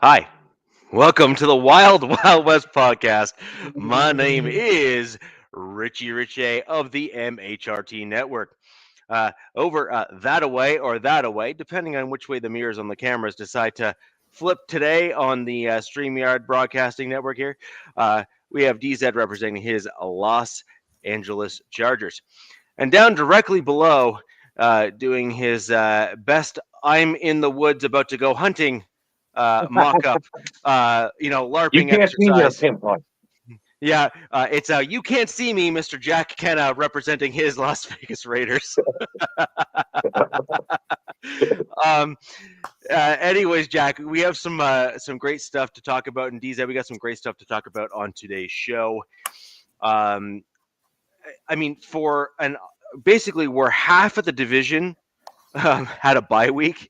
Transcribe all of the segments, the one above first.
Hi, welcome to the Wild Wild West podcast. My name is Richie Richey of the MHRT Network. Over that away or that away, depending on which way the mirrors on the cameras decide to flip today on the StreamYard Broadcasting Network here, we have DZ representing his Los Angeles Chargers. And down directly below, doing his best I'm in the woods about to go hunting mock-up, You LARPing can't see me on exercise. pinpoint. Yeah, it's You Can't See Me, Mr. Jack Kenna, representing his Las Vegas Raiders. Anyways, Jack, we have some great stuff to talk about, and DZ, we got some great stuff to talk about on today's show. Basically, where half of the division had a bye week,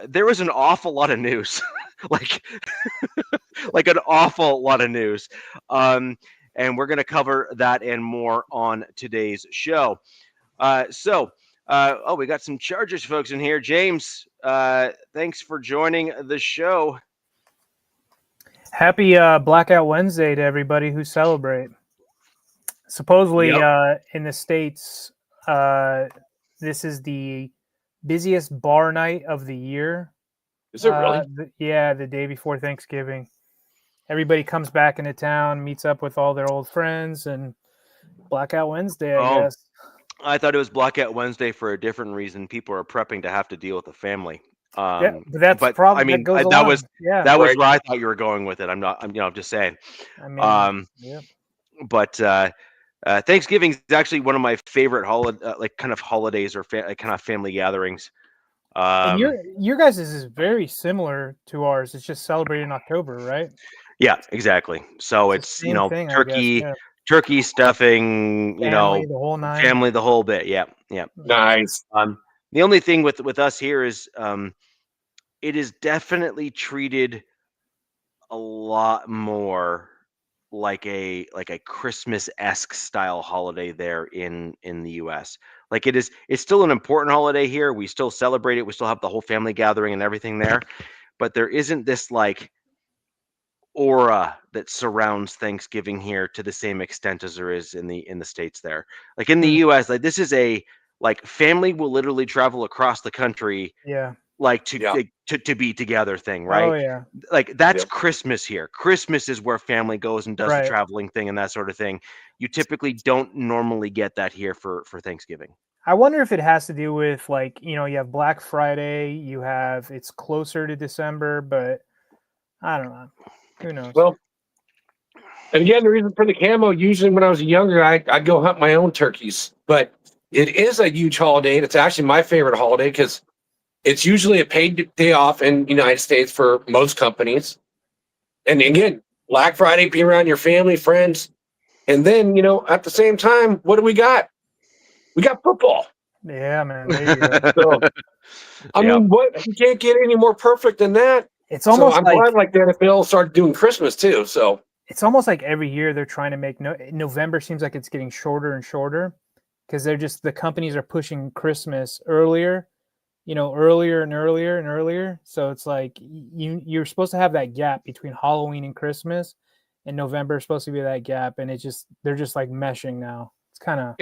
there was an awful lot of news. like an awful lot of news. And we're going to cover that and more on today's show. We got some Chargers folks in here. James, thanks for joining the show. Happy Blackout Wednesday to everybody who celebrate. Supposedly, in the States, this is the busiest bar night of the year. Is it really? The day before Thanksgiving. Everybody comes back into town, meets up with all their old friends, and Blackout Wednesday, I guess. I thought it was Blackout Wednesday for a different reason. People are prepping to have to deal with the family. But that's probably that was where I thought you were going with it. I'm just saying. But Thanksgiving is actually one of my favorite holidays or kind of family gatherings. And your guys' is very similar to ours. It's just celebrated in October, right? Yeah, exactly. So it's thing, turkey stuffing, family, the whole nine. Family, the whole bit. Yeah. Nice. The only thing with us here is it is definitely treated a lot more like a Christmas-esque style holiday there in the US. It's still an important holiday here. We still celebrate it. We still have the whole family gathering and everything there, but there isn't this aura that surrounds Thanksgiving here to the same extent as there is in the States there. In the US, this is family will literally travel across the country. Yeah. To be together thing, right? Oh yeah. That's Christmas here. Christmas is where family goes and does the traveling thing and that sort of thing. You typically don't normally get that here for Thanksgiving. I wonder if it has to do with you have Black Friday, it's closer to December, but I don't know. Who knows? Well, and again, the reason for the camo, usually when I was younger, I'd go hunt my own turkeys, but it is a huge holiday, and it's actually my favorite holiday because it's usually a paid day off in the United States for most companies. And again, Black Friday, be around your family, friends. And then, at the same time, what do we got? We got football. Yeah, man. There you go. I mean, what? You can't get any more perfect than that. It's almost I'm glad the NFL started doing Christmas too. So it's almost like every year they're trying to make November seems like it's getting shorter and shorter because the companies are pushing Christmas earlier. Earlier and earlier and earlier. So it's you're supposed to have that gap between Halloween and Christmas, and November is supposed to be that gap, and they're just meshing now. It's kind of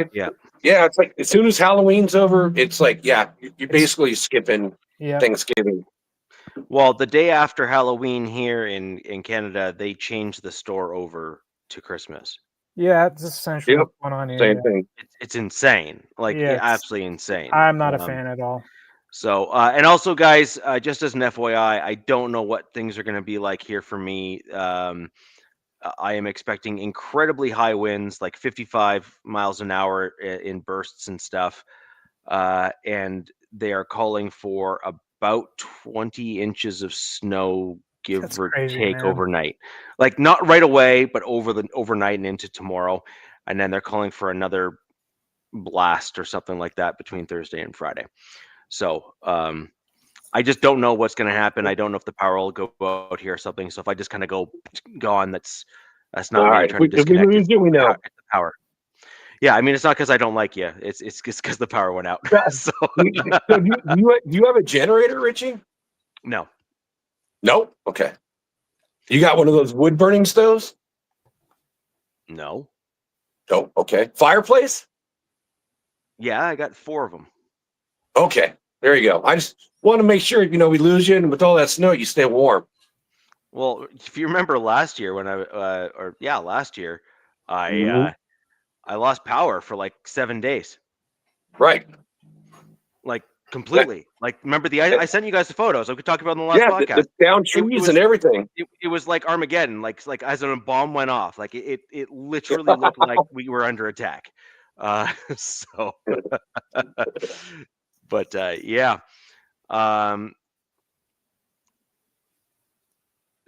It's as soon as Halloween's over, it's you're basically skipping Thanksgiving. Well, the day after Halloween here in Canada, they changed the store over to Christmas. Yeah, it's essentially what's going on here. Same thing. It's insane. Absolutely insane. I'm not a fan at all. So, and also, guys, just as an FYI, I don't know what things are going to be like here for me. I am expecting incredibly high winds, 55 miles an hour in bursts and stuff. And they are calling for about 20 inches of snow, give or take, overnight. Not right away, but overnight and into tomorrow. And then they're calling for another blast or something like that between Thursday and Friday. So I just don't know what's going to happen. I don't know if the power will go out here or something. So if I just kind of go gone, that's not all me right. Trying to disconnect. We know. The power. Yeah, I mean, it's not because I don't like you. It's just because the power went out. So do you have a generator, Richie? No. Nope. Okay. You got one of those wood burning stoves? No. Oh, okay. Fireplace? Yeah, I got 4 of them. Okay, there you go. I just want to make sure, we lose you, and with all that snow, you stay warm. Well, if you remember last year when last year, I lost power for like 7 days. Right. Like completely. Like remember I sent you guys the photos. I could talk about in the last podcast. The down trees and everything. It was like Armageddon. Like as a bomb went off. Like it literally looked like we were under attack. So, but yeah.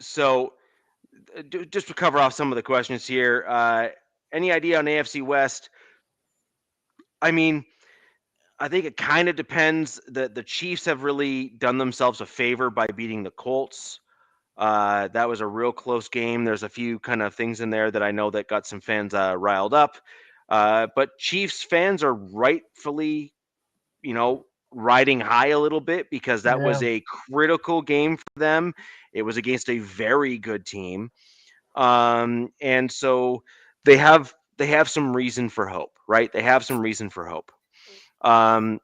So just to cover off some of the questions here. Any idea on AFC West? I mean, I think it kind of depends. The Chiefs have really done themselves a favor by beating the Colts. That was a real close game. There's a few kind of things in there that I know that got some fans riled up. But Chiefs fans are rightfully, riding high a little bit because that was a critical game for them. It was against a very good team. And so they have some reason for hope, right? They have some reason for hope. And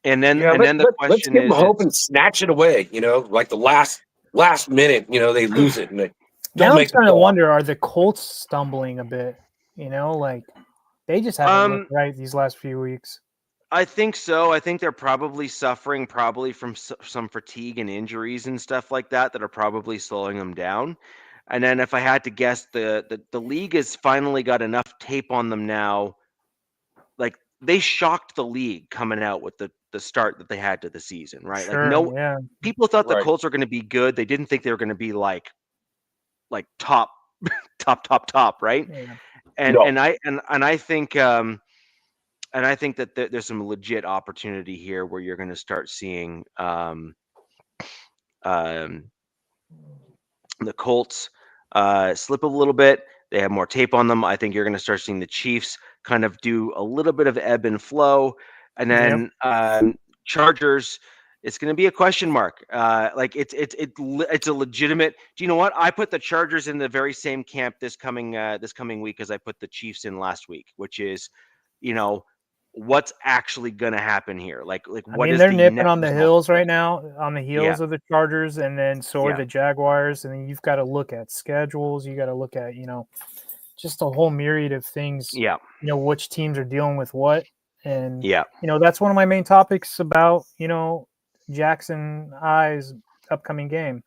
then the question let's give them is hope and snatch it away. Like the last minute, they lose it and they now don't I'm make. starting to wonder: are the Colts stumbling a bit? Like they just haven't looked right these last few weeks. I think so. I think they're probably suffering from some fatigue and injuries and stuff like that are probably slowing them down. And then if I had to guess, the league has finally got enough tape on them now. Like they shocked the league coming out with the start that they had to the season, right? Sure, people thought the Colts were going to be good. They didn't think they were going to be like top, right? Yeah. And I think that there's some legit opportunity here where you're going to start seeing the Colts slip a little bit. They have more tape on them. I think you're going to start seeing the Chiefs kind of do a little bit of ebb and flow. And then Chargers, it's going to be a question mark. It's a legitimate. Do you know what? I put the Chargers in the very same camp this coming week as I put the Chiefs in last week, which is, what's actually going to happen here? They're nipping on the heels right now, on the heels of the Chargers, and then so are the Jaguars. And then you've got to look at schedules. You got to look at, just a whole myriad of things. Yeah. Which teams are dealing with what. And, that's one of my main topics about, Jackson I's upcoming game.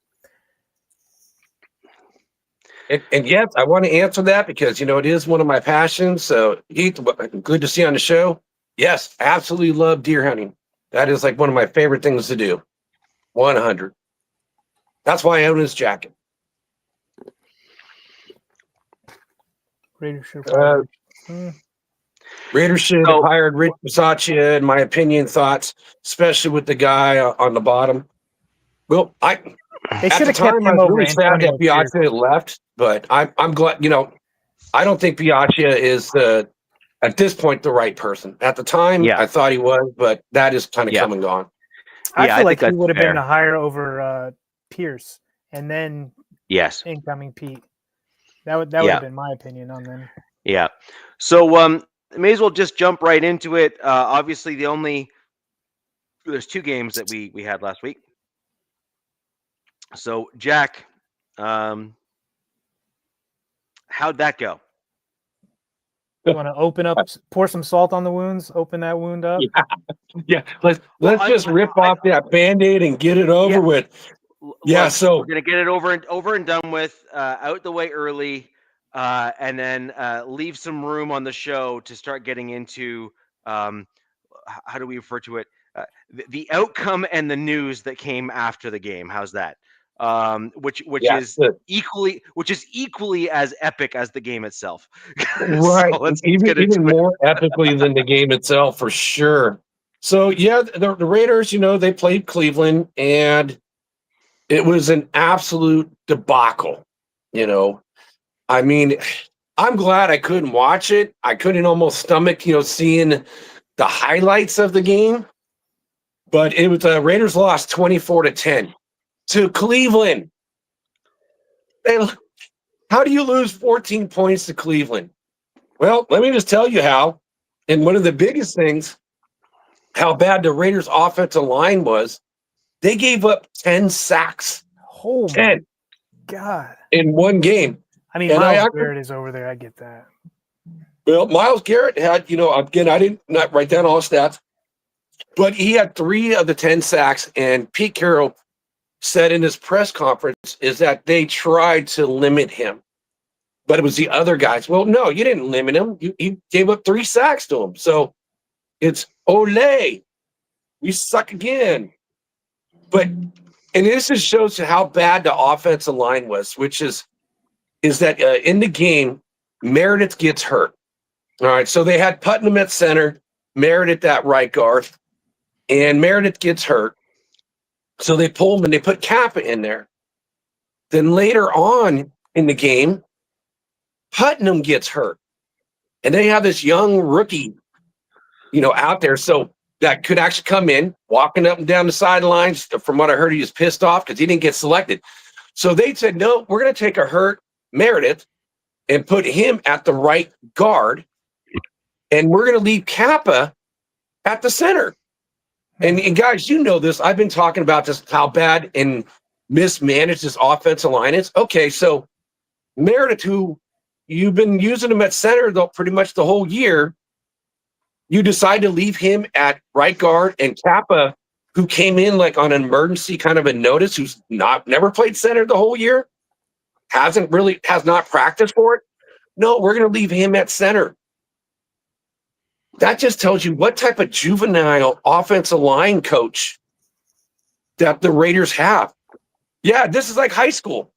And yes, I want to answer that because, it is one of my passions. So, Heath, good to see you on the show. Yes, absolutely love deer hunting. That is like one of my favorite things to do. 100. That's why I own his jacket. Raiders should have hired Rich Bisaccia, in my opinion, thoughts, especially with the guy on the bottom. Well, they should have kept him I was over really sad that Antonio Bisaccia left, but I'm glad. I don't think Bisaccia is at this point the right person. At the time, I thought he was, but that is kind of come and gone. I feel like he would have been a hire over Pierce, and then incoming Pete. That would have been my opinion on them. Yeah. So may as well just jump right into it. Obviously, there's 2 games that we had last week. So Jack, how'd that go? You want to open up, pour some salt on the wounds, open that wound up? Yeah. Let's just rip off that Band-Aid and get it over with. Yeah, look, so we're gonna get it over and done with, out the way early, and then leave some room on the show to start getting into how do we refer to it? The outcome and the news that came after the game. How's that? Which is equally as epic as the game itself. Right. So let's even more epically than the game itself, for sure. So the Raiders, they played Cleveland, and it was an absolute debacle. I mean, I'm glad I couldn't watch it. I couldn't almost stomach, seeing the highlights of the game. But it was Raiders lost 24-10 to Cleveland. How do you lose 14 points to Cleveland? Well, let me just tell you how. And one of the biggest things, how bad the Raiders' offensive line was, they gave up 10 sacks. Oh 10 my God. in one game. I mean, And Miles Garrett is over there. I get that. Well, Miles Garrett had, again, I didn't not write down all stats, but he had 3 of the 10 sacks. And Pete Carroll said in his press conference is that they tried to limit him, but it was the other guys. Well, no, you didn't limit him. You gave up 3 sacks to him. So it's ole, we suck again. And this just shows you how bad the offensive line was, which is that in the game, Meredith gets hurt. All right, so they had Putnam at center, Meredith at right guard, and Meredith gets hurt. So they pull him and they put Kappa in there. Then later on in the game, Putnam gets hurt. And they have this young rookie, out there. So that could actually come in, walking up and down the sidelines. From what I heard, he was pissed off because he didn't get selected. So they said, no, we're going to take a hurt Meredith and put him at the right guard. And we're going to leave Kappa at the center. And guys, you know this. I've been talking about this, how bad and mismanaged this offensive line is. Okay, so Meredith, who you've been using him at center pretty much the whole year, you decide to leave him at right guard, and Kappa, who came in like on an emergency kind of a notice, who's never played center the whole year, has not practiced for it. No, we're going to leave him at center. That just tells you what type of juvenile offensive line coach that the Raiders have. Yeah, this is like high school,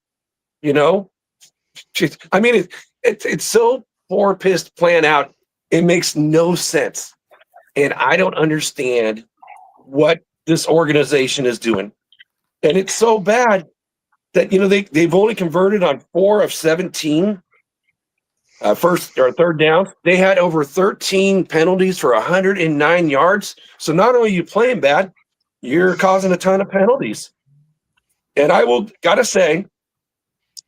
I mean, it's so poor pissed plan out. It makes no sense. And I don't understand what this organization is doing. And it's so bad that, they've only converted on 4 of 17 first or third down. They had over 13 penalties for 109 yards. So not only are you playing bad, you're causing a ton of penalties. And I will gotta say,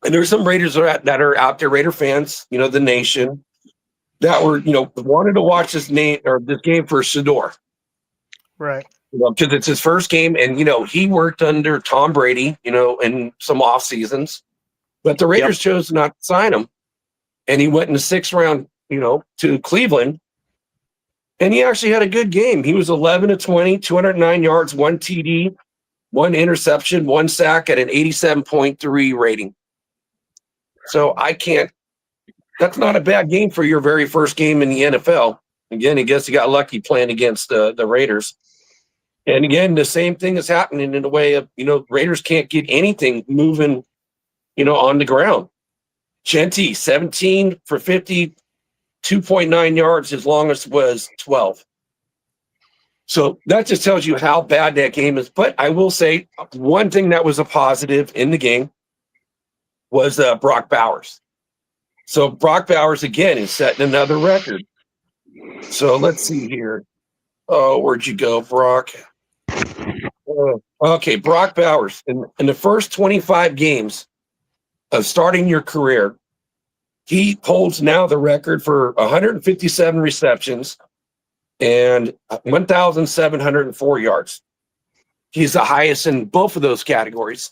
and there's some Raiders that are out there, Raider fans, the nation, that were, wanted to watch this game for Shador. Right. Because it's his first game, and he worked under Tom Brady, in some off seasons. But the Raiders chose not to sign him. And he went in the 6th round, to Cleveland. And he actually had a good game. He was 11 of 20, 209 yards, 1 TD, 1 interception, 1 sack at an 87.3 rating. So that's not a bad game for your very first game in the NFL. Again, I guess he got lucky playing against the Raiders. And again, the same thing is happening in the way of, Raiders can't get anything moving, on the ground. Genty, 17 for 50, 2.9 yards. His longest was 12. So that just tells you how bad that game is. But I will say one thing that was a positive in the game was Brock Bowers. So Brock Bowers, again, is setting another record. So let's see here. Oh, where'd you go, Brock? Okay, Brock Bowers. In the first 25 games of starting your career, he holds now the record for 157 receptions and 1,704 yards. He's the highest in both of those categories.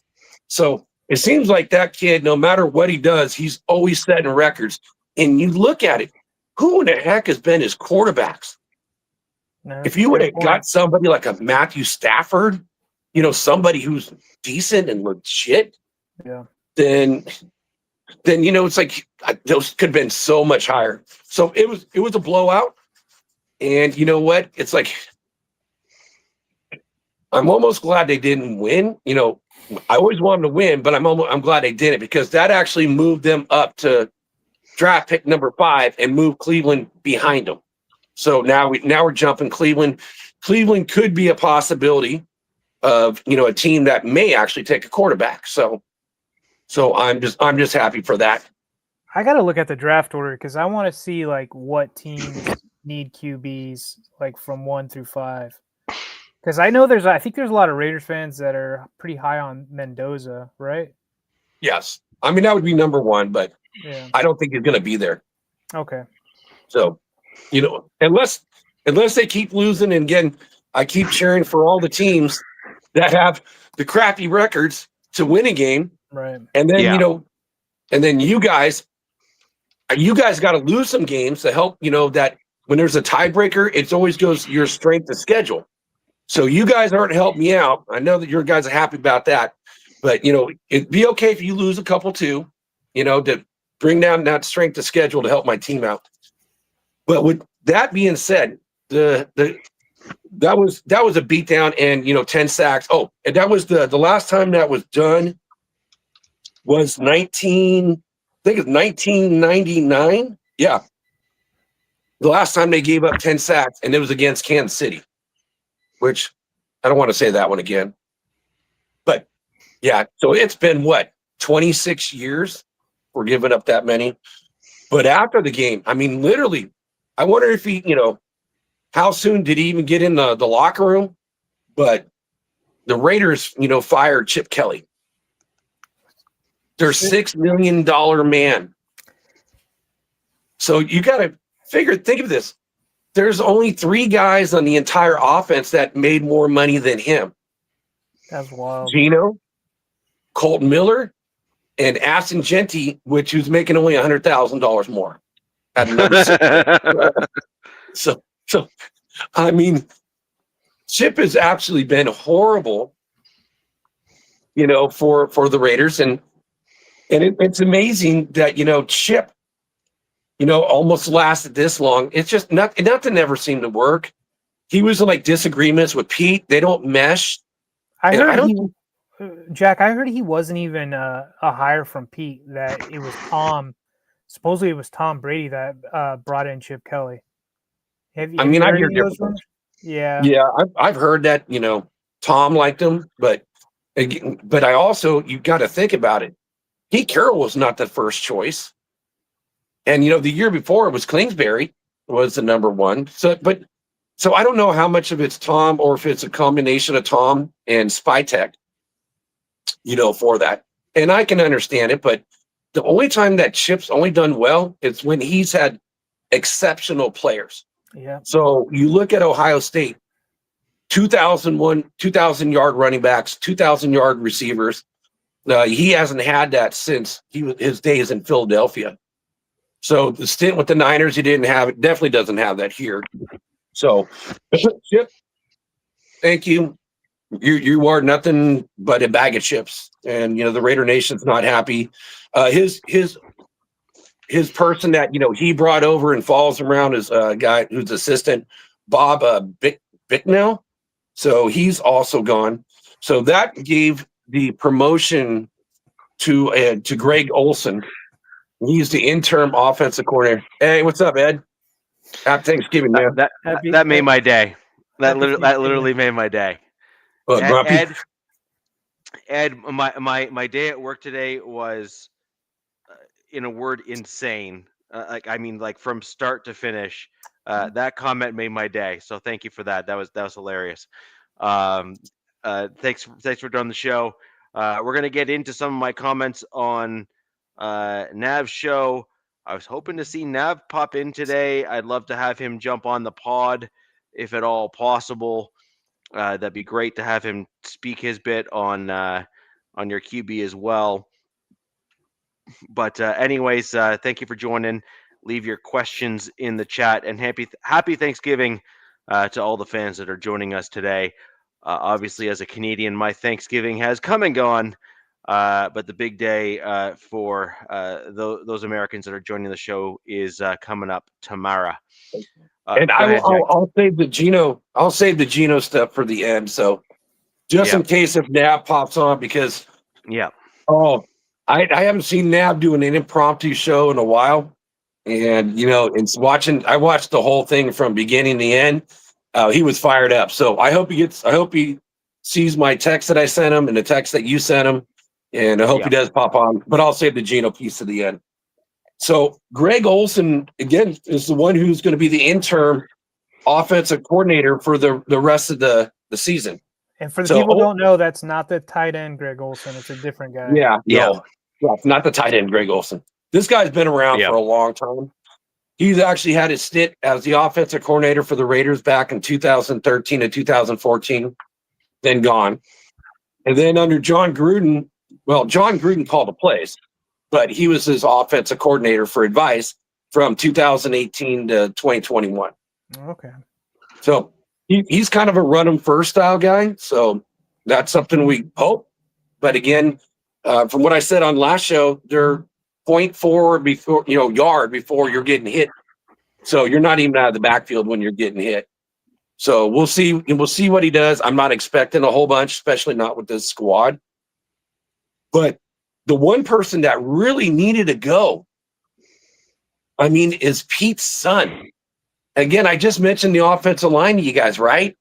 So it seems like that kid, no matter what he does, he's always setting records. And you look at it, who in the heck has been his quarterbacks? No, If you would have got somebody like a Matthew Stafford, somebody who's decent and legit, then it's like those could have been so much higher. So it was a blowout. And you know what? It's like I'm almost glad they didn't win. I always wanted to win, but I'm glad they didn't, because that actually moved them up to draft pick number 5 and moved Cleveland behind them. So now we're jumping Cleveland. Cleveland could be a possibility of a team that may actually take a quarterback. So I'm just happy for that. I got to look at the draft order because I want to see like what teams need QBs like from 1 through 5. Because I know I think there's a lot of Raiders fans that are pretty high on Mendoza, right? Yes. I mean, that would be number one, but Yeah. I don't think he's going to be there. Okay. So, unless they keep losing, and again, I keep cheering for all the teams that have the crappy records to win a game. Right. And then, Yeah. and then you guys got to lose some games to help, that when there's a tiebreaker, it always goes your strength of schedule. So you guys aren't helping me out. I know that your guys are happy about that, but it'd be okay if you lose a couple too, to bring down that strength of schedule to help my team out. But with that being said, that was a beatdown and 10 sacks. Oh, and that was the last time that was done was 1999. Yeah. The last time they gave up 10 sacks, and it was against Kansas City, which I don't want to say that one again. But yeah, so it's been 26 years for giving up that many. But after the game, I mean, literally, I wonder if he, how soon did he even get in the locker room? But the Raiders, fired Chip Kelly. Their $6 million man. So you got to think of this. There's only 3 guys on the entire offense that made more money than him. That's wild. Gino, Colton Miller, and Aston Genty, which was making only $100,000 more at number 6. So I mean, Chip has actually been horrible, for the Raiders, and it's amazing that Chip, almost lasted this long. It's just nothing ever seemed to work. He was in disagreements with Pete. They don't mesh. Jack, I heard he wasn't even a hire from Pete, that it was Tom. Supposedly it was Tom Brady that brought in Chip Kelly. Have you I heard hear any of those different. rumors? Yeah. Yeah, I've heard that, Tom liked him, but I also, you got to think about it. Pete Carroll was not the first choice. And, the year before it was Kingsbury was the number one. So I don't know how much of it's Tom or if it's a combination of Tom and Spytek, for that. And I can understand it, but the only time that Chip's only done well is when he's had exceptional players. Yeah. So you look at Ohio State, 2,000-yard running backs, 2,000-yard receivers. He hasn't had that since his days in Philadelphia. So the stint with the Niners, he didn't have it. Definitely doesn't have that here. So, Chip, thank you. You are nothing but a bag of chips, and the Raider Nation's not happy. His person that he brought over and follows him around is a guy who's assistant, Bob Bicknell. So he's also gone. So that gave the promotion to Greg Olson. He's the interim offensive coordinator. Hey, what's up, Ed? Happy Thanksgiving, man. That made my day. That literally made my day. Ed, my day at work today was, in a word, insane. From start to finish. That comment made my day. So thank you for that. That was hilarious. Thanks for doing the show. We're gonna get into some of my comments on Nav's show. I was hoping to see Nav pop in today. I'd love to have him jump on the pod if at all possible. That'd be great to have him speak his bit on your QB as well. But anyways, thank you for joining. Leave your questions in the chat, and happy Thanksgiving to all the fans that are joining us today. Obviously, as a Canadian, my Thanksgiving has come and gone. But the big day for those Americans that are joining the show is coming up tomorrow. And I'll save the Geno stuff for the end. So just in case if Nav pops on, because I haven't seen Nav doing an impromptu show in a while, and I watched the whole thing from beginning to end. He was fired up. So I hope he sees my text that I sent him and the text that you sent him. And I hope he does pop on, but I'll save the Geno piece to the end. So Greg Olson, again, is the one who's going to be the interim offensive coordinator for the rest of the season. And for the people who don't know, that's not the tight end Greg Olson. It's a different guy. Yeah. No. Yeah, not the tight end, Greg Olsen. This guy's been around for a long time. He's actually had his stint as the offensive coordinator for the Raiders back in 2013 and 2014, then gone. And then under John Gruden, well, John Gruden called the plays, but he was his offensive coordinator for advice from 2018 to 2021. Okay. So he's kind of a run 'em first style guy. So that's something we hope. But again, from what I said on last show, they're 0.4 before, yard before you're getting hit. So you're not even out of the backfield when you're getting hit. So we'll see what he does. I'm not expecting a whole bunch, especially not with this squad. But the one person that really needed to go, is Pete's son. Again, I just mentioned the offensive line to you guys, right?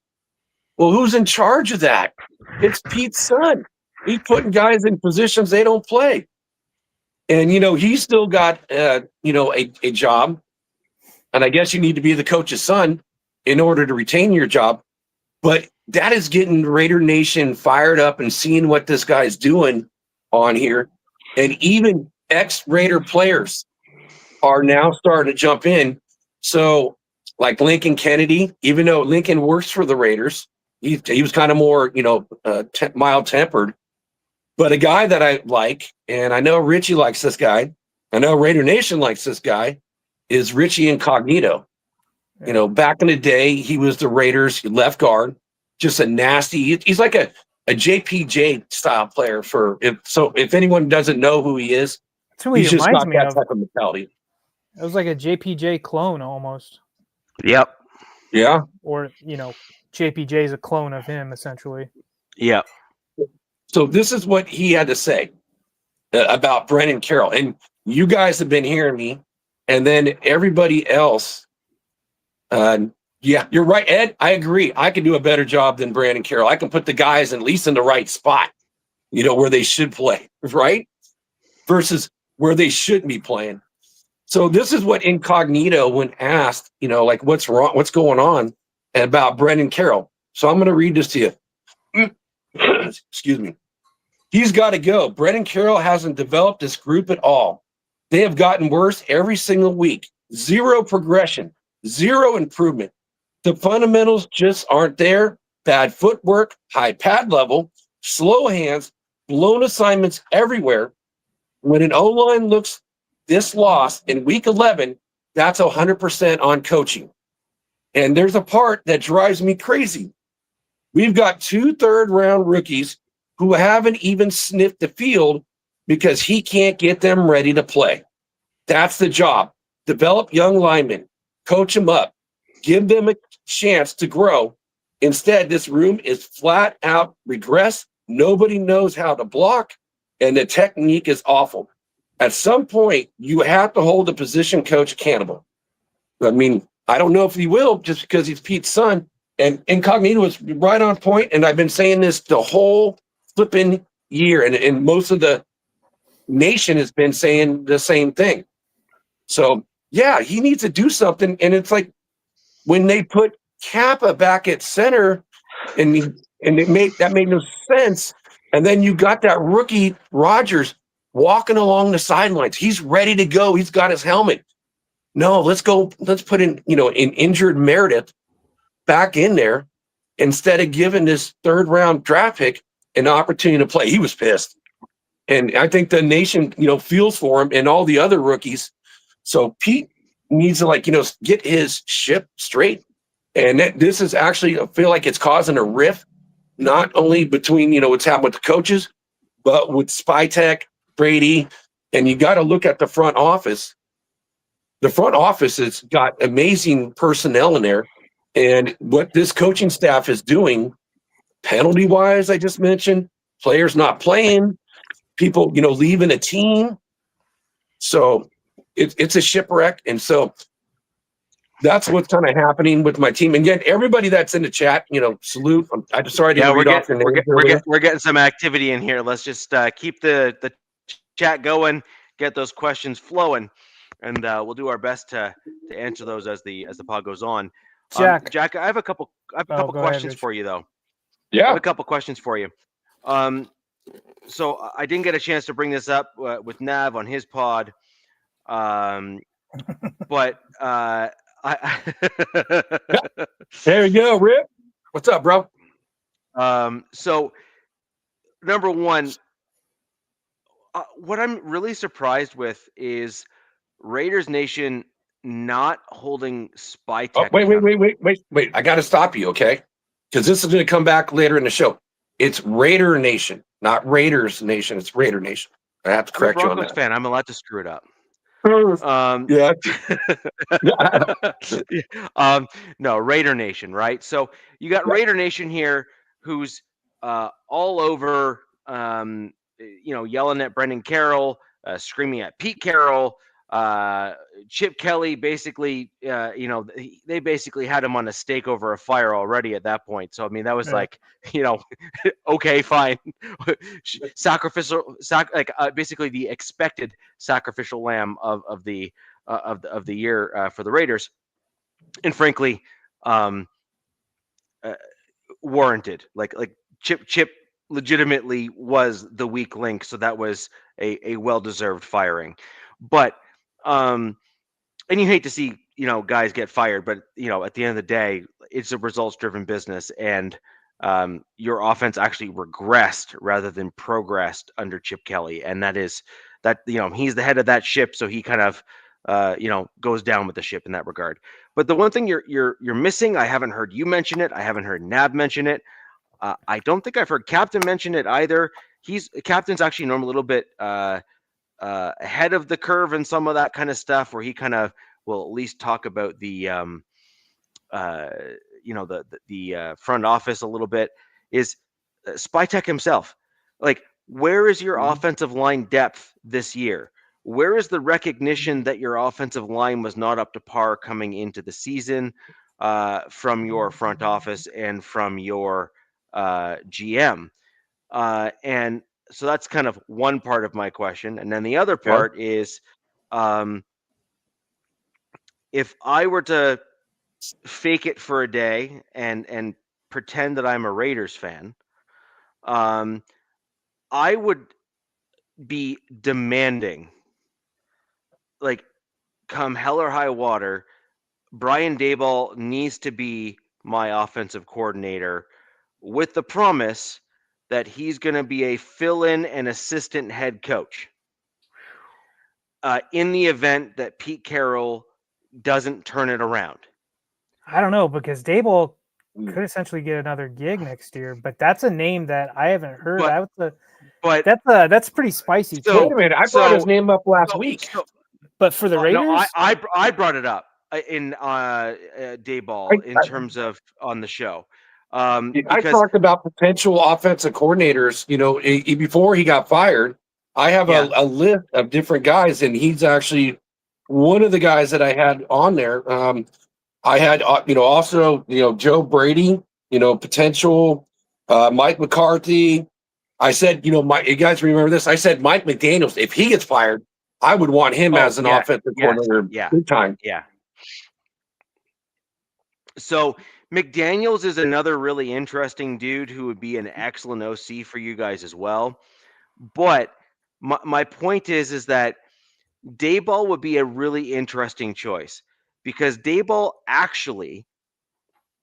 Well, who's in charge of that? It's Pete's son. He's putting guys in positions they don't play. And, he's still got, a job. And I guess you need to be the coach's son in order to retain your job. But that is getting Raider Nation fired up and seeing what this guy's doing on here. And even ex-Raider players are now starting to jump in. So, like Lincoln Kennedy, even though Lincoln works for the Raiders, he was kind of more, mild-tempered. But a guy that I like, and I know Richie likes this guy, I know Raider Nation likes this guy, is Richie Incognito. Back in the day, he was the Raiders left guard, just a nasty. He's like a JPJ style player. If anyone doesn't know who he is, That's who he's he just reminds got me that of. type of mentality. It was like a JPJ clone almost. Yep. Yeah. Or JPJ is a clone of him essentially. Yep. So this is what he had to say about Brennan Carroll, and you guys have been hearing me, and then everybody else. Yeah, you're right, Ed. I agree. I can do a better job than Brandon Carroll. I can put the guys at least in the right spot, where they should play, right? Versus where they shouldn't be playing. So this is what Incognito, when asked, like what's wrong, what's going on about Brandon Carroll. So I'm going to read this to you. Excuse me. He's got to go. Brandon Carroll hasn't developed this group at all. They have gotten worse every single week. Zero progression, zero improvement. The fundamentals just aren't there. Bad footwork, high pad level, slow hands, blown assignments everywhere. When an O-line looks this lost in week 11, that's 100% on coaching. And there's a part that drives me crazy. We've got 2 third-round rookies who haven't even sniffed the field because he can't get them ready to play. That's the job. Develop young linemen, coach them up, give them a chance to grow. Instead, this room is flat out regress. Nobody knows how to block, and the technique is awful. At some point, you have to hold the position coach accountable. I don't know if he will just because he's Pete's son. And Incognito was right on point, and I've been saying this the whole flipping year, and most of the nation has been saying the same thing. So, yeah, he needs to do something, and it's like when they put Kappa back at center, and it made no sense, and then you got that rookie Rodgers walking along the sidelines. He's ready to go. He's got his helmet. No, let's go. Let's put in, an injured Meredith back in there instead of giving this 3rd-round draft pick an opportunity to play. He was pissed. And I think the nation, feels for him and all the other rookies. So Pete needs to get his ship straight. And this is actually, I feel like it's causing a rift, not only between, what's happened with the coaches, but with Spytek, Brady, and you got to look at the front office. The front office has got amazing personnel in there. And what this coaching staff is doing, penalty-wise, I just mentioned, players not playing, people, leaving a team. So it's a shipwreck. And so that's what's kind of happening with my team. And again, everybody that's in the chat, salute. I'm sorry to read off your names. We're getting some activity in here. Let's just keep the chat going, get those questions flowing, and we'll do our best to answer those as the pod goes on. Jack, I have a couple questions for you though. Yeah, I have a couple questions for you. So I didn't get a chance to bring this up with Nav on his pod, but There you go, Rip. What's up, bro? So number one, what I'm really surprised with is Raiders Nation not holding Spy Oh, Tech. wait. I got to stop you, okay? Because this is going to come back later in the show. It's Raider Nation, not Raiders Nation. It's Raider Nation. I have to I'm a correct you on Broncos that. fan. I'm allowed to screw it up. Yeah. No, Raider Nation, right? So you got Raider Nation here, who's all over, yelling at Brendan Carroll, screaming at Pete Carroll. Chip Kelly basically, they basically had him on a stake over a fire already at that point. So I mean, that was like, okay, fine, basically the expected sacrificial lamb of the year for the Raiders, and frankly, warranted. Like Chip legitimately was the weak link, so that was a well-deserved firing. But and you hate to see guys get fired, but at the end of the day, it's a results-driven business, and your offense actually regressed rather than progressed under Chip Kelly, and he's the head of that ship, so he kind of goes down with the ship in that regard. But the one thing you're missing, I haven't heard you mention it, I haven't heard Nab mention it. I don't think I've heard Captain mention it either. Captain's actually normally a little bit ahead of the curve and some of that kind of stuff, where he kind of will at least talk about the front office a little bit. Is Spytek himself. Like, where is your offensive line depth this year? Where is the recognition that your offensive line was not up to par coming into the season from your front office and from your GM? And so that's kind of one part of my question. And then the other part is, if I were to fake it for a day and pretend that I'm a Raiders fan, I would be demanding, like, come hell or high water, Brian Daboll needs to be my offensive coordinator, with the promise that he's going to be a fill-in and assistant head coach in the event that Pete Carroll doesn't turn it around. I don't know, because Daboll could essentially get another gig next year, but that's a name that I haven't heard. That's pretty spicy. So, wait a minute, I brought his name up last week. But for the Raiders, no, I brought it up in Daboll in terms of on the show. I talked about potential offensive coordinators. Before he got fired, I have a list of different guys, and he's actually one of the guys that I had on there. I had, also, Joe Brady, potential, Mike McCarthy. I said, you guys remember this? I said Mike McDaniels, if he gets fired, I would want him as an offensive coordinator big time. Yeah. So McDaniels is another really interesting dude who would be an excellent OC for you guys as well. But my point is that Daboll would be a really interesting choice, because Daboll actually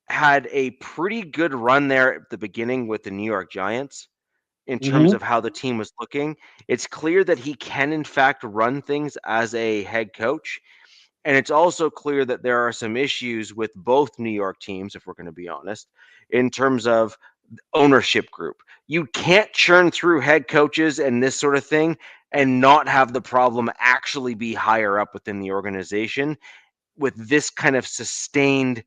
had a pretty good run there at the beginning with the New York Giants in terms of how the team was looking. It's clear that he can, in fact, run things as a head coach. And it's also clear that there are some issues with both New York teams, if we're going to be honest, in terms of ownership group. You can't churn through head coaches and this sort of thing and not have the problem actually be higher up within the organization with this kind of sustained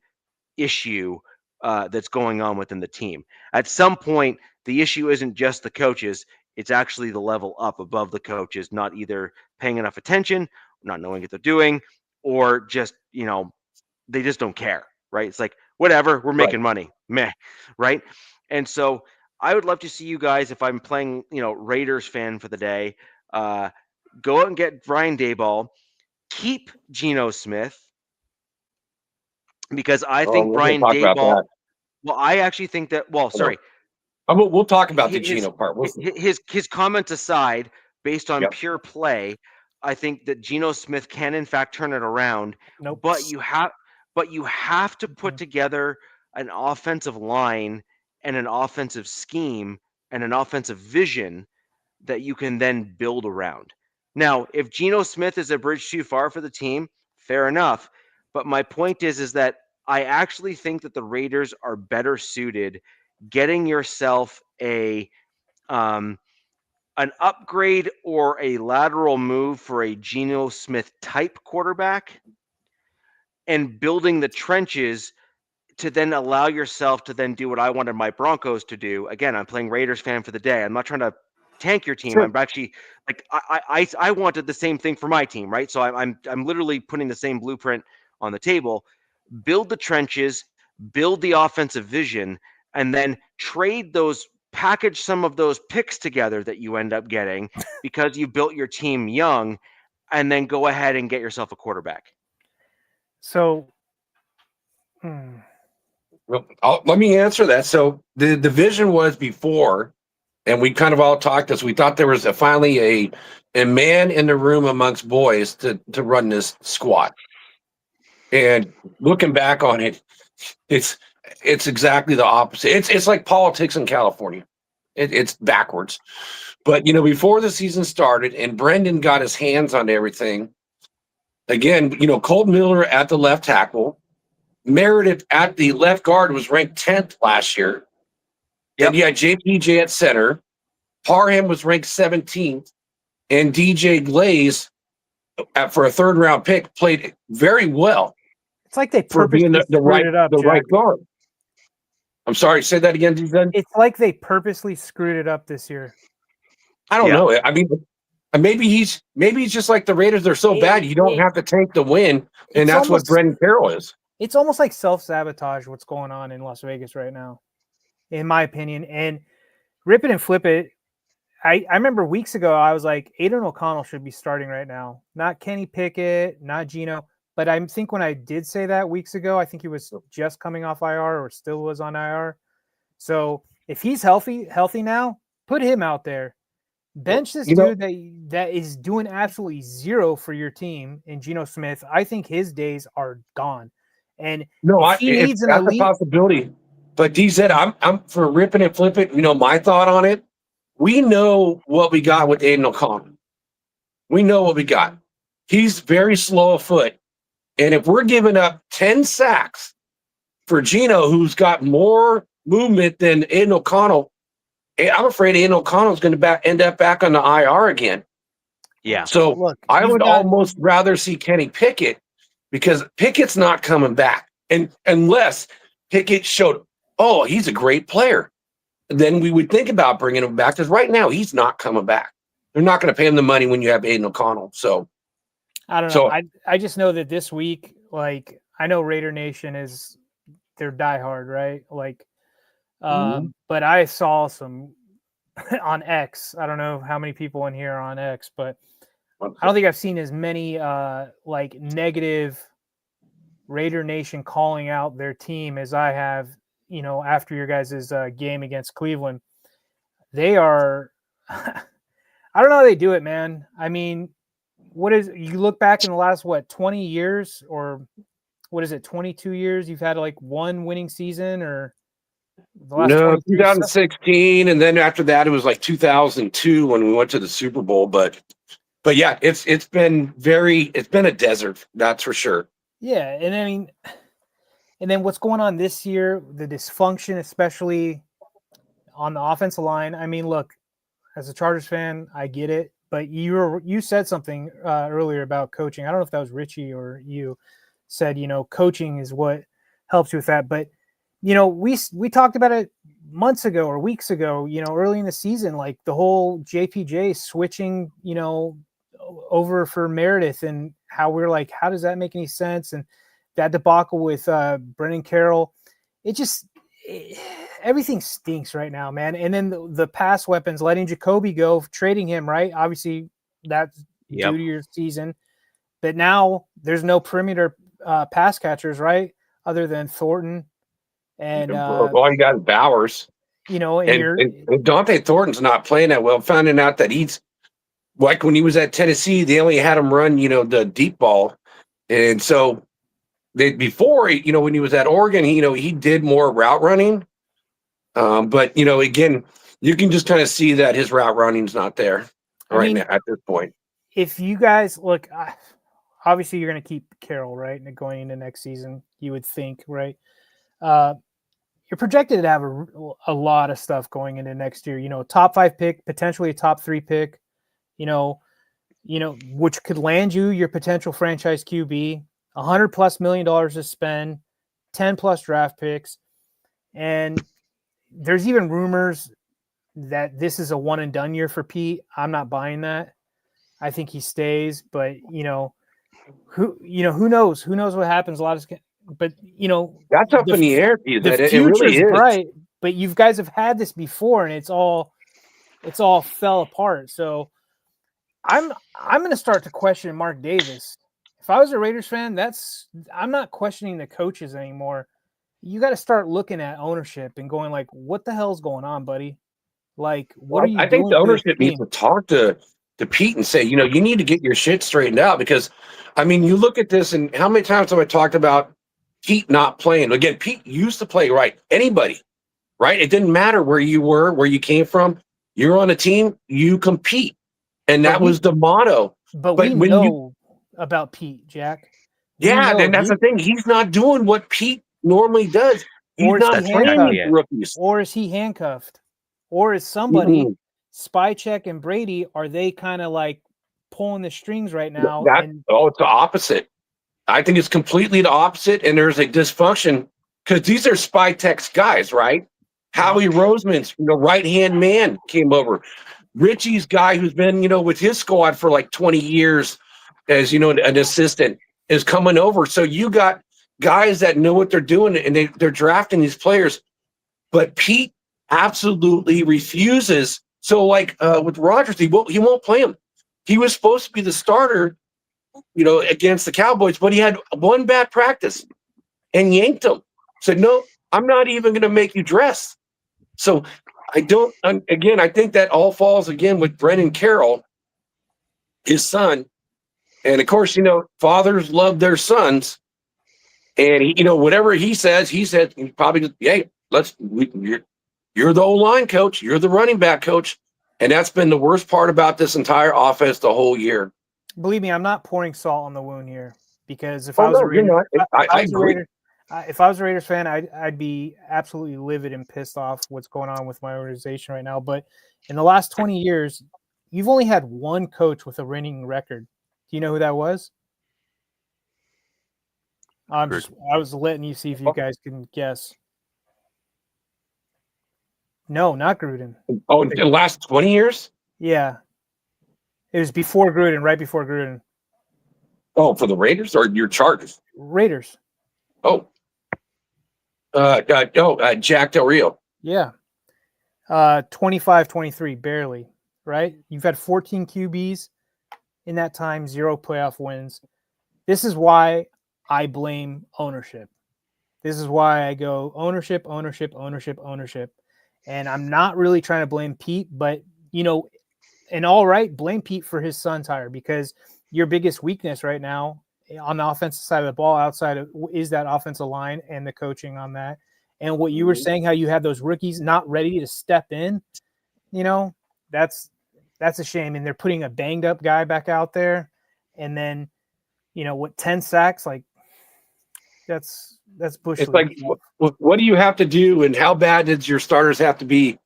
issue that's going on within the team. At some point, the issue isn't just the coaches, it's actually the level up above the coaches, not either paying enough attention, not knowing what they're doing, or just, they just don't care, right? It's like, whatever, we're making money, meh, right? And so I would love to see you guys, if I'm playing, Raiders fan for the day, go out and get Brian Daboll, keep Geno Smith, because I think Brian Daboll. Well, I actually think that. Well, sorry, We'll talk about the his Geno part. his comments aside, based on Yep. pure play, I think that Geno Smith can in fact turn it around. Nope. But you have to put together an offensive line and an offensive scheme and an offensive vision that you can then build around. Now, if Geno Smith is a bridge too far for the team, fair enough. But my point is that I actually think that the Raiders are better suited getting yourself an upgrade or a lateral move for a Geno Smith type quarterback and building the trenches to then allow yourself to then do what I wanted my Broncos to do. Again, I'm playing Raiders fan for the day. I'm not trying to tank your team. Sure. I'm actually like I wanted the same thing for my team, right? So I'm literally putting the same blueprint on the table. Build the trenches, build the offensive vision, and then package some of those picks together that you end up getting because you built your team young, and then go ahead and get yourself a quarterback. So, Well, let me answer that. So the vision was before, and we kind of all talked as we thought there was finally a man in the room amongst boys to run this squad. And looking back on it, it's exactly the opposite. It's like politics in California. It's backwards. But before the season started and Brendan got his hands on everything, again, Colt Miller at the left tackle, Meredith at the left guard was ranked 10th last year. Yep. And you had JPJ at center. Parham was ranked 17th. And DJ Glaze, for a third-round pick, played very well. it's like they For being purposely screwed it up, the Jack. right guard. I'm sorry, say that again, DJ. It's like they purposely screwed it up this year. I don't know. I mean, maybe he's just like the Raiders. They're so bad, you don't have to tank the win, and that's what Brendan Carroll is. It's almost like self-sabotage what's going on in Las Vegas right now, in my opinion. And rip it and flip it. I remember weeks ago, I was like, Aiden O'Connell should be starting right now. Not Kenny Pickett, not Geno. But I think when I did say that weeks ago, I think he was just coming off IR or still was on IR. So if he's healthy now, put him out there. Bench this dude that is doing absolutely zero for your team in Geno Smith. I think his days are gone. And he needs that's a possibility. But DZ, I'm for ripping and flipping. My thought on it. We know what we got with Aiden O'Connell. We know what we got. He's very slow of foot. And if we're giving up 10 sacks for Geno, who's got more movement than Aiden O'Connell, I'm afraid Aiden O'Connell is going to end up back on the IR again. Yeah. So look, I would almost rather see Kenny Pickett because Pickett's not coming back. And unless Pickett showed, he's a great player, then we would think about bringing him back because right now he's not coming back. They're not going to pay him the money when you have Aiden O'Connell. So I don't know. I just know that this week, like, I know Raider Nation is they're diehard, right? Like, but I saw some on X. I don't know how many people in here are on X, but I don't think I've seen as many like negative Raider Nation calling out their team as I have, after your guys' game against Cleveland. They are, I don't know how they do it, man. I mean, you look back in the last, 20 years or what is it, 22 years? You've had like one winning season or the last 2016. And then after that, it was like 2002 when we went to the Super Bowl. But yeah, it's been a desert. That's for sure. Yeah. And I mean, and then what's going on this year, the dysfunction, especially on the offensive line. I mean, look, as a Chargers fan, I get it. But you said something earlier about coaching. I don't know if that was Richie or you said, coaching is what helps you with that. But, we talked about it months ago or weeks ago, early in the season, like the whole JPJ switching, over for Meredith and how we're like, how does that make any sense? And that debacle with Brendan Carroll, everything stinks right now, man. And then the pass weapons, letting Jacoby go, trading him, right? Obviously, that's due to your season. But now there's no perimeter pass catchers, right? Other than Thornton. And all you got is Bowers. you know, and and Dante Thornton's not playing that well. Finding out that he's like when he was at Tennessee, they only had him run, the deep ball. And so before, when he was at Oregon, he did more route running. But, again, you can just kind of see that his route running's not there now at this point. If you guys look, obviously you're going to keep Carroll, right? And going into next season, you would think, right? You're projected to have a lot of stuff going into next year. Top 5 pick, potentially a top 3 pick. Which could land you your potential franchise QB, $100+ million to spend, 10+ draft picks, and there's even rumors that this is a one and done year for Pete. I'm not buying that. I think he stays, but who knows? Who knows what happens? But that's up in the air. The future is bright, but you guys have had this before, and it's all fell apart. So I'm going to start to question Mark Davis. If I was a Raiders fan, I'm not questioning the coaches anymore. You got to start looking at ownership and going like, what the hell's going on, buddy? Like, what are you doing? I think the ownership needs to talk to Pete and say, you need to get your shit straightened out, because, you look at this, and how many times have I talked about Pete not playing? Again, Pete used to play right. Anybody, right? It didn't matter where you were, where you came from. You're on a team, you compete. And that was the motto. But we know about Pete, Jack. And that's the thing. He's not doing what Pete normally does. He's not playing rookies. Or is he handcuffed? Or is somebody, Spycheck and Brady, are they kind of like pulling the strings right now? It's the opposite. I think it's completely the opposite, and there's a dysfunction because these are Spycheck's guys, right? Howie Roseman's right-hand man came over. Richie's guy who's been, with his squad for like 20 years as, an assistant is coming over. So you got guys that know what they're doing, and they're drafting these players. But Pete absolutely refuses. So like with Rodgers, he won't play him. He was supposed to be the starter, against the Cowboys, but he had one bad practice and yanked him. Said, no, I'm not even going to make you dress. So I think that all falls again with Brennan Carroll, his son. And of course, fathers love their sons. And he, whatever he says, he probably just, hey, you're the O-line coach, you're the running back coach. And that's been the worst part about this entire offense the whole year. Believe me, I'm not pouring salt on the wound here, because if I was a Raiders fan, I'd be absolutely livid and pissed off what's going on with my organization right now. But in the last 20 years, you've only had one coach with a winning record. Do you know who that was? I was letting you see if you guys can guess. No, not Gruden. Oh, in the last 20 years? Yeah. It was before Gruden, right before Gruden. Oh, for the Raiders or your Chargers? Raiders. Oh. Jack Del Rio. Yeah. 25-23, barely, right? You've had 14 QBs in that time, 0 playoff wins. This is why I blame ownership. This is why I go ownership. And I'm not really trying to blame Pete, but, and all right, blame Pete for his son's hire, because your biggest weakness right now on the offensive side of the ball is that offensive line and the coaching on that. And what you were saying, how you have those rookies not ready to step in, that's a shame. And they're putting a banged up guy back out there. And then, 10 sacks, like that's bush. It's like, what do you have to do, and how bad did your starters have to be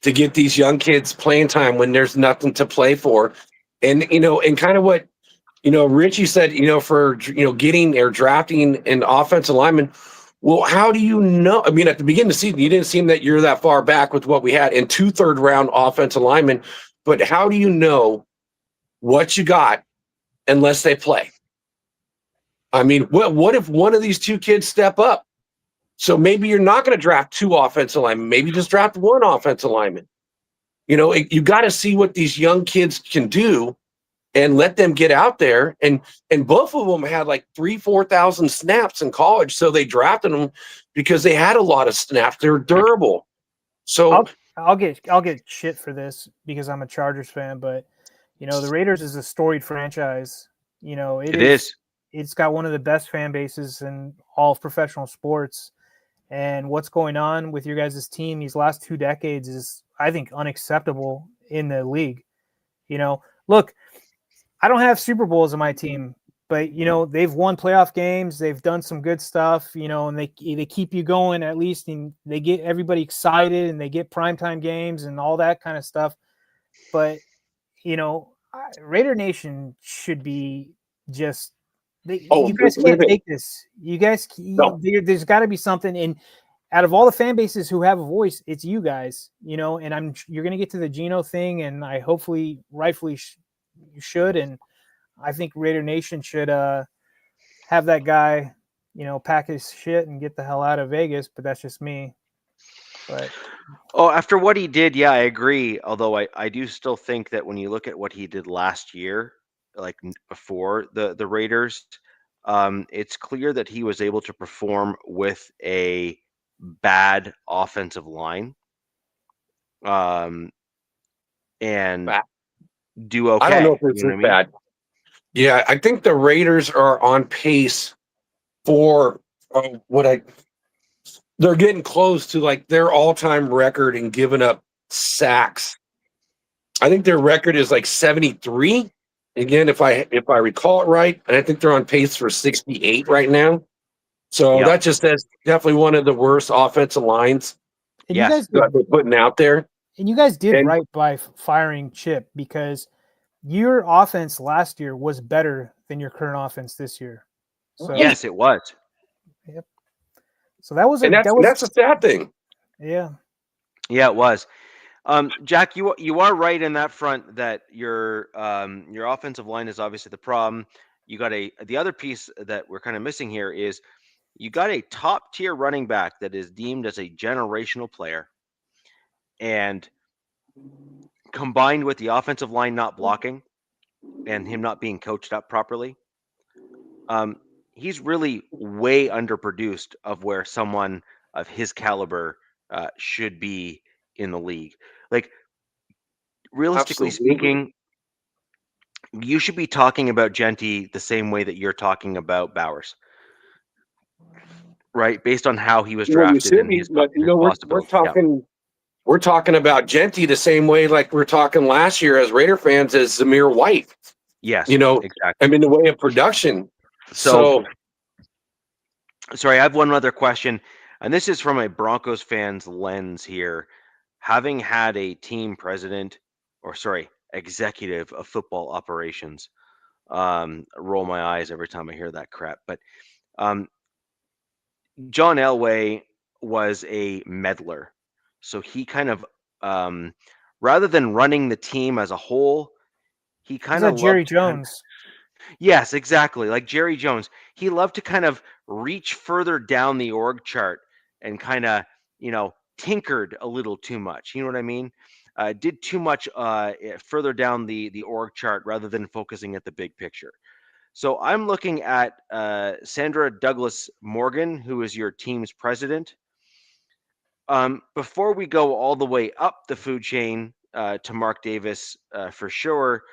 to get these young kids playing time when there's nothing to play for? And, and kind of what, Richie said, for, getting or drafting an offensive lineman. Well, how do you know? I mean, at the beginning of the season, you didn't seem that you're that far back with what we had in 2 third-round offensive linemen. But how do you know what you got unless they play? I mean, what if one of these 2 kids step up? So maybe you're not going to draft 2 offensive linemen. Maybe just draft 1 offensive lineman. You got to see what these young kids can do and let them get out there. And both of them had like 4,000 snaps in college. So they drafted them because they had a lot of snaps. They're durable. So I'll get shit for this because I'm a Chargers fan, but the Raiders is a storied franchise. It is. It's got one of the best fan bases in all of professional sports. And what's going on with your guys' team these last 2 decades is, I think, unacceptable in the league. Look, I don't have Super Bowls in my team, but they've won playoff games, they've done some good stuff, and they keep you going at least, and they get everybody excited, and they get primetime games and all that kind of stuff. But Raider Nation should be just. You guys can't take this. You guys, there's got to be something. And out of all the fan bases who have a voice, it's you guys. And you're going to get to the Geno thing, and I hopefully, rightfully, you should. And I think Raider Nation should have that guy, pack his shit and get the hell out of Vegas. But that's just me. But after what he did, yeah, I agree. Although I do still think that when you look at what he did last year, like before the Raiders, it's clear that he was able to perform with a bad offensive line, and do okay. I don't know if it's bad. Yeah, I think the Raiders are on pace for they're getting close to like their all-time record in giving up sacks. I think their record is like 73. Again, if I recall it right, and I think they're on pace for 68 right now. So that just says definitely one of the worst offensive lines that they're putting out there. And you guys did right by firing Chip, because your offense last year was better than your current offense this year. So yes, it was. Yep. So that's a sad thing. Yeah. Yeah, it was. Jack, you are right in that front that your offensive line is obviously the problem. You got the other piece that we're kind of missing here is you got a top tier running back that is deemed as a generational player, and combined with the offensive line not blocking and him not being coached up properly, he's really way underproduced of where someone of his caliber should be in the league. Like, realistically speaking, you should be talking about Genty the same way that you're talking about Bowers, right? Based on how he was drafted and his possibilities. We're talking about Genty the same way like we're talking last year as Raider fans as Zamir White. Yes, exactly. I mean, the way of production. So, sorry, I have one other question, and this is from a Broncos fan's lens here. Having had a team president, executive of football operations, roll my eyes every time I hear that crap. But John Elway was a meddler. So he kind of, rather than running the team as a whole, he kind of Jerry Jones. Yes, exactly. Like Jerry Jones. He loved to kind of reach further down the org chart and kind of, tinkered a little too much. You know what I mean? Did too much further down the org chart rather than focusing at the big picture. So I'm looking at Sandra Douglas Morgan, who is your team's president. Before we go all the way up the food chain to Mark Davis for sure,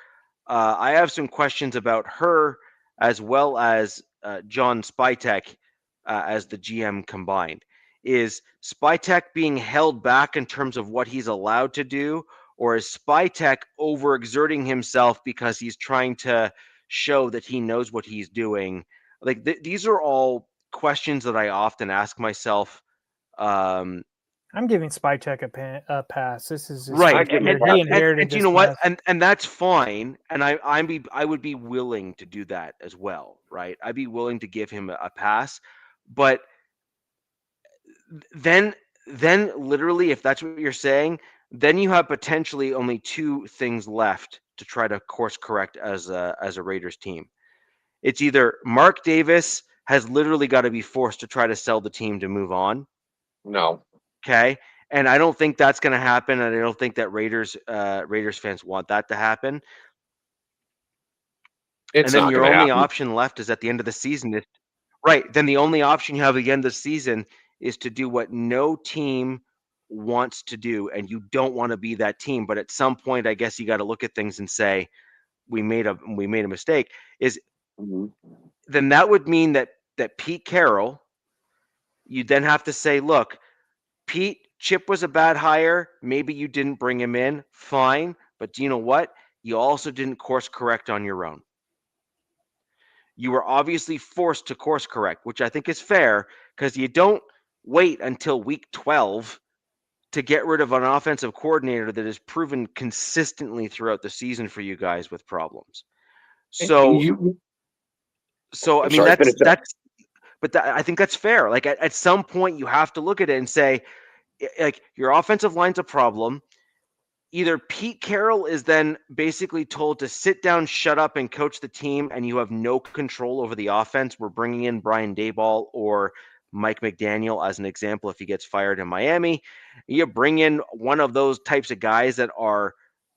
I have some questions about her as well as John Spytek as the GM combined. Is Spytek being held back in terms of what he's allowed to do, or is Spytek overexerting himself because he's trying to show that he knows what he's doing? Like these are all questions that I often ask myself. I'm giving Spytek a pass. This is right. He inherited and you know what? And that's fine. And I would be willing to do that as well, right? I'd be willing to give him a pass. But then literally, if that's what you're saying, then you have potentially only two things left to try to course correct as a Raiders team. It's either Mark Davis has literally got to be forced to try to sell the team to move on. No. Okay. And I don't think that's going to happen. And I don't think that Raiders fans want that to happen. And then your only option left is at the end of the season. Right. Then the only option you have at the end of the season is to do what no team wants to do, and you don't want to be that team. But at some point, I guess you got to look at things and say, we made a mistake. Then that would mean that Pete Carroll, you then have to say, look, Pete, Chip was a bad hire. Maybe you didn't bring him in. Fine. But do you know what? You also didn't course correct on your own. You were obviously forced to course correct, which I think is fair, because you don't wait until week 12 to get rid of an offensive coordinator that has proven consistently throughout the season for you guys with problems. So, I mean, I think that's fair. Like at some point you have to look at it and say, like, your offensive line's a problem. Either Pete Carroll is then basically told to sit down, shut up, and coach the team, and you have no control over the offense. We're bringing in Brian Daboll or Mike McDaniel as an example if he gets fired in Miami. You bring in one of those types of guys that are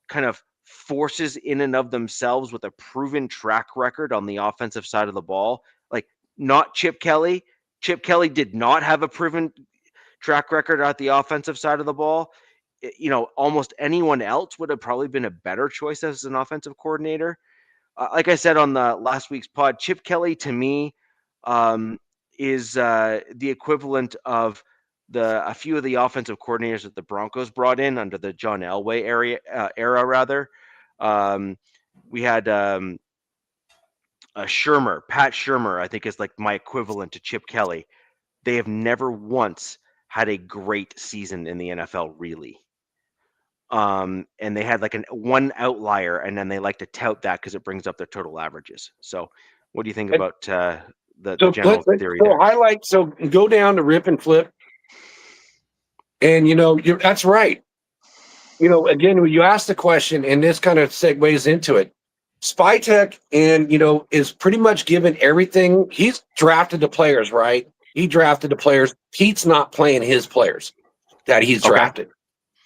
kind of forces in and of themselves with a proven track record on the offensive side of the ball. Like, not Chip Kelly. Chip Kelly did not have a proven track record at the offensive side of the ball. Almost anyone else would have probably been a better choice as an offensive coordinator. Like I said on the last week's pod, Chip Kelly to me is the equivalent of a few of the offensive coordinators that the Broncos brought in under the John Elway era rather. We had Pat Shurmur, I think, is like my equivalent to Chip Kelly. They have never once had a great season in the NFL, really. And they had like one outlier, and then they like to tout that because it brings up their total averages. So what do you think about the general theory there? So go down to rip and flip. And, that's right. Again, when you ask the question, and this kind of segues into it, Spytek is pretty much given everything. He's drafted the players, right? He drafted the players. Pete's not playing his players that he's drafted.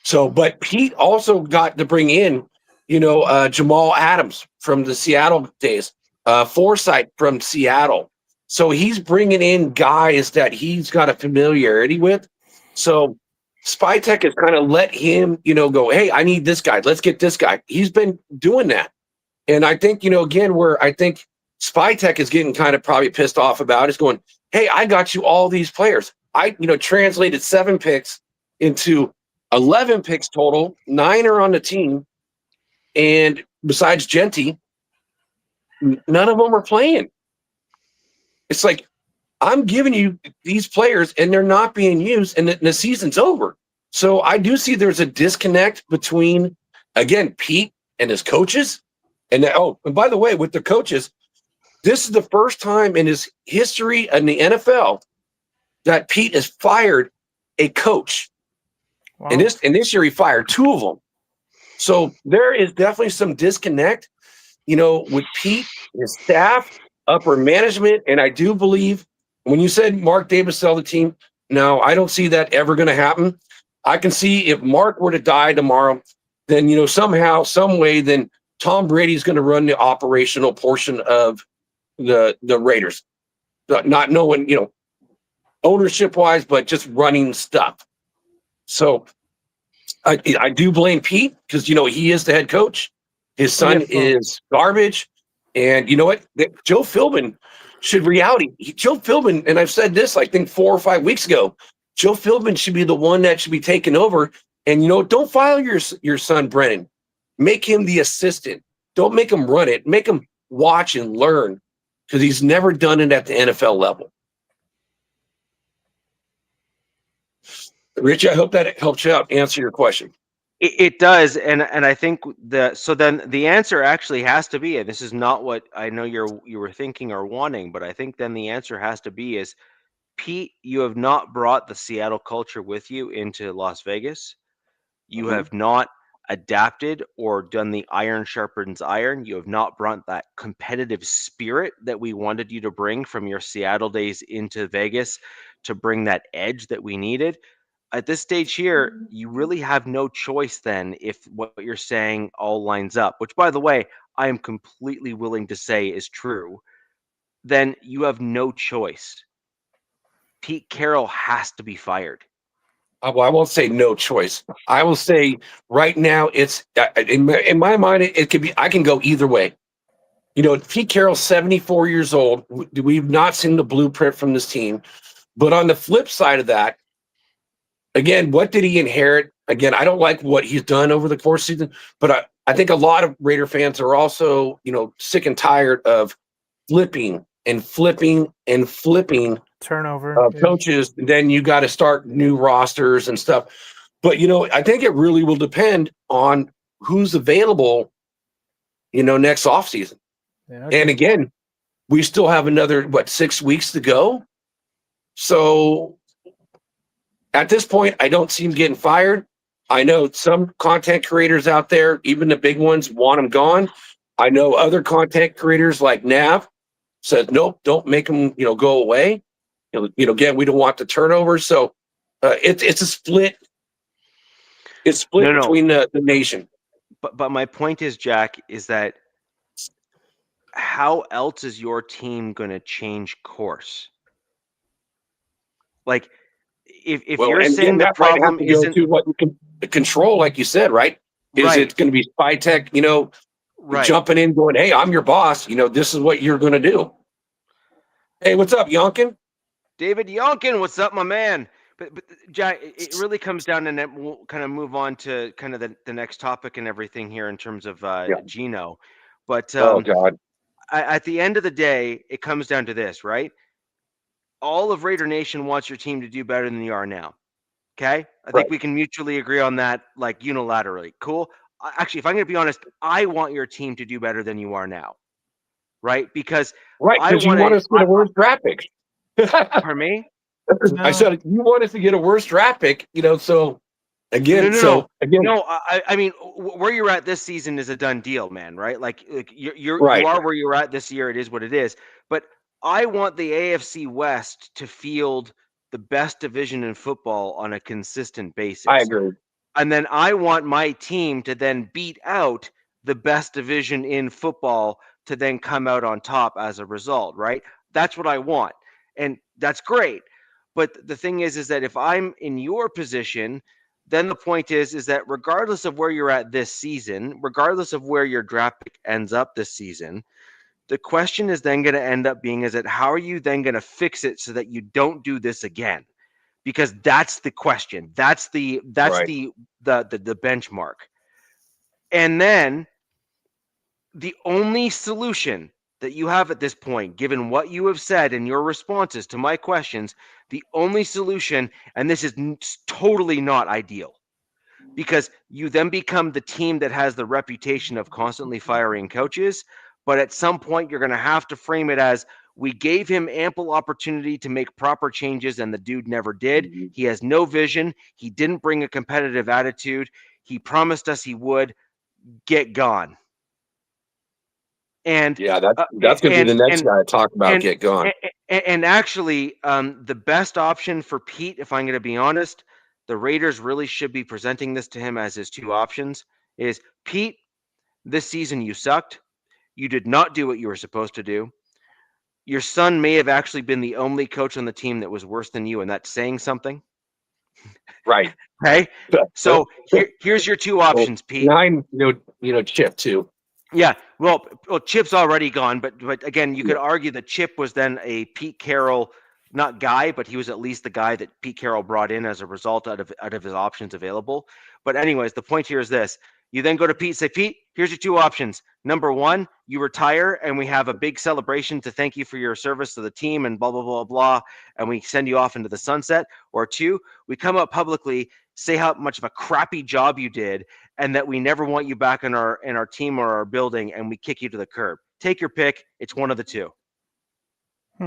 So, but Pete also got to bring in, Jamal Adams from the Seattle days, Forsythe from Seattle. So he's bringing in guys that he's got a familiarity with. So Spytek has kind of let him, go, hey, I need this guy. Let's get this guy. He's been doing that. And I think, again, where I think Spytek is getting kind of probably pissed off about is going, hey, I got you all these players. I, translated 7 picks into 11 picks total. 9 are on the team. And besides Genty, none of them are playing. It's like, I'm giving you these players and they're not being used, and the season's over. So I do see there's a disconnect between, again, Pete and his coaches. And by the way, with the coaches, this is the first time in his history in the NFL that Pete has fired a coach. Wow. And this year he fired 2 of them. So there is definitely some disconnect, with Pete, his staff, upper management. And I do believe when you said Mark Davis sell the team, no, I don't see that ever going to happen. I can see if Mark were to die tomorrow, then, somehow, some way, then Tom Brady's going to run the operational portion of the Raiders, not knowing, ownership wise, but just running stuff. So I do blame Pete because, he is the head coach. His son is garbage. And you know what? Joe Philbin should Joe Philbin, and I've said this, I think 4 or 5 weeks ago, Joe Philbin should be the one that should be taken over. And, don't fire your son, Brennan. Make him the assistant. Don't make him run it. Make him watch and learn, because he's never done it at the NFL level. Rich, I hope that helps you out, answer your question. It does, and I think then the answer actually has to be, and this is not what I know you were thinking or wanting, but I think then the answer has to be is, Pete, you have not brought the Seattle culture with you into Las Vegas. You have not adapted or done the iron sharpens iron. You have not brought that competitive spirit that we wanted you to bring from your Seattle days into Vegas to bring that edge that we needed. At this stage here, you really have no choice then if what you're saying all lines up, which, by the way, I am completely willing to say is true. Then you have no choice. Pete Carroll has to be fired. well, I won't say no choice. I will say right now it's in my mind it could be. I can go either way. You know, Pete Carroll's 74 years old. We've not seen the blueprint from this team. But on the flip side of that, again, what did he inherit? Again, I don't like what he's done over the course of the season, but I think a lot of Raider fans are also, you know, sick and tired of flipping and flipping and flipping Turnover. coaches. Then you got to start new rosters and stuff. But, you know, I think it really will depend on who's available, you know, next offseason. Yeah, okay. And again, we still have another, 6 weeks to go. So at this point, I don't see him getting fired. I know some content creators out there, even the big ones, want him gone. I know other content creators like Nav said, nope, don't make him, you know, go away. You know, again, we don't want the turnover. So it's a split. It's split between the nation. But my point is, Jack, is that how else is your team going to change course? Like, if you're saying the problem isn't to what you can control, like you said, right? Is it going to be spy tech, you know, jumping in, going, hey, I'm your boss. You know, this is what you're going to do. Hey, what's up, Yonkin? David Yonkin, what's up, my man? But Jack, it really comes down, and then we'll kind of move on to kind of the next topic and everything here in terms of Gino. But oh God, at the end of the day, it comes down to this, right? All of Raider Nation wants your team to do better than you are now. Okay, I think we can mutually agree on that, like unilaterally. Cool. Actually, if I'm going to be honest, I want your team to do better than you are now, right? Because you want us to get a worse draft pick. Pardon me? No. I said you want us to get a worse draft pick, you know. So again, I mean, where you're at this season is a done deal, man. Right? Like you are where you're at this year. It is what it is. But I want the AFC West to field the best division in football on a consistent basis. I agree. And then I want my team to then beat out the best division in football to then come out on top as a result, right? That's what I want. And that's great. But the thing is that if I'm in your position, then the point is that regardless of where you're at this season, regardless of where your draft pick ends up this season, the question is then going to end up being, is that how are you then going to fix it so that you don't do this again? Because that's the question. That's the benchmark. And then the only solution that you have at this point, given what you have said and your responses to my questions, the only solution, and this is totally not ideal, because you then become the team that has the reputation of constantly firing coaches. But at some point, you're going to have to frame it as, we gave him ample opportunity to make proper changes, and the dude never did. Mm-hmm. He has no vision. He didn't bring a competitive attitude. He promised us he would. Get gone. And yeah, that's going to be the next guy to talk about. Get gone. And actually, the best option for Pete, if I'm going to be honest, the Raiders really should be presenting this to him as his two options, is, Pete, this season you sucked. You did not do what you were supposed to do. Your son may have actually been the only coach on the team that was worse than you, and that's saying something. Right. Okay. So here's your two options, Pete. Chip too. Yeah. Well, Chip's already gone, but again, you could argue that Chip was then a Pete Carroll, not guy, but he was at least the guy that Pete Carroll brought in as a result out of his options available. But anyways, the point here is this. You then go to Pete and say, Pete, here's your two options. Number one, you retire and we have a big celebration to thank you for your service to the team and blah, blah, blah, blah, and we send you off into the sunset. Or two, we come out publicly, say how much of a crappy job you did and that we never want you back in our team or our building, and we kick you to the curb. Take your pick. It's one of the two.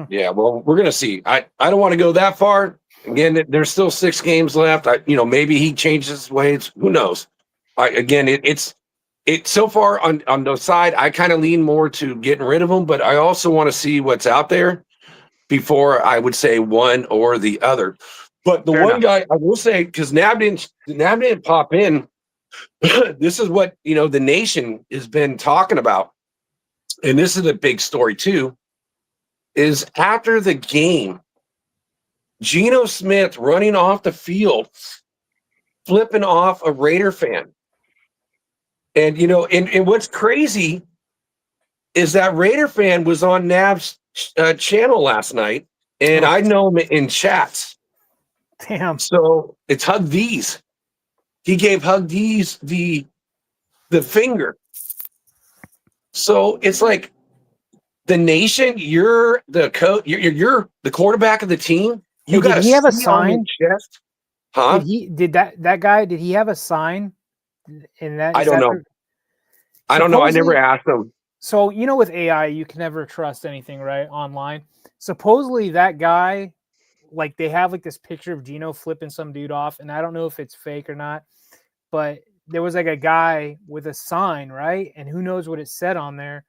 Yeah, well, we're going to see. I don't want to go that far. Again, there's still 6 games left. Maybe he changes his ways. Who knows? It's so far on the side, I kind of lean more to getting rid of him, but I also want to see what's out there before I would say one or the other. But the one guy I will say, because Nab didn't pop in, this is what the nation has been talking about, and this is a big story too. Is after the game, Geno Smith running off the field flipping off a Raider fan. And, you know, and what's crazy is that Raider fan was on Nav's channel last night, and I know him in chats. Damn. So it's Hug D's. He gave Hug D's the finger. So it's like the nation, you're the coach, you're the quarterback of the team. You got did he have a sign? Chest. Huh? Did that guy, did he have a sign in that? I don't know. I don't know. I never asked him. So, you know, with AI, you can never trust anything, right? Online. Supposedly that guy, like they have like this picture of Gino flipping some dude off, and I don't know if it's fake or not, but there was like a guy with a sign, right? And who knows what it said on there.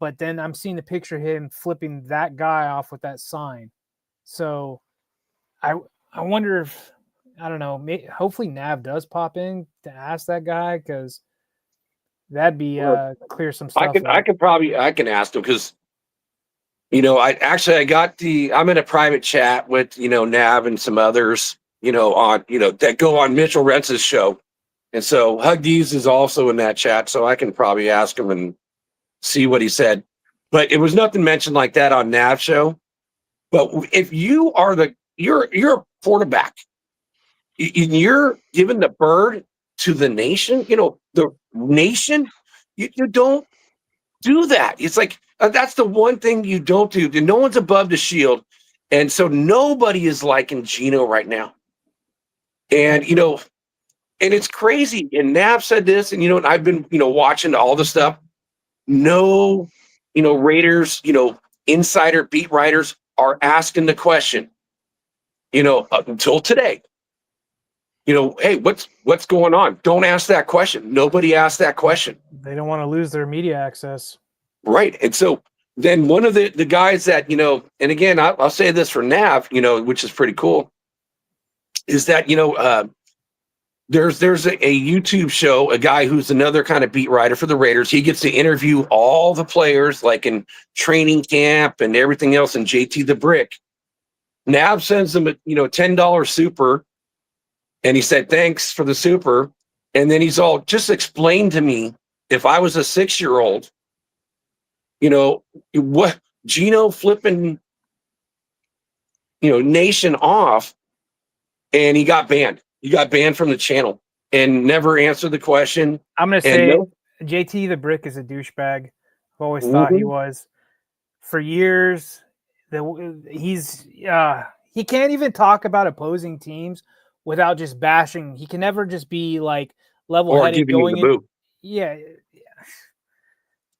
But then I'm seeing the picture of him flipping that guy off with that sign. So I wonder if, I don't know, hopefully Nav does pop in to ask that guy, because that'd be clear some stuff. I can ask him, because, you know, I'm in a private chat with, you know, Nav and some others, you know, on, you know, that go on Mitchell Rentz's show. And so Hug D's is also in that chat, so I can probably ask him and see what he said. But it was nothing mentioned like that on Nav's show. But if you are you're a quarterback, you're giving the bird to the nation, you know, the nation, you don't do that. It's like, that's the one thing you don't do. No one's above the shield. And so nobody is liking Gino right now. And, you know, and it's crazy. And Nav said this, and, you know, I've been, you know, watching all the stuff. No, you know, Raiders, you know, insider beat writers are asking the question, you know, until today, you know, hey, what's going on? Don't ask that question. Nobody asked that question. They don't want to lose their media access. Right. And so then one of the guys that, you know, and again, I'll say this for Nav, you know, which is pretty cool, is that, you know, there's a YouTube show, a guy who's another kind of beat writer for the Raiders. He gets to interview all the players, like in training camp and everything else, and JT the Brick. Nav sends him a, you know, $10 super, and he said, thanks for the super. And then he's all, just explain to me, if I was a 6-year-old, you know, what Gino flipping, you know, nation off, and he got banned. He got banned from the channel and never answered the question. I'm going to say JT the Brick is a douchebag. I've always thought he was. For years, he can't even talk about opposing teams without just bashing. He can never just be like level-headed going in. Yeah.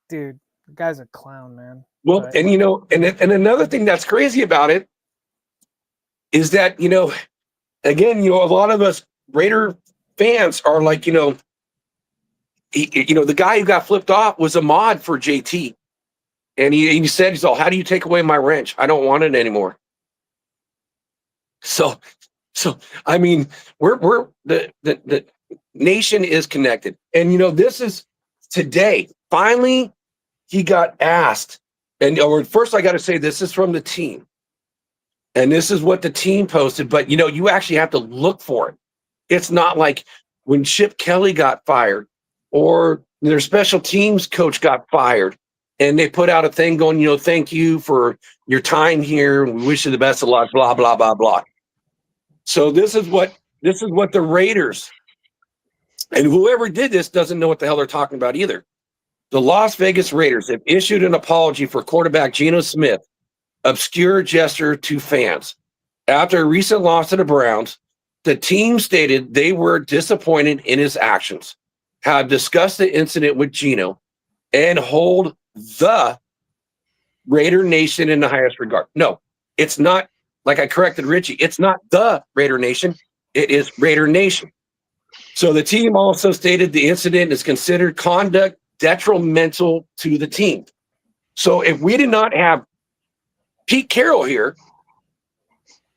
Dude, the guy's a clown, man. Well, but, and you know, and another thing that's crazy about it is that, you know, again, you know, a lot of us Raider fans are like, you know, you know, the guy who got flipped off was a mod for JT, and he said, he's all, how do you take away my wrench? I don't want it anymore. So I mean, we're the nation is connected, and you know, this is today. Finally, he got asked, and first I got to say, this is from the team. And this is what the team posted, but you know, you actually have to look for it. It's not like when Chip Kelly got fired or their special teams coach got fired and they put out a thing going, you know, thank you for your time here. We wish you the best of luck, blah, blah, blah, blah. So this is what the Raiders, and whoever did this doesn't know what the hell they're talking about either. The Las Vegas Raiders have issued an apology for quarterback Geno Smith, obscure gesture to fans. After a recent loss to the Browns, the team stated they were disappointed in his actions, have discussed the incident with Geno, and hold the Raider Nation in the highest regard. No, it's not, like I corrected Richie, it's not the Raider Nation, it is Raider Nation. So the team also stated the incident is considered conduct detrimental to the team. So if we did not have Pete Carroll here,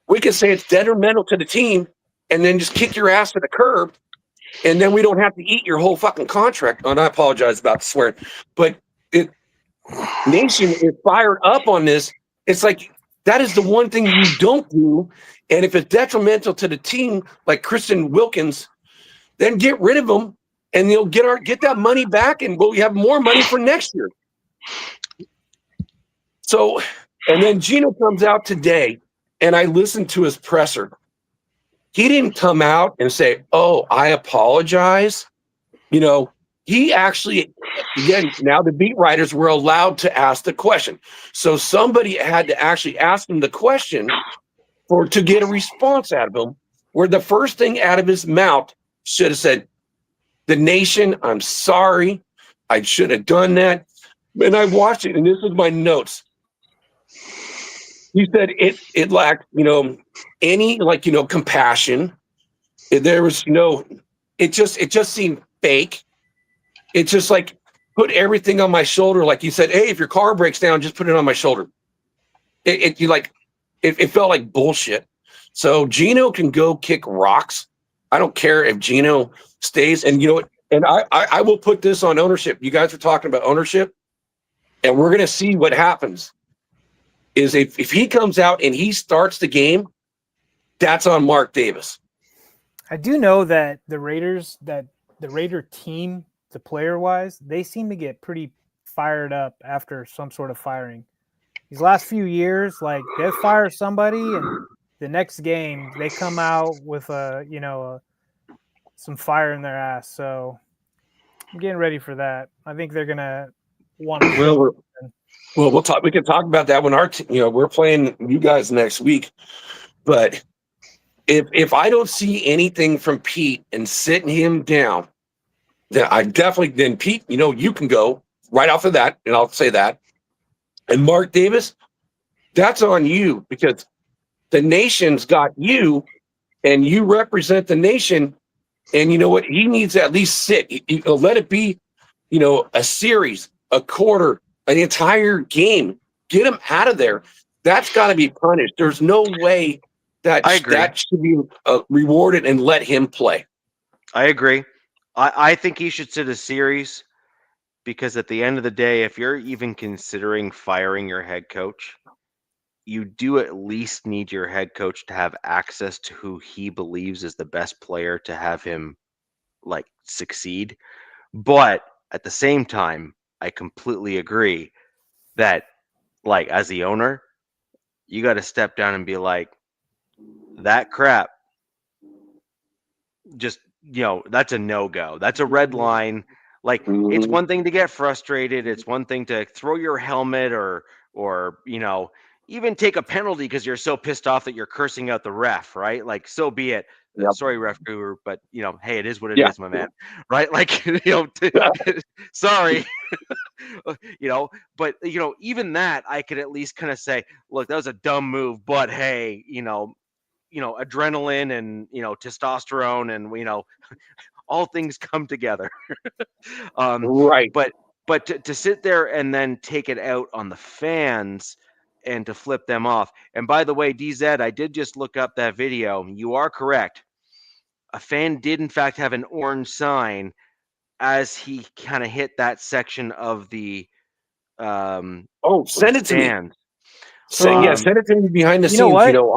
we could say it's detrimental to the team and then just kick your ass to the curb, and then we don't have to eat your whole fucking contract. And I apologize about swearing, but Nation is fired up on this. It's like, that is the one thing you don't do. And if it's detrimental to the team, like Kristen Wilkins, then get rid of them, and they'll get that money back, and we'll have more money for next year. So, and then Gino comes out today, and I listened to his presser. He didn't come out and say, "Oh, I apologize." He actually, again, now the beat writers were allowed to ask the question. So somebody had to actually ask him the question to get a response out of him, where the first thing out of his mouth should have said, "The nation, I'm sorry. I should have done that." And I watched it, and this is my notes. He said it lacked, any compassion. There was it just seemed fake. It's just like, put everything on my shoulder. Like you said, hey, if your car breaks down, just put it on my shoulder. It felt like bullshit. So Gino can go kick rocks. I don't care if Gino stays. And and I will put this on ownership. You guys were talking about ownership, and we're going to see what happens. Is if he comes out and he starts the game, that's on Mark Davis. I do know that the Raider team, the player-wise, they seem to get pretty fired up after some sort of firing. These last few years, like, they fire somebody, and the next game they come out with some fire in their ass. So I'm getting ready for that. I think they're gonna want to. Well, we'll talk. We can talk about that when we're playing you guys next week. But if I don't see anything from Pete and sitting him down, then Pete, you can go right off of that, and I'll say that. And Mark Davis, that's on you, because the nation's got you, and you represent the nation. And you know what? He needs to at least sit. Let it be, a series, a quarter, an entire game. Get him out of there. That's got to be punished. There's no way that should be rewarded and let him play. I agree. I think he should sit a series, because at the end of the day, if you're even considering firing your head coach, you do at least need your head coach to have access to who he believes is the best player to have him succeed. But at the same time, I completely agree that as the owner, you got to step down and be like, that crap, just, that's a no-go. That's a red line. It's one thing to get frustrated. It's one thing to throw your helmet or even take a penalty because you're so pissed off that you're cursing out the ref, right? So be it. Yep. Sorry, ref guru, but hey, it is what it is, my man. Right? Sorry. But even that, I could at least kind of say, look, that was a dumb move, but hey, adrenaline and testosterone and all things come together. Right. But to sit there and then take it out on the fans and to flip them off. And by the way, DZ, I did just look up that video. You are correct. A fan did in fact have an orange sign as he kind of hit that section of the send it to me. Send it to me behind the scenes.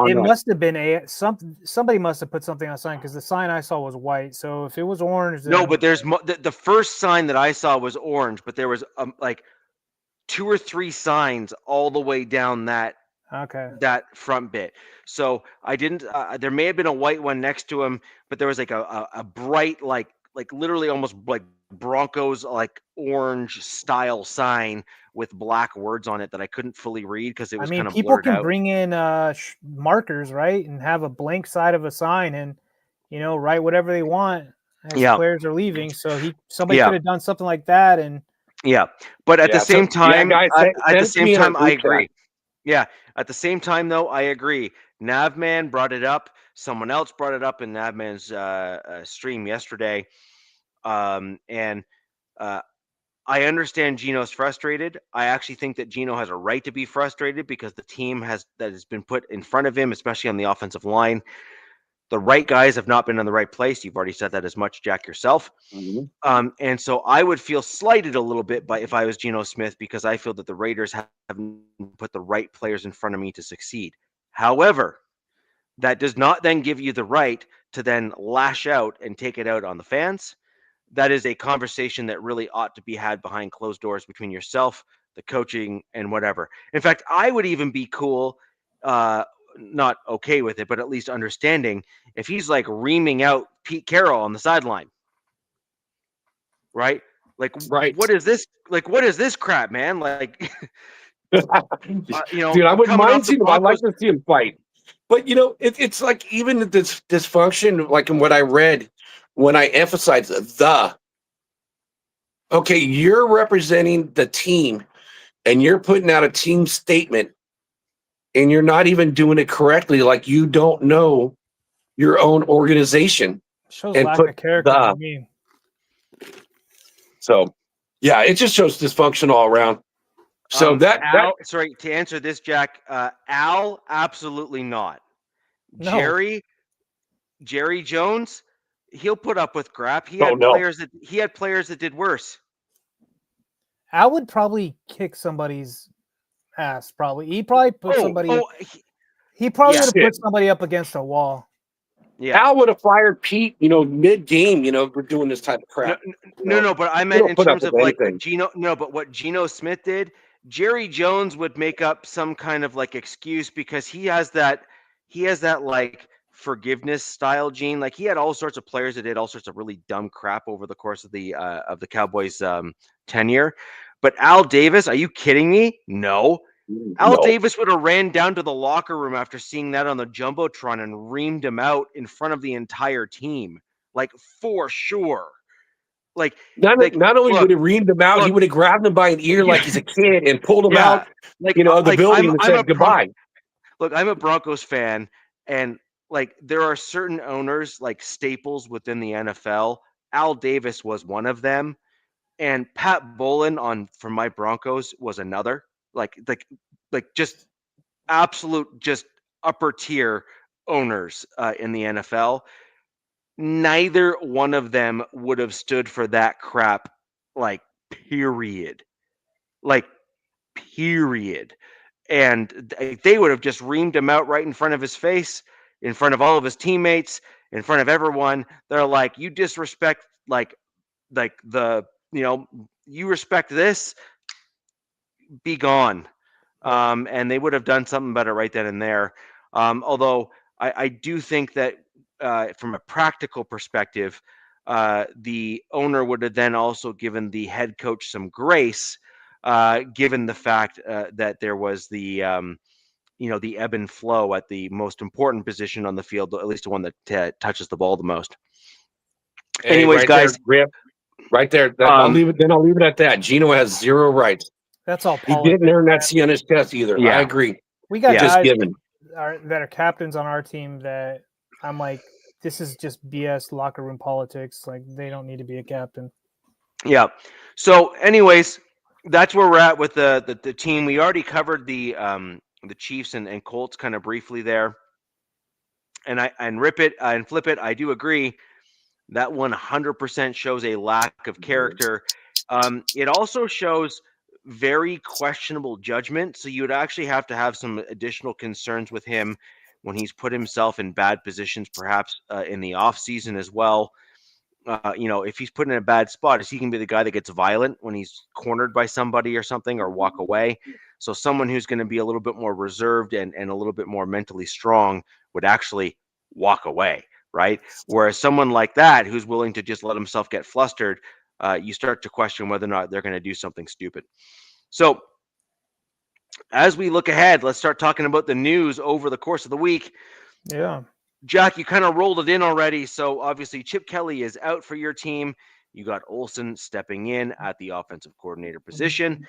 It must have been somebody must have put something on the sign, because the sign I saw was white. So if it was orange, no. But there's the first sign that I saw was orange, but there was 2 or 3 signs all the way down that front bit. So I didn't. There may have been a white one next to him, but there was a bright literally almost like Broncos orange style sign with black words on it that I couldn't fully read because it was kind of blurred out. People can bring in markers, right, and have a blank side of a sign and write whatever they want as players are leaving. So somebody could have done something like that. And but at the same time, guys, at the same time, I agree. Yeah, at the same time though, I agree. Navman brought it up. Someone else brought it up in Navman's stream yesterday. And I understand Gino's frustrated. I actually think that Gino has a right to be frustrated because the team that has been put in front of him, especially on the offensive line, the right guys have not been in the right place. You've already said that as much, Jack, yourself. Mm-hmm. And so I would feel slighted a little bit if I was Geno Smith, because I feel that the Raiders haven't put the right players in front of me to succeed. However, that does not then give you the right to then lash out and take it out on the fans, that is a conversation that really ought to be had behind closed doors between yourself, the coaching, and whatever. In fact, I would even be cool, not okay with it, but at least understanding if he's like reaming out Pete Carroll on the sideline, right? Like, Right. what is this? Like, what is this crap, man? Like, Dude, I wouldn't mind seeing him. I'd like to see him fight. But, it's like even this dysfunction, like in what I read, when I emphasize okay, you're representing the team and you're putting out a team statement and you're not even doing it correctly. Like you don't know your own organization. Shows lack of character to me. So, yeah, it just shows dysfunction all around. So sorry, to answer this, Jack, Al, absolutely not. No. Jerry Jones, he'll put up with crap. He had players that did worse. Al would probably kick somebody's ass. Probably he probably put somebody. He probably would have put somebody up against a wall. Yeah, Al would have fired Pete. Mid game. We're doing this type of crap. No, but I meant in terms of like Geno. No, but what Geno Smith did, Jerry Jones would make up some kind of like excuse because he has that like forgiveness style gene. Like he had all sorts of players that did all sorts of really dumb crap over the course of the Cowboys tenure. But Al Davis, are you kidding me? No. Al Davis would have ran down to the locker room after seeing that on the Jumbotron and reamed him out in front of the entire team, like for sure. Like not only would he reamed him out, he would have grabbed him by an ear like he's a kid and pulled him out, of the building and said goodbye. Look, I'm a Broncos fan, and like there are certain owners like staples within the NFL. Al Davis was one of them, and Pat Bowlen for my Broncos was another. Like just absolute, just upper tier owners in the NFL. Neither one of them would have stood for that crap, like period. And they would have just reamed him out right in front of his face, in front of all of his teammates, in front of everyone. They're like, you disrespect, you respect this, be gone. And they would have done something better right then and there. Although I do think that from a practical perspective, the owner would have then also given the head coach some grace, given the fact that there was the ebb and flow at the most important position on the field, at least the one that touches the ball the most. Anyways, right guys, there, right there. I'll leave it at that. Geno has zero rights. That's all. He didn't earn that C on his chest either. Yeah. I agree. We got guys that are captains on our team that I'm like, this is just BS locker room politics. Like they don't need to be a captain. Yeah. So, anyways, that's where we're at with the team. We already covered the Chiefs and Colts kind of briefly there. And rip it and flip it. I do agree that 100% shows a lack of character. It also shows very questionable judgment. So you would actually have to have some additional concerns with him when he's put himself in bad positions, perhaps in the off season as well. If he's put in a bad spot, is he going to be the guy that gets violent when he's cornered by somebody or something, or walk away? So someone who's going to be a little bit more reserved and a little bit more mentally strong would actually walk away, right? Whereas someone like that, who's willing to just let himself get flustered, you start to question whether or not they're going to do something stupid. So as we look ahead, let's start talking about the news over the course of the week. Yeah. Jack, you kind of rolled it in already. So obviously Chip Kelly is out for your team. You got Olsen stepping in at the offensive coordinator position.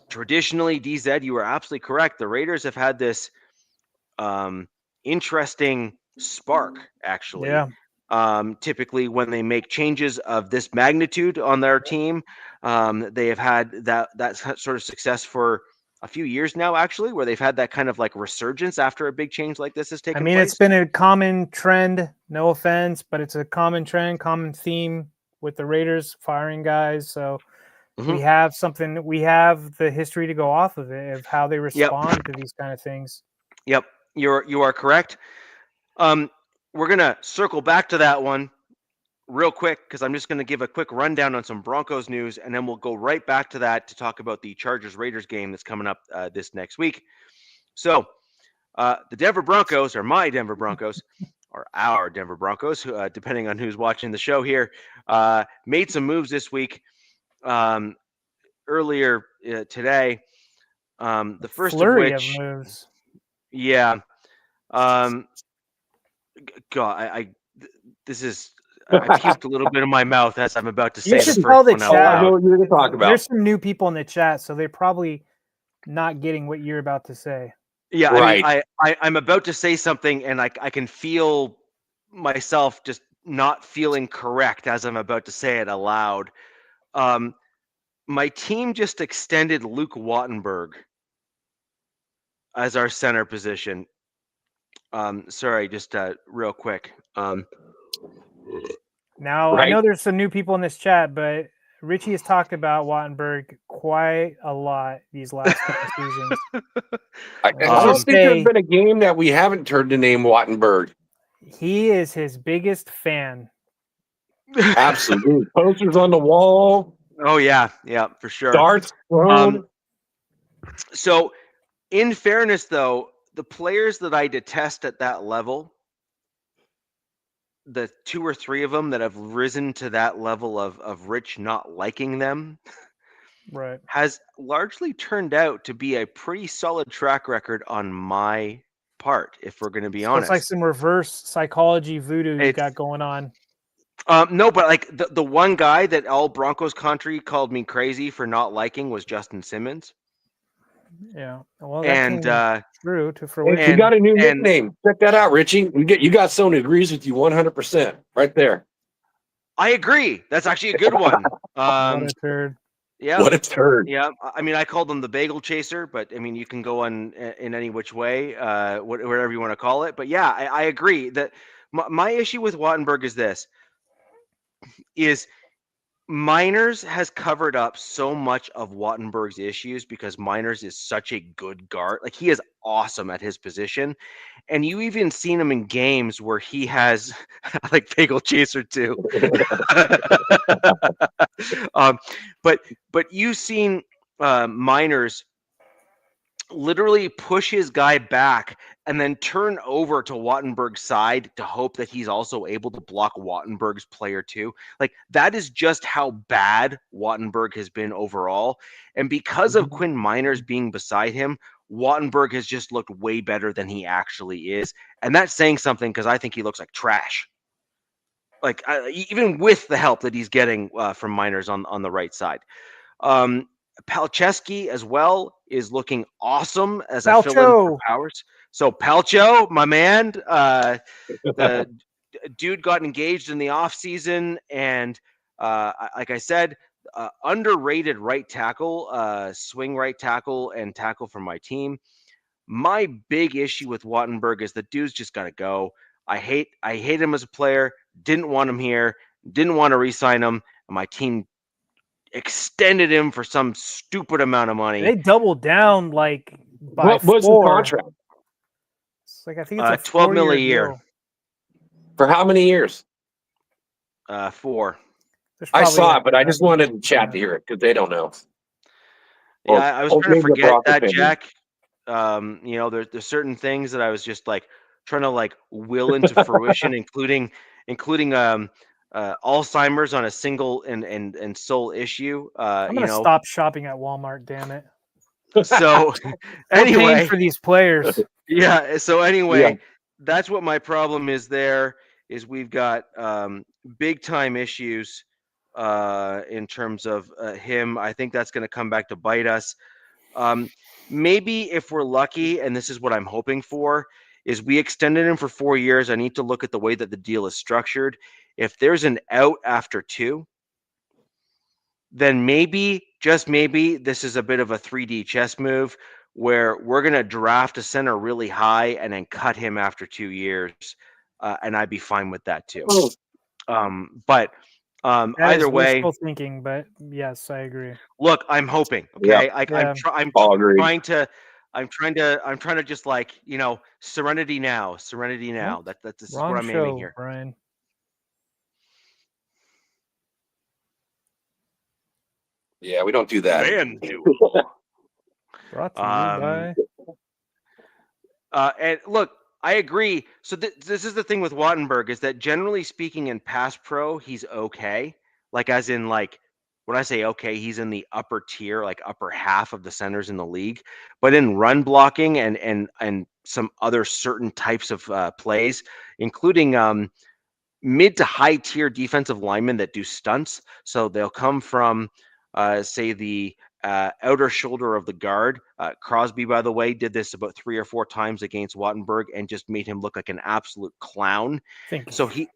Traditionally, DZ, you were absolutely correct. The Raiders have had this interesting spark, actually. Yeah. Typically, when they make changes of this magnitude on their team, they have had that sort of success for a few years now, actually, where they've had that kind of like resurgence after a big change like this has taken place. It's been a common trend, no offense, but it's a common trend, common theme with the Raiders firing guys. So we have the history to go off of it, of how they respond to these kind of things. Yep. You are correct. We're gonna circle back to that one real quick because I'm just gonna give a quick rundown on some Broncos news, and then we'll go right back to that to talk about the Chargers Raiders game that's coming up this next week. So, the Denver Broncos, or my Denver Broncos, or our Denver Broncos, depending on who's watching the show here, made some moves this week. Earlier today, the first Flurry of which, moves. yeah, God, this is. I puked a little bit in my mouth as I'm about to say You the should first tell the one out Oh, I know chat. loud. what you're going to talk about. There's some new people in the chat, so they're probably not getting what you're about to say. Yeah, Right. I mean, I'm about to say something, and I can feel myself just not feeling correct as I'm about to say it aloud. My team just extended Luke Wattenberg as our center position. Sorry, just real quick. Now, I Right. know there's some new people in this chat, but Richie has talked about Wattenberg quite a lot these last couple seasons. I Let's don't just think there's say been a game that we haven't heard the name Wattenberg. he is his biggest fan. Absolutely. Posters on the wall, Oh yeah, for sure. darts thrown. So, in fairness, though, the players that I detest at that level, the 2 or 3 of them that have risen to that level of Rich not liking them, Right. has largely turned out to be a pretty solid track record on my part, if we're going to be So honest. it's like some reverse psychology voodoo you It's- got going on. No, but like the one guy that all Broncos country called me crazy for not liking was Justin Simmons. Yeah. Well, that And came true to Hey, fruition. we got a new and- nickname. Check that out, Richie. You got someone who agrees with you 100% right there. I agree. That's actually a good one. What a turd. Yeah. What a turd. Yeah, I mean, I called him the bagel chaser, but I mean, you can go on in any which way, whatever you want to call it. But yeah, I agree that my issue with Wattenberg is this: is Miners has covered up so much of Wattenberg's issues because Miners is such a good guard. Like, he is awesome at his position, and you even seen him in games where he has like bagel chaser too. But you've seen Miners literally push his guy back and then turn over to Wattenberg's side to hope that he's also able to block Wattenberg's player too. Like, that is just how bad Wattenberg has been overall. And because of Quinn Miners being beside him, Wattenberg has just looked way better than he actually is. And that's saying something because I think he looks like trash. Like, even with the help that he's getting from Miners on the right side. Palczewski as well is looking awesome as a fill-in for Powers. So Palcho, my man, the dude got engaged in the offseason, and like I said, underrated right tackle, swing right tackle, and tackle for my team. My big issue with Wattenberg is the dude's just got to go. I hate him as a player. Didn't want him here. Didn't want to re-sign him. And my team extended him for some stupid amount of money. They doubled down like by What was the 4. contract? It's like, I think it's a 12 mil a 4-year year. deal. For how many years? 4. There's I probably saw a- it, but I just wanted the chat to hear it because they don't know. Yeah, Or- I was or trying to maybe the forget Broncos that, fan. Jack. You know, there's certain things that I was just like trying to like will into fruition, including Alzheimer's on a single and sole issue. I'm You gonna know, stop shopping at Walmart. Damn it! so We're paying anyway, for these players. yeah. So anyway, Yeah. that's what my problem is. There is we've got big time issues in terms of him. I think that's going to come back to bite us. Maybe if we're lucky, and this is what I'm hoping for, is we extended him for 4 years. I need to look at the way that the deal is structured. If there's an out after 2, then maybe, just maybe, this is a bit of a 3D chess move where we're going to draft a center really high and then cut him after 2 years. And I'd be fine with that too. But That either is way, wishful thinking, but yes, I agree. look, I'm hoping. Okay, Yeah. I'm All agree. trying to. I'm trying to just like, serenity now. Nope. That's this is Wrong what I'm aiming show, here. Brian. Yeah, we don't do that. Brought to you by. And look, I agree. So this is the thing with Wattenberg is that generally speaking in pass pro, he's okay. Like as in like when I say okay, he's in the upper tier, like upper half of the centers in the league. But in run blocking and some other certain types of plays, including mid to high tier defensive linemen that do stunts. So they'll come from, say, the outer shoulder of the guard. Crosby, by the way, did this about 3 or 4 times against Wattenberg and just made him look like an absolute clown. So he,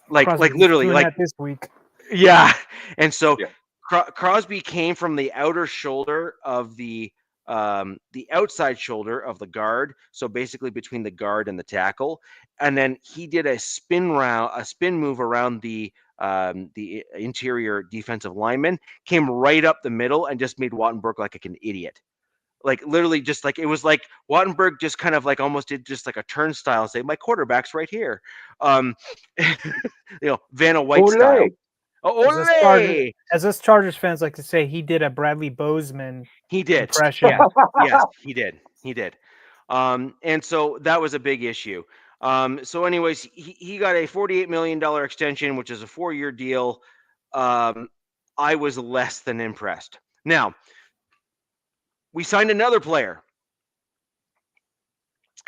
like literally, doing like that this week. yeah. And so Yeah. Crosby came from the outer shoulder of the outside shoulder of the guard, so basically between the guard and the tackle, and then he did a spin move around the interior defensive lineman, came right up the middle and just made Wattenberg like an idiot. Like literally just like it was like Wattenberg just kind of like almost did just like a turnstile and say, my quarterback's right here. Vanna White Ole. style. As us Chargers fans like to say, he did a Bradley Bozeman He did. impression. Yeah. Yes, he did. He did. And so that was a big issue. So anyways, he got a $48 million extension, which is a 4-year deal. I was less than impressed. Now, we signed another player,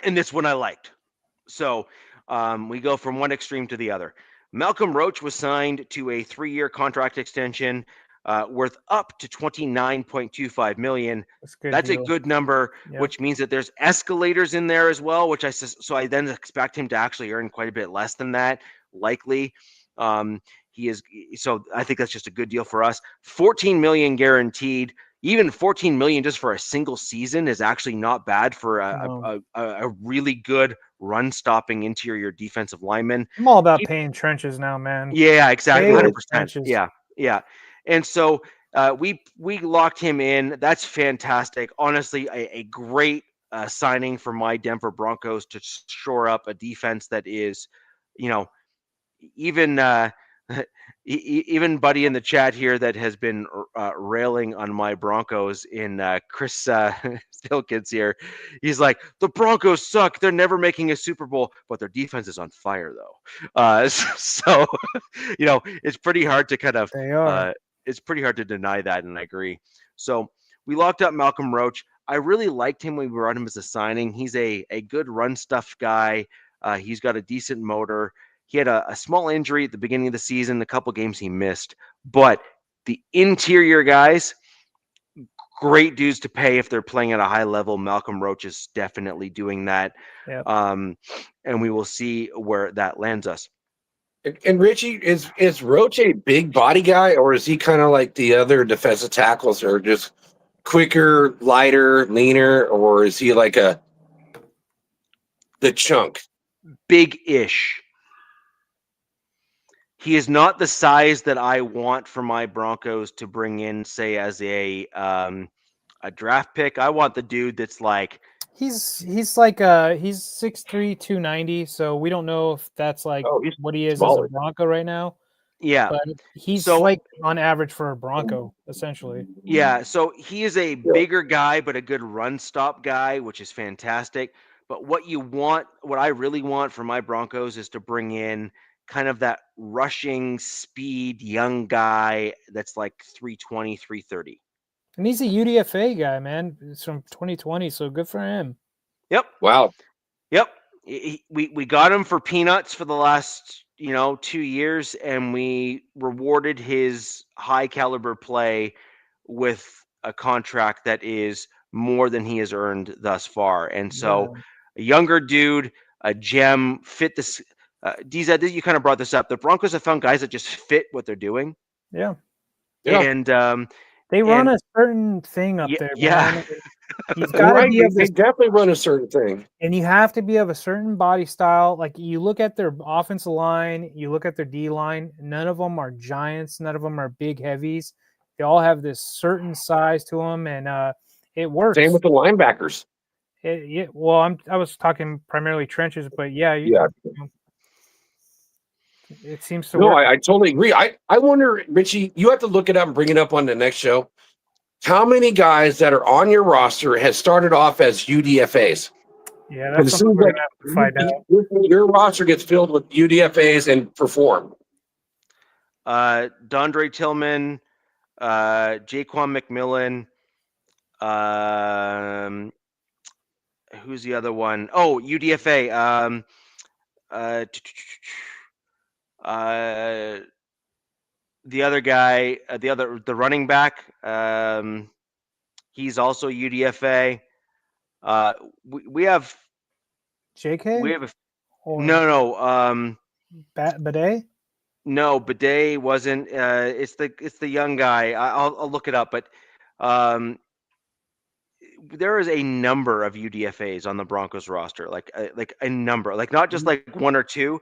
and this one I liked. So we go from one extreme to the other. Malcolm Roach was signed to a 3-year contract extension worth up to $29.25 million. That's a good number, which means that there's escalators in there as well, so I then expect him to actually earn quite a bit less than that, likely. He is, so I think that's just a good deal for us. $14 million guaranteed. Even $14 million just for a single season is actually not bad for a really good run-stopping interior defensive lineman. I'm all about paying trenches now, man. Yeah, exactly, 100%. Trenches. Yeah. And so we locked him in. That's fantastic. Honestly, a great signing for my Denver Broncos to shore up a defense that is, even even buddy in the chat here that has been railing on my Broncos in Chris Stilkins here. He's like, the Broncos suck. They're never making a Super Bowl, but their defense is on fire though. So, it's pretty hard to kind of, it's pretty hard to deny that. And I agree. So we locked up Malcolm Roach. I really liked him when we brought him as a signing. He's a good run stuff guy. He's got a decent motor. He had a small injury at the beginning of the season, a couple games he missed. But the interior guys, great dues to pay if they're playing at a high level. Malcolm Roach is definitely doing that. Yep. And we will see where that lands us. And Richie, is Roach a big body guy, or is he kind of like the other defensive tackles, or just quicker, lighter, leaner, or is he like the chunk? Big-ish. He is not the size that I want for my Broncos to bring in, say, as a draft pick. I want the dude that's like he's like he's 6'3", 290. So we don't know if that's like what he is smaller as a Bronco right now. Yeah, but he's like on average for a Bronco, essentially. Yeah, so he is a bigger guy, but a good run stop guy, which is fantastic. But what I really want for my Broncos is to bring in kind of that rushing speed young guy that's like 320, 330. And he's a UDFA guy, man. It's from 2020, so good for him. Yep. Wow. Yep. We got him for peanuts for the last 2 years, and we rewarded his high caliber play with a contract that is more than he has earned thus far. And so a younger dude, a gem, fit this. DZ, you kind of brought this up. The Broncos have found guys that just fit what they're doing. Yeah. And they run a certain thing up there. Yeah. Man. You've got to be they definitely run a certain thing. And you have to be of a certain body style. Like you look at their offensive line, you look at their D line, none of them are giants, none of them are big heavies. They all have this certain size to them, and it works. Same with the linebackers. Yeah. Well, I was talking primarily trenches, but yeah, it seems to No, work. I totally agree. I wonder, Richie, you have to look it up and bring it up on the next show. How many guys that are on your roster has started off as UDFAs? Yeah, that's Because it something seems we're like gonna have to find out. your roster gets filled with UDFAs and perform. Dondre Tillman, Jaquan McMillan. Who's the other one? Oh, UDFA. Uh, uh, the other guy, the running back. He's also UDFA. We have JK a or no. Bidet? No, Bidet wasn't. It's the young guy. I'll look it up, but um, there is a number of UDFAs on the Broncos roster, like a number, like not just like one or two,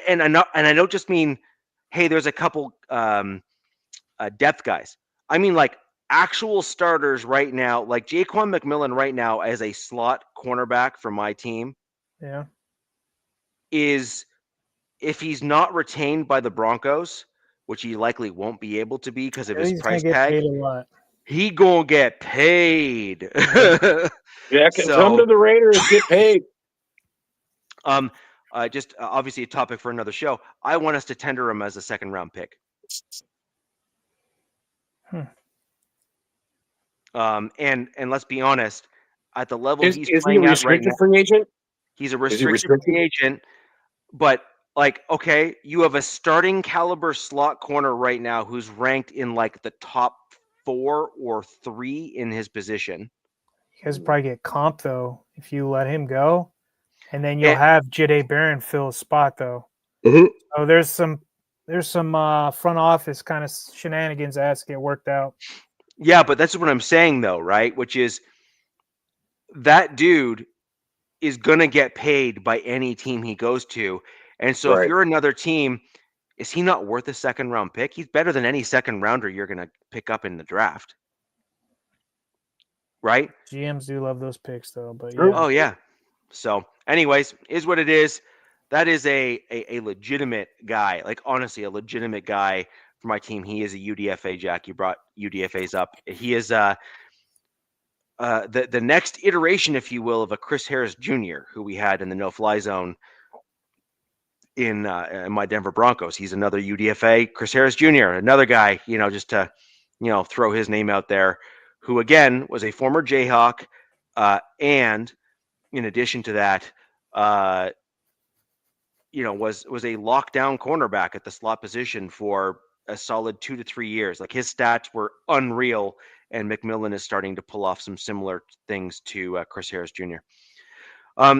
and I don't just mean, hey, there's a couple depth guys. I mean like actual starters right now, like Jaquan McMillan right now as a slot cornerback for my team Yeah. is, if he's not retained by the Broncos, which he likely won't be able to be because of his He's gonna price get tag, paid a lot. he gonna get paid. Yeah, come to the Raiders, get paid. Just obviously a topic for another show. I want us to tender him as a second round pick. And let's be honest, at the level Is he's he a playing at right restricted now, free agent? he's a Is he restricted restricted? free agent. But like, okay, you have a starting caliber slot corner right now who's ranked in like the top 4 or 3 in his position. You guys probably get comp though if you let him go, and then you'll And- have Jide Barron fill a spot though. Mhm. So there's some front office kind of shenanigans that has to get worked out. Yeah, but that's what I'm saying though, right? Which is that dude is gonna get paid by any team he goes to. And so if Right. you're another team, is he not worth a second round pick? He's better than any second rounder you're gonna pick up in the draft. Right? GMs do love those picks though, but True. yeah. Oh yeah. So, anyways, is what it is. That is a legitimate guy. Like honestly, a legitimate guy for my team. He is a UDFA. Jack, you brought UDFAs up. He is the next iteration, if you will, of a Chris Harris Jr., who we had in the no-fly zone in my Denver Broncos. He's another UDFA. Chris Harris Jr., another guy. Just to throw his name out there, who again was a former Jayhawk, and in addition to that, was a lockdown cornerback at the slot position for a solid 2 to 3 years. Like his stats were unreal, and McMillan is starting to pull off some similar things to Chris Harris Jr.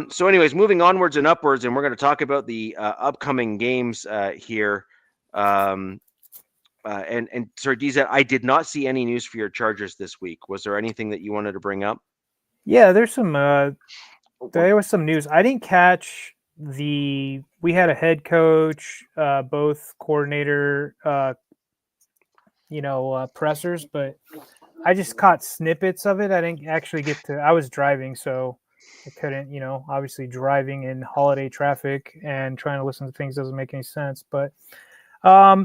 So, anyways, moving onwards and upwards, and we're going to talk about the upcoming games here. And sorry, DZ, I did not see any news for your Chargers this week. Was there anything that you wanted to bring up? Yeah, there's some there was some news. I didn't catch we had a head coach, both coordinator pressers, but I just caught snippets of it. I didn't actually get to, I was driving, so I couldn't, obviously driving in holiday traffic and trying to listen to things doesn't make any sense. But I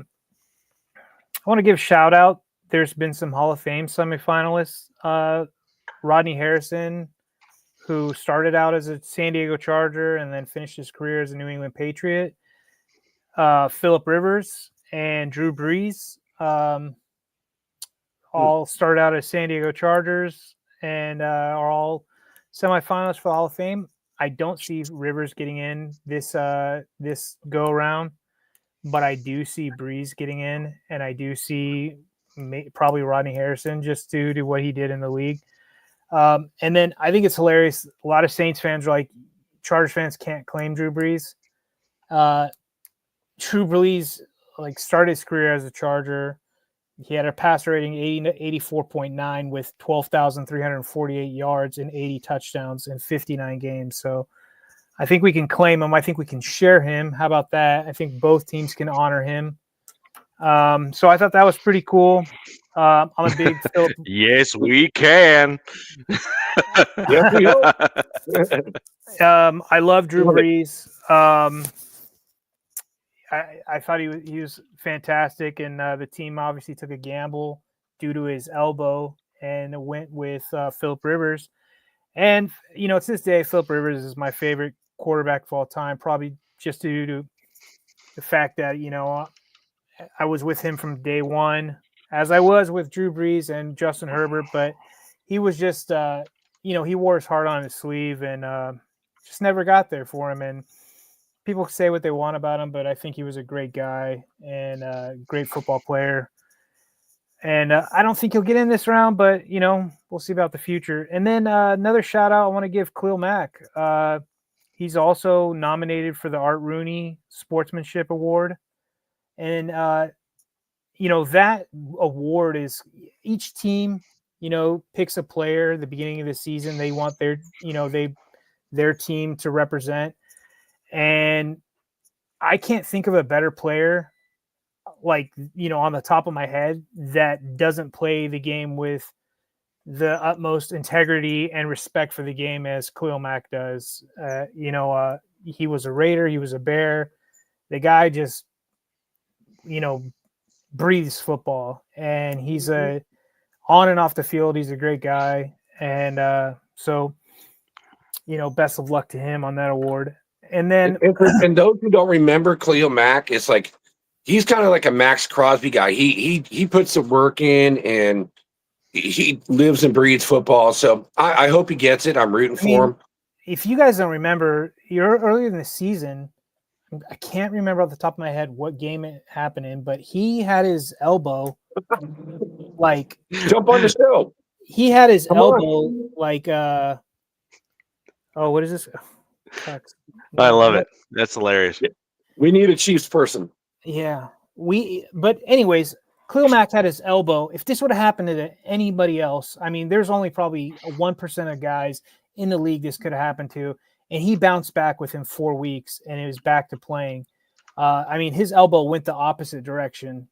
want to give a shout out. There's been some Hall of Fame semifinalists. Rodney Harrison, who started out as a San Diego Charger and then finished his career as a New England Patriot. Phillip Rivers and Drew Brees all started out as San Diego Chargers and are all semifinalists for the Hall of Fame. I don't see Rivers getting in this go around, but I do see Brees getting in, and I do see probably Rodney Harrison just due to what he did in the league. And then I think it's hilarious. A lot of Saints fans are like, Chargers fans can't claim Drew Brees. Drew Brees started his career as a Charger. He had a passer rating 84.9 with 12,348 yards and 80 touchdowns in 59 games. So I think we can claim him. I think we can share him. How about that? I think both teams can honor him. So I thought that was pretty cool. I'm a big Philip. Yes, we can. Yes, we hope. I love Drew Love it. Brees. I thought he was fantastic, and the team obviously took a gamble due to his elbow and went with Philip Rivers. And to this day, Philip Rivers is my favorite quarterback of all time, probably just due to the fact that I was with him from day one, as I was with Drew Brees and Justin Herbert. But he was just, he wore his heart on his sleeve, and just never got there for him. And people say what they want about him, but I think he was a great guy and a great football player. And I don't think he'll get in this round, but we'll see about the future. And then another shout out I want to give Khalil Mack. He's also nominated for the Art Rooney Sportsmanship Award, and that award is each team picks a player at the beginning of the season they want their team to represent, and I can't think of a better player on the top of my head that doesn't play the game with the utmost integrity and respect for the game as Khalil Mack does. He was a Raider, he was a Bear. The guy just, breathes football, and he's on and off the field. He's a great guy. And so, best of luck to him on that award. And then, and those who don't remember Khalil Mack, it's like he's kind of like a Max Crosby guy. He puts the work in, and he lives and breathes football. So I hope he gets it. I'm rooting for him. If you guys don't remember, earlier in the season, I can't remember off the top of my head what game it happened in, but he had his elbow jump on the show. He had his elbow what is this? I love it. That's hilarious. We need a Chiefs person. Yeah. But anyways, Khalil Mack had his elbow. If this would have happened to anybody else, I mean, there's only probably 1% of guys in the league this could have happened to, and he bounced back within 4 weeks, and he was back to playing. His elbow went the opposite direction,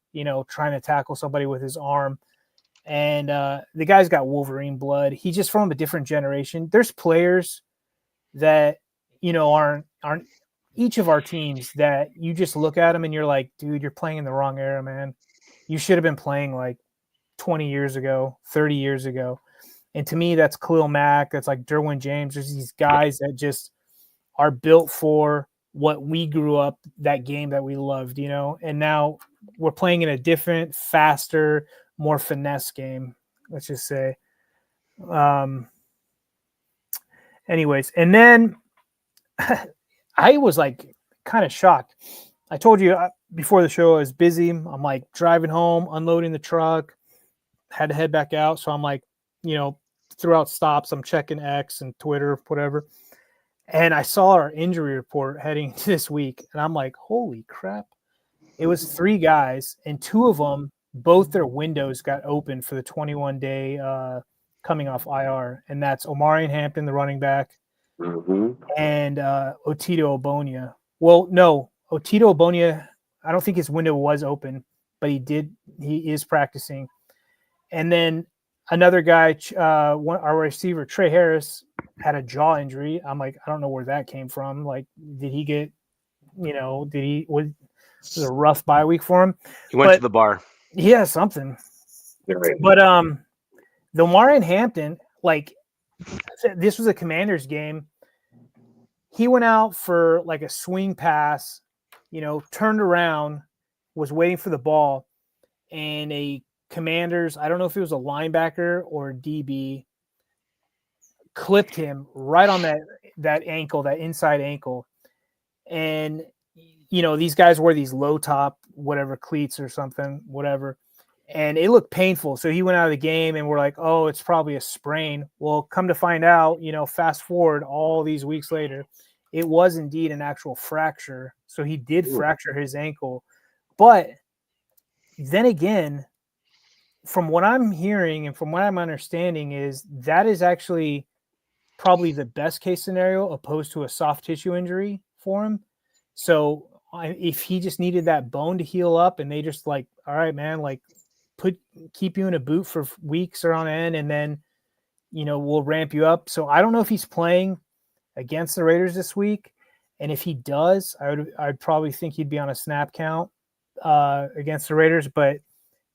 trying to tackle somebody with his arm, and the guy's got Wolverine blood. He's just from a different generation. There's players that aren't each of our teams that you just look at them and you're like, dude, you're playing in the wrong era, man. You should have been playing like 20 years ago, 30 years ago. And to me, that's Khalil Mack. That's like Derwin James. There's these guys that just are built for what we grew up, that game that we loved, and now we're playing in a different, faster, more finesse game, let's just say. Anyways, and then I was kind of shocked. I told you before the show I was busy. I'm driving home, unloading the truck, had to head back out. So I'm throughout stops, I'm checking X and Twitter, whatever. And I saw our injury report heading into this week. And I'm like, holy crap. It was 3 guys, and 2 of them, both their windows got open for the 21-day coming off IR. And that's Omarion Hampton, the running back, and Otito Ogbonnia. Well, no, Otito Ogbonnia, I don't think his window was open, but he is practicing. And then another guy, our receiver, Trey Harris, had a jaw injury. I'm like, I don't know where that came from. Did he get, was it a rough bye week for him? He went to the bar. Yeah, something. But the Omarion Hampton, this was a Commanders game. He went out for a swing pass, turned around, was waiting for the ball, and a Commanders, I don't know if it was a linebacker or a DB, clipped him right on that ankle, that inside ankle. And, these guys wear these low top, whatever, cleats or something, whatever. And it looked painful. So he went out of the game, and we're like, oh, it's probably a sprain. Well, come to find out, fast forward all these weeks later, it was indeed an actual fracture. So he did fracture his ankle. But then again, from what I'm hearing and from what I'm understanding is that is actually probably the best case scenario opposed to a soft tissue injury for him. So if he just needed that bone to heal up, and they just like, all right, man, like keep you in a boot for weeks or on end, and then we'll ramp you up. So I don't know if he's playing against the Raiders this week, and if he does, I'd probably think he'd be on a snap count against the Raiders. But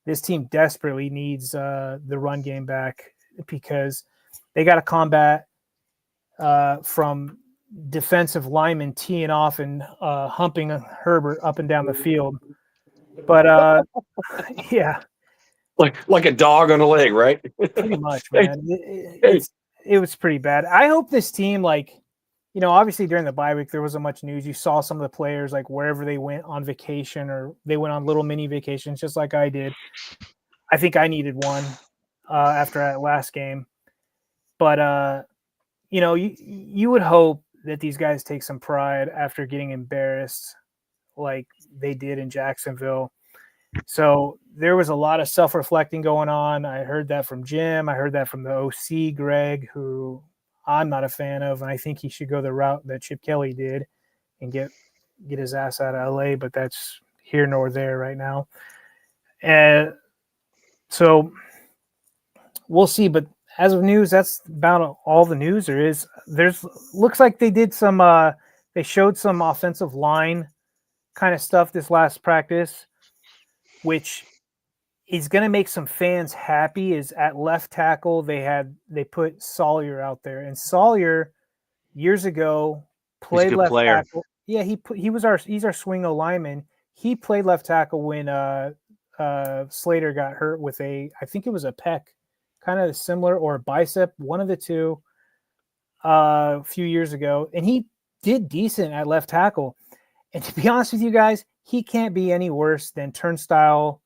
this team desperately needs the run game back, because they got to combat from defensive linemen teeing off and humping Herbert up and down the field. But yeah, like a dog on a leg, right? Pretty much, man. It was pretty bad. I hope this team, like, obviously during the bye week there wasn't much news. You saw some of the players like wherever they went on vacation, or they went on little mini vacations, just like I did. I think I needed one after that last game. But you would hope that these guys take some pride after getting embarrassed like they did in Jacksonville. So there was a lot of self-reflecting going on. I heard that from Jim. I heard that from the OC, Greg, who I'm not a fan of, and I think he should go the route that Chip Kelly did and get his ass out of LA, but that's here nor there right now. And so we'll see. But as of news, that's about all the news there is. Looks like they did some they showed some offensive line kind of stuff this last practice, which is going to make some fans happy. Is at left tackle they put Sawyer out there, and Sawyer years ago played left tackle. Yeah, he's our swing O lineman. He played left tackle when Slater got hurt with I think it was a pec, kind of similar, or a bicep, one of the two, a few years ago, and he did decent at left tackle. And to be honest with you guys, he can't be any worse than Turnstile,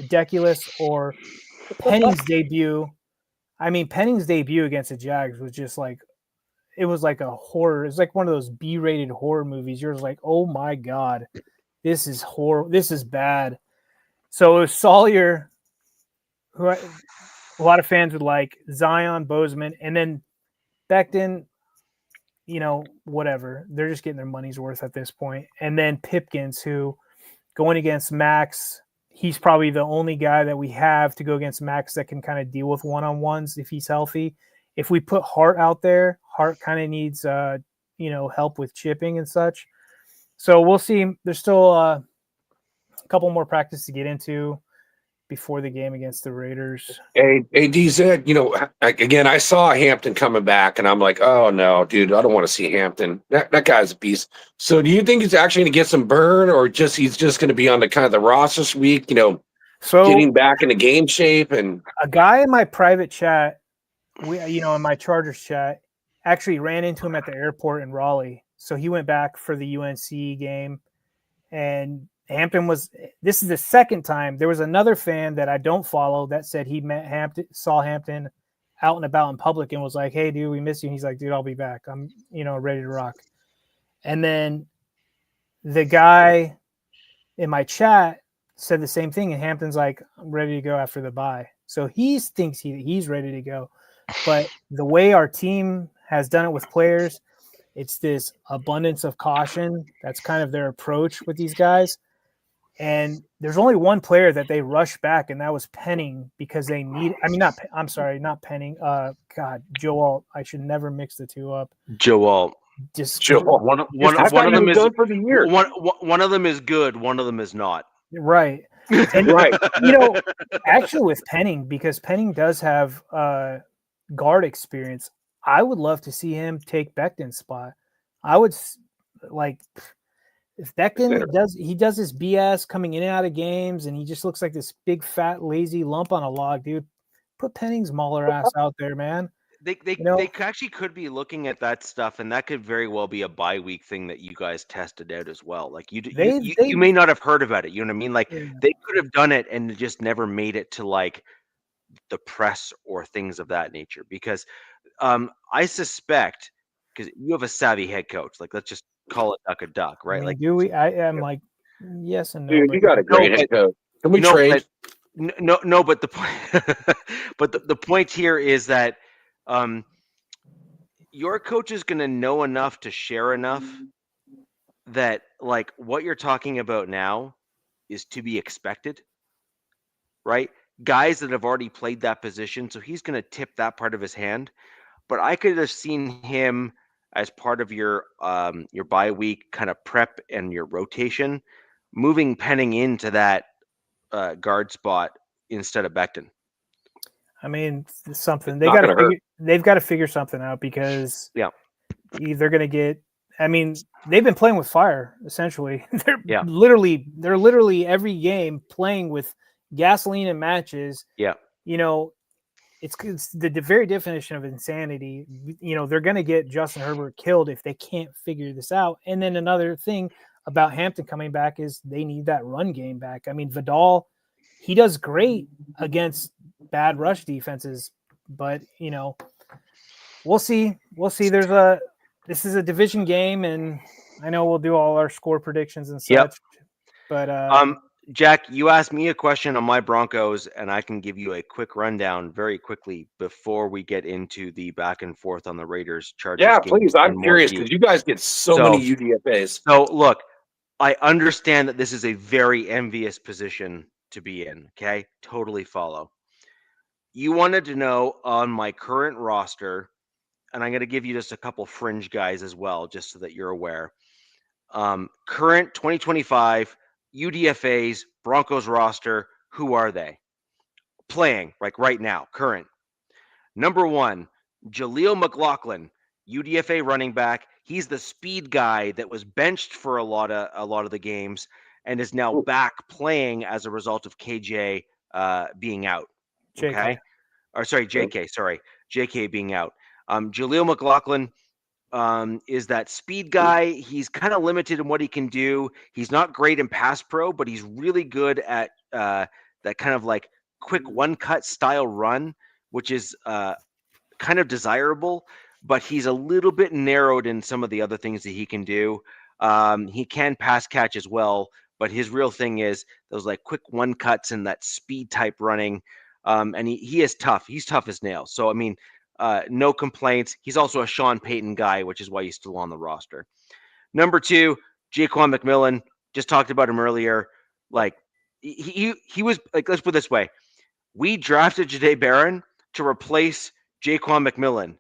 Deculus, or Penning's debut. I mean, Penning's debut against the Jags was just like, it was like a horror. It's like one of those B-rated horror movies. You're just like, oh my God, this is horror. This is bad. So it was Sawyer, who a lot of fans would like, Zion, Bozeman, and then Becton, whatever. They're just getting their money's worth at this point. And then Pipkins, who going against Max, he's probably the only guy that we have to go against Max that can kind of deal with one-on-ones if he's healthy. If we put Hart out there, Hart kind of needs, help with chipping and such. So we'll see. There's still a couple more practice to get into before the game against the Raiders. Hey, DZ, again, I saw Hampton coming back, and I'm like, oh no, dude, I don't want to see Hampton. That guy's a beast. So do you think he's actually going to get some burn, or he's just going to be on the kind of the Ross this week, so getting back into game shape? And a guy in my private chat, in my Chargers chat, actually ran into him at the airport in Raleigh. So he went back for the UNC game, and Hampton this is the second time. There was another fan that I don't follow that said he saw Hampton out and about in public and was like, hey, dude, we miss you. And he's like, dude, I'll be back. I'm, ready to rock. And then the guy in my chat said the same thing. And Hampton's like, I'm ready to go after the bye. So he thinks he's ready to go. But the way our team has done it with players, it's this abundance of caution. That's kind of their approach with these guys. And there's only one player that they rushed back, and that was Penning, because they need. I mean, not Penning. God, Joe Alt. I should never mix the two up. Joe Alt. Just Joe Alt. One of them is done for the year. One of them is good. One of them is not. Right. And right. Actually, with Penning, because Penning does have guard experience, I would love to see him take Becton's spot. I would like. If Becton does his BS coming in and out of games, and he just looks like this big, fat, lazy lump on a log, dude, put Penning's mauler ass out there, man. They actually could be looking at that stuff, and that could very well be a bye week thing that you guys tested out as well. Like you may not have heard about it. You know what I mean? Like they could have done it and just never made it to like the press or things of that nature. Because I suspect, because you have a savvy head coach, like let's just call it duck a duck, right? I mean, like, do we? I am like, yes and no. Dude, you got a great head coach. Can we trade? No, but the point, but the point here is that your coach is going to know enough to share enough that like what you're talking about now is to be expected, right? Guys that have already played that position, so he's going to tip that part of his hand. But I could have seen him as part of your bye week kind of prep and your rotation, moving Penning into that guard spot instead of Becton. I mean, something Not gonna hurt. they've got to figure something out because Yeah. they're going to get. I mean, they've been playing with fire essentially. They're Yeah. literally every game playing with gasoline and matches. Yeah. You know, it's the very definition of insanity. You know, they're going to get Justin Herbert killed if they can't figure this out. And then another thing about Hampton coming back is they need that run game back. I mean, Vidal, he does great against bad rush defenses, but you know, we'll see. This is a division game, and I know we'll do all our score predictions and such. Yep. But Jack, you asked me a question on my Broncos, and I can give you a quick rundown very quickly before we get into the back and forth on the Raiders Chargers. Yeah, game please. I'm curious because you guys get so many UDFAs. So look, I understand that this is a very envious position to be in. Okay, totally follow. You wanted to know on my current roster, and I'm going to give you just a couple fringe guys as well, just so that you're aware. Current 2025 UDFAs, Broncos roster, who are they? Playing, like right now, current. Number 1, Jaleel McLaughlin, UDFA running back. He's the speed guy that was benched for a lot of the games and is now back playing as a result of KJ being out. JK. Okay. Or sorry, JK. Sorry, JK being out. Jaleel McLaughlin is that speed guy. He's kind of limited in what he can do. He's not great in pass pro, but he's really good at that kind of like quick one cut style run, which is kind of desirable, but he's a little bit narrowed in some of the other things that he can do. He can pass catch as well, but his real thing is those like quick one cuts and that speed type running. And he is tough. He's tough as nails. So, I mean, no complaints. He's also a Sean Payton guy, which is why he's still on the roster. Number 2, Jaquan McMillan. Just talked about him earlier. Like he was like, let's put it this way. We drafted Jahdae Barron to replace Jaquan McMillan.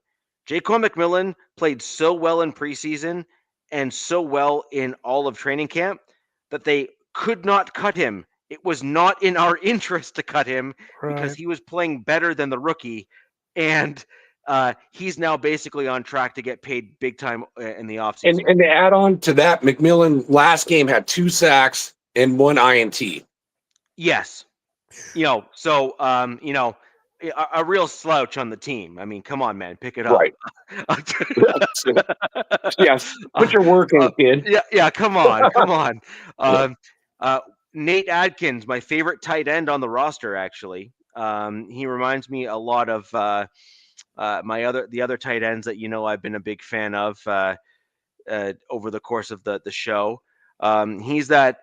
Jaquan McMillan played so well in preseason and so well in all of training camp that they could not cut him. It was not in our interest to cut him because he was playing better than the rookie. And he's now basically on track to get paid big time in the offseason. And to add on to that, McMillan last game had 2 sacks and 1 INT. Yes. You know, so, you know, a real slouch on the team. I mean, come on, man, pick it up. Right. Yes. Put your work in, kid. Yeah, come on. Nate Adkins, my favorite tight end on the roster, actually. He reminds me a lot of the other tight ends that I've been a big fan of over the course of the show. He's that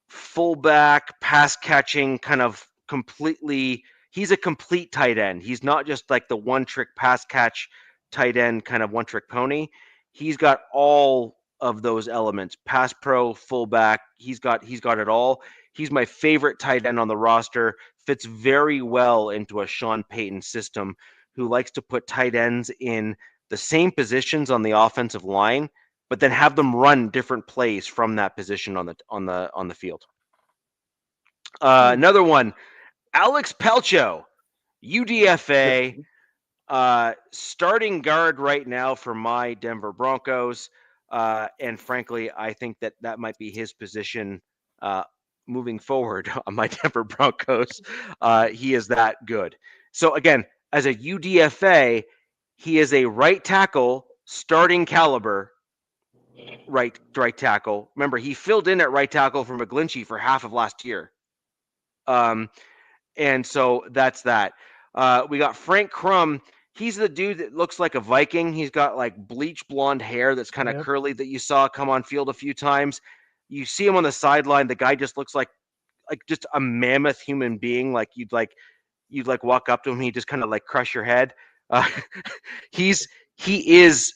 fullback, pass catching kind of completely. He's a complete tight end. He's not just like the one trick pass catch tight end kind of one trick pony. He's got all of those elements: pass pro, fullback. He's got it all. He's my favorite tight end on the roster. Fits very well into a Sean Payton system, who likes to put tight ends in the same positions on the offensive line, but then have them run different plays from that position on the field. Another one, Alex Pelcho, UDFA, starting guard right now for my Denver Broncos. And frankly, I think that might be his position moving forward on my Denver Broncos. He is that good. So again, as a UDFA, he is a right tackle, starting caliber, right tackle. Remember, he filled in at right tackle for McGlinchey for half of last year. And so that's that. We got Frank Crum. He's the dude that looks like a Viking. He's got like bleach blonde hair that's kind of curly that you saw come on field a few times. You see him on the sideline. The guy just looks like just a mammoth human being. Like you'd walk up to him. He just kind of like crush your head. He's he is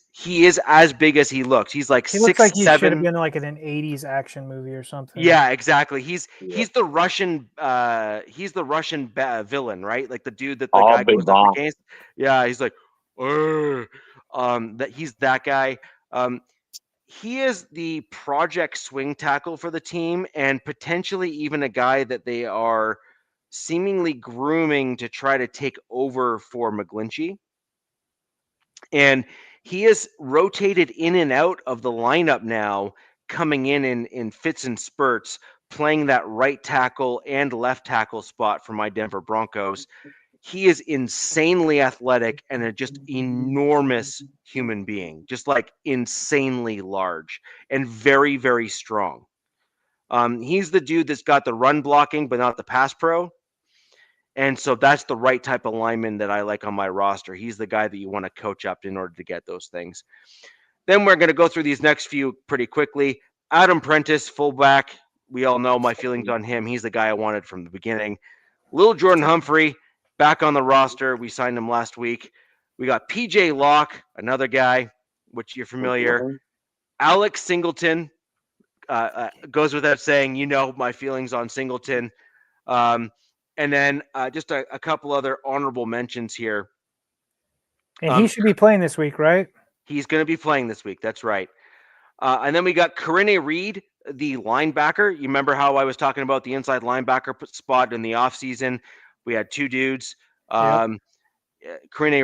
as big as he looks. He's like He looks 6'7". like he should have been like in an '80s action movie or something. Yeah, exactly. He's the Russian villain, right? Like the dude that the guy big goes up bomb. against. Yeah, he's like, "Urgh." That he's that guy. He is the project swing tackle for the team, and potentially even a guy that they are seemingly grooming to try to take over for McGlinchey. And he is rotated in and out of the lineup now, coming in fits and spurts, playing that right tackle and left tackle spot for my Denver Broncos. He is insanely athletic and a just enormous human being, just like insanely large and very, very strong. He's the dude that's got the run blocking, but not the pass pro. And so that's the right type of lineman that I like on my roster. He's the guy that you want to coach up in order to get those things. Then we're going to go through these next few pretty quickly. Adam Prentice, fullback. We all know my feelings on him. He's the guy I wanted from the beginning. Little Jordan Humphrey, back on the roster. We signed him last week. We got PJ Locke, another guy, which you're familiar. Alex Singleton, goes without saying, my feelings on Singleton. And then just a couple other honorable mentions here. And he should be playing this week, right? He's going to be playing this week. That's right. And then we got Corinne Reed, the linebacker. You remember how I was talking about the inside linebacker spot in the offseason? We had two dudes. Corinne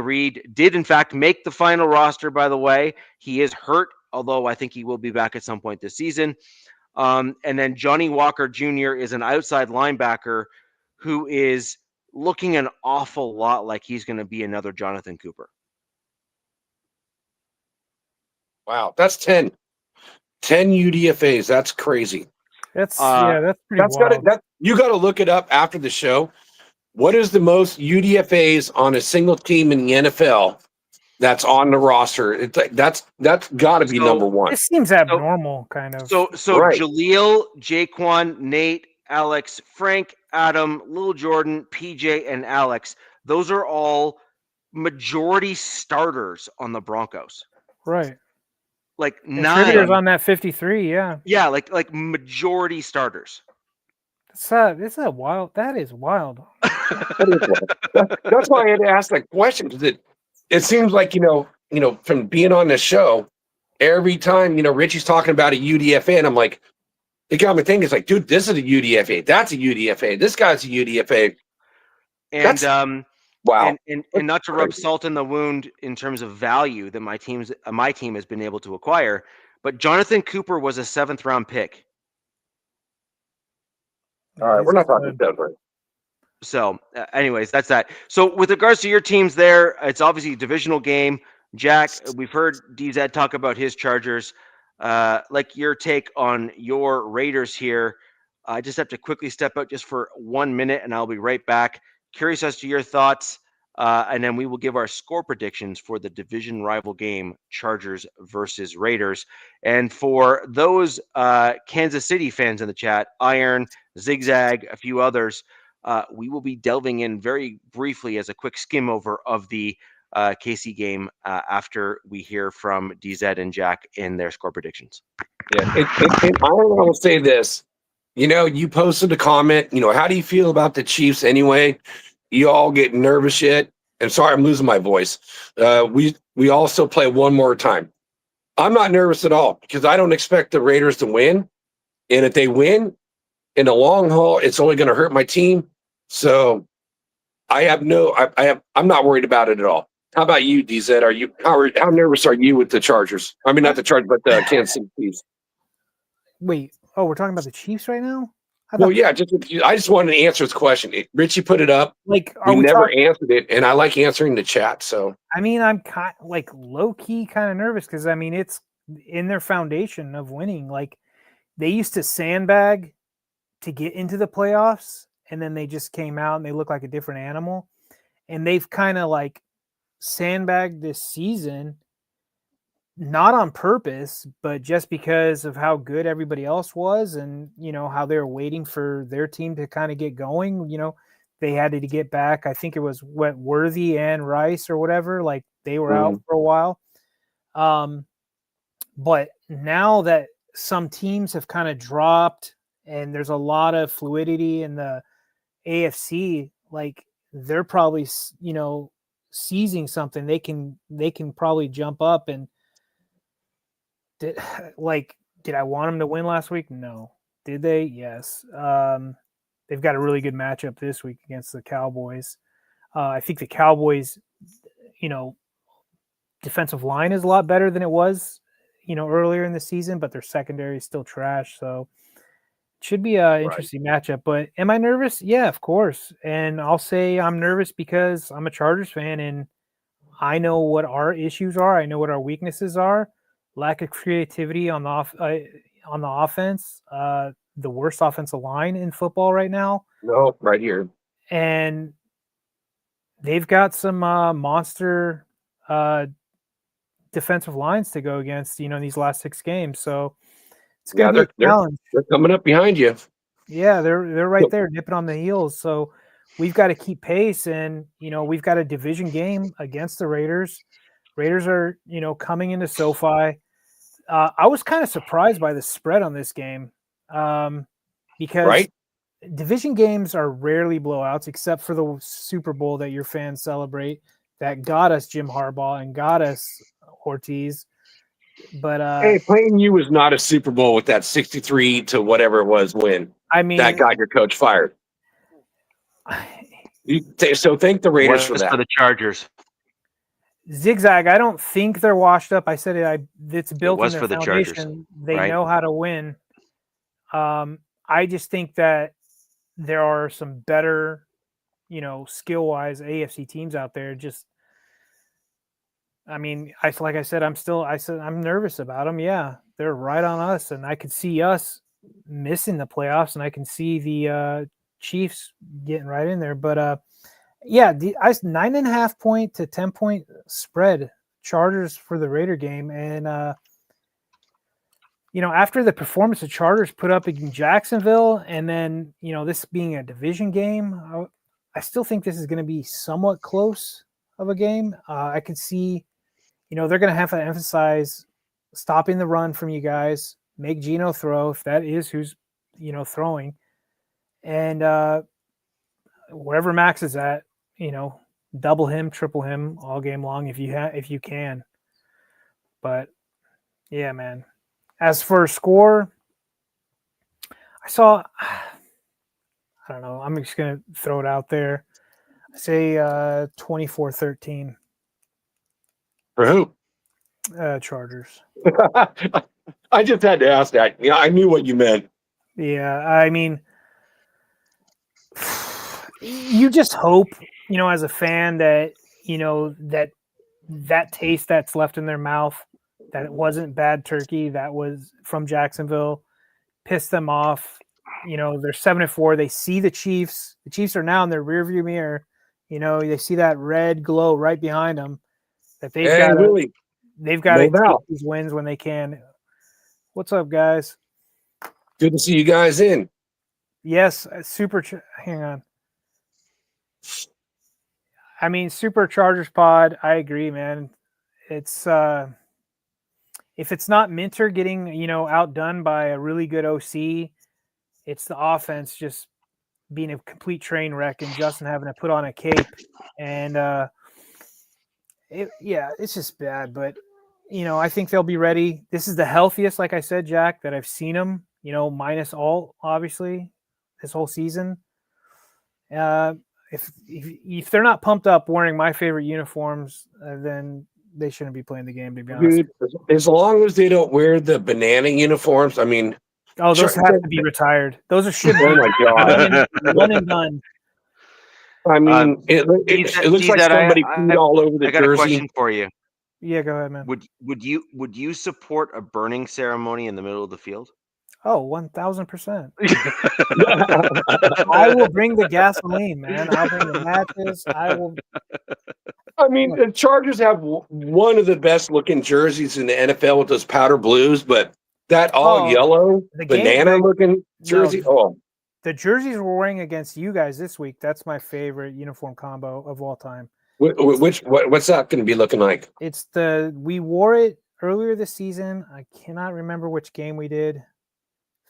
Reed did, in fact, make the final roster, by the way. He is hurt, although I think he will be back at some point this season. And then Johnny Walker Jr. is an outside linebacker who is looking an awful lot like he's going to be another Jonathan Cooper. Wow, that's 10 UDFAs. That's crazy. That's pretty wild. You got to look it up after the show. What is the most UDFAs on a single team in the NFL that's on the roster? It's like that's got to be number one. This seems abnormal, kind of. So right. Jaleel, Jaquan, Nate, Alex, Frank, Adam, Lil Jordan, PJ, and Alex. Those are all majority starters on the Broncos. Right. Like contributors on that 53, yeah. Yeah, like majority starters. It's a wild. That is wild. That's why I had to ask that question, because it seems like from being on this show, every time Richie's talking about a UDFA, and I'm like, it got me thinking. It's like, dude, this is a UDFA. That's a UDFA. This guy's a UDFA. And wow. And not to rub salt in the wound in terms of value that my team has been able to acquire, but Jonathan Cooper was a 7th round pick. All right, we're not talking about that. So, anyways, that's that. So, with regards to your teams there, it's obviously a divisional game. Jack, we've heard DZ talk about his Chargers. Like your take on your Raiders here. I just have to quickly step out just for 1 minute, and I'll be right back. Curious as to your thoughts, and then we will give our score predictions for the division rival game, Chargers versus Raiders. And for those Kansas City fans in the chat, Iron, Zigzag, a few others, we will be delving in very briefly as a quick skim over of the KC game after we hear from DZ and Jack in their score predictions. Yeah, I will say this. You posted a comment. How do you feel about the Chiefs anyway? You all get nervous yet? And sorry, I'm losing my voice. We also play one more time. I'm not nervous at all because I don't expect the Raiders to win. And if they win in the long haul, it's only going to hurt my team. So I'm not worried about it at all. How about you, DZ? How nervous are you with the Chargers? I mean, not the Chargers, but the Kansas City Chiefs. Wait, we're talking about the Chiefs right now? Well, yeah, I just wanted to answer this question. Richie put it up. Like, we never answered it, and I like answering the chat. So, I mean, I'm kind like low key kind of nervous because I mean it's in their foundation of winning. Like they used to sandbag to get into the playoffs, and then they just came out and they look like a different animal. And they've kind of like sandbagged this season, not on purpose, but just because of how good everybody else was and, how they were waiting for their team to kind of get going. They had to get back. I think it was Worthy and Rice or whatever. Like they were out for a while. But now that some teams have kind of dropped and there's a lot of fluidity in the AFC, like they're probably, seizing something. They can probably jump up and did I want them to win last week? No. Did they? Yes. They've got a really good matchup this week against the Cowboys. I think the Cowboys, defensive line is a lot better than it was, earlier in the season, but their secondary is still trash. So it should be an interesting matchup. But am I nervous? Yeah, of course. And I'll say I'm nervous because I'm a Chargers fan and I know what our issues are. I know what our weaknesses are. Lack of creativity on the offense. The worst offensive line in football right now. No, right here. And they've got some monster defensive lines to go against, these last 6 games. So it's going to be a challenge. They're coming up behind you. Yeah, they're right there, nipping on the heels. So we've got to keep pace, and we've got a division game against the Raiders. Raiders are coming into SoFi. I was kind of surprised by the spread on this game because division games are rarely blowouts, except for the Super Bowl that your fans celebrate that got us Jim Harbaugh and got us Ortiz. But hey, playing you was not a Super Bowl with that 63 to whatever it was win. I mean, that got your coach fired. So thank the Raiders for that. For the Chargers. Zigzag, I don't think they're washed up. I said it's built in their for the foundation. Chargers, they know how to win. I just think that there are some better, skill-wise AFC teams out there. Like I said, I'm nervous about them. Yeah, they're right on us, and I could see us missing the playoffs, and I can see the Chiefs getting right in there. But yeah, 9.5 point to 10 point spread Chargers for the Raider game, and after the performance the Chargers put up in Jacksonville, and then this being a division game, I still think this is going to be somewhat close of a game. I could see, they're going to have to emphasize stopping the run from you guys, make Geno throw if that is who's throwing, and wherever Max is at, double him, triple him all game long if you can. But yeah, man. As for score, I don't know. I'm just going to throw it out there. I say 24-13. For who? Chargers. I just had to ask that. Yeah, I knew what you meant. Yeah, I mean, you just hope, as a fan that, that taste that's left in their mouth, that it wasn't bad turkey, that was from Jacksonville, pissed them off. They're 7-4. They see the Chiefs. The Chiefs are now in their rearview mirror. They see that red glow right behind them. That they've got to take these wins when they can. What's up, guys? Good to see you guys in. Yes, hang on. Super Chargers pod. I agree, man. It's if it's not Minter getting outdone by a really good OC, it's the offense just being a complete train wreck and Justin having to put on a cape, and it's just bad. But I think they'll be ready. This is the healthiest, like I said, Jack, that I've seen them. Minus all obviously this whole season. If they're not pumped up wearing my favorite uniforms, then they shouldn't be playing the game, to be honest. Dude, as long as they don't wear the banana uniforms, those have to be retired. Those should be. Oh my god, one and done. It looks like somebody peed all over the jersey. I got a question for you. Yeah, go ahead, man. Would you support a burning ceremony in the middle of the field? Oh, 1,000%. I will bring the gasoline, man. I'll bring the matches. I will. The Chargers have one of the best looking jerseys in the NFL with those powder blues, but that yellow banana looking jersey. The jerseys we're wearing against you guys this week, that's my favorite uniform combo of all time. What's that going to be looking like? We wore it earlier this season. I cannot remember which game we did.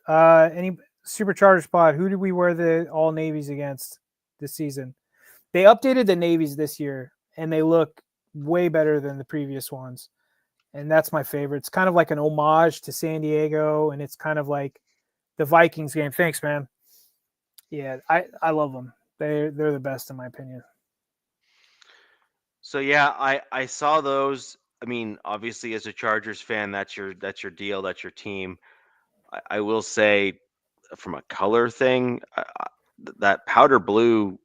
Any Supercharger spot? Who did we wear the all navies against this season? They updated the navies this year, and they look way better than the previous ones. And that's my favorite. It's kind of like an homage to San Diego, and it's kind of like the Vikings game. Thanks, man. Yeah, I love them. They're the best in my opinion. So yeah, I saw those. I mean, obviously, as a Chargers fan, that's your deal, that's your team. I will say, from a color thing, that powder blue,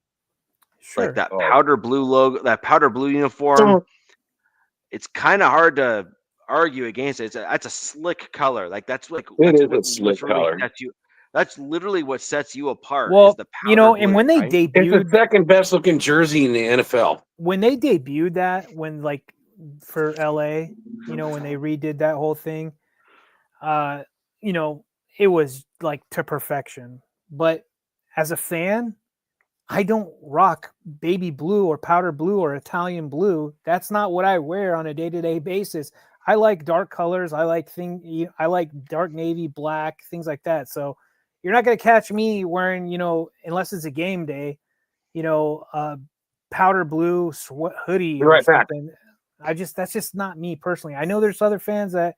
Sure. like that powder blue logo, that powder blue uniform, it's kind of hard to argue against it. That's a slick color. Like that's like It that's is a slick really color. sets you. That's literally what sets you apart. Well, is the powder blue, and when they right? It's debuted, the second best looking jersey in the NFL. when they debuted that, when like for LA, when they redid that whole thing, it was like to perfection. But as a fan, I don't rock baby blue or powder blue or Italian blue. That's not what I wear on a day-to-day basis. I like dark colors. I like dark navy, black, things like that. So you're not going to catch me wearing, unless it's a game day, powder blue hoodie or something. That's just not me personally. I know there's other fans that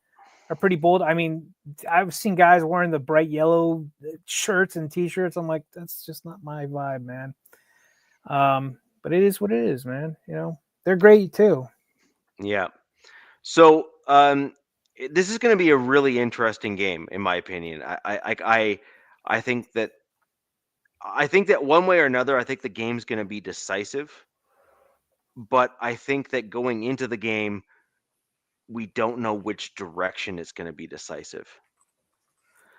are pretty bold. I mean, I've seen guys wearing the bright yellow shirts and t-shirts. I'm like, that's just not my vibe, man. But it is what it is, man. They're great too. Yeah. So this is going to be a really interesting game, in my opinion. I think that one way or another, I think the game's going to be decisive. But I think that going into the game, we don't know which direction it's going to be decisive.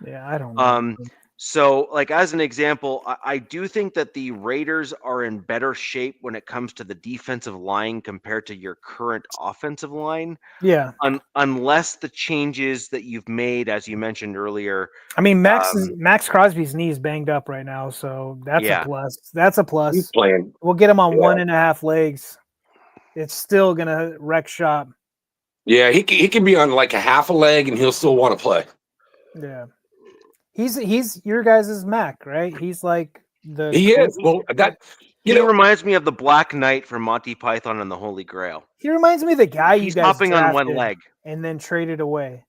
Yeah, I don't know. So, like as an example, I do think that the Raiders are in better shape when it comes to the defensive line compared to your current offensive line. Yeah. Unless the changes that you've made, as you mentioned earlier. I mean, Max Crosby's knee is banged up right now, so that's a plus. That's a plus. He's playing. We'll get him on 1.5 legs. It's still gonna wreck shop. Yeah, he can be on like a half a leg, and he'll still want to play. Yeah. He's your guys' Mac, right? He's like the. He is. Well, he reminds me of the Black Knight from Monty Python and the Holy Grail. He reminds me of the guy he's you guys hopping on one leg and then traded away.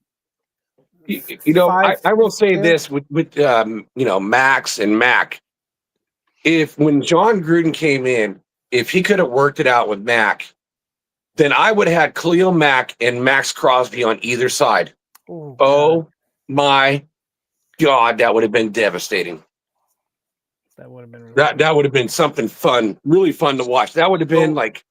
I will say this with Max and Mac. When John Gruden came in, if he could have worked it out with Mac, then I would have had Khalil Mack and Max Crosby on either side. Oh my God, that would have been devastating. That would have been that would have been something fun, really fun to watch. That would have been like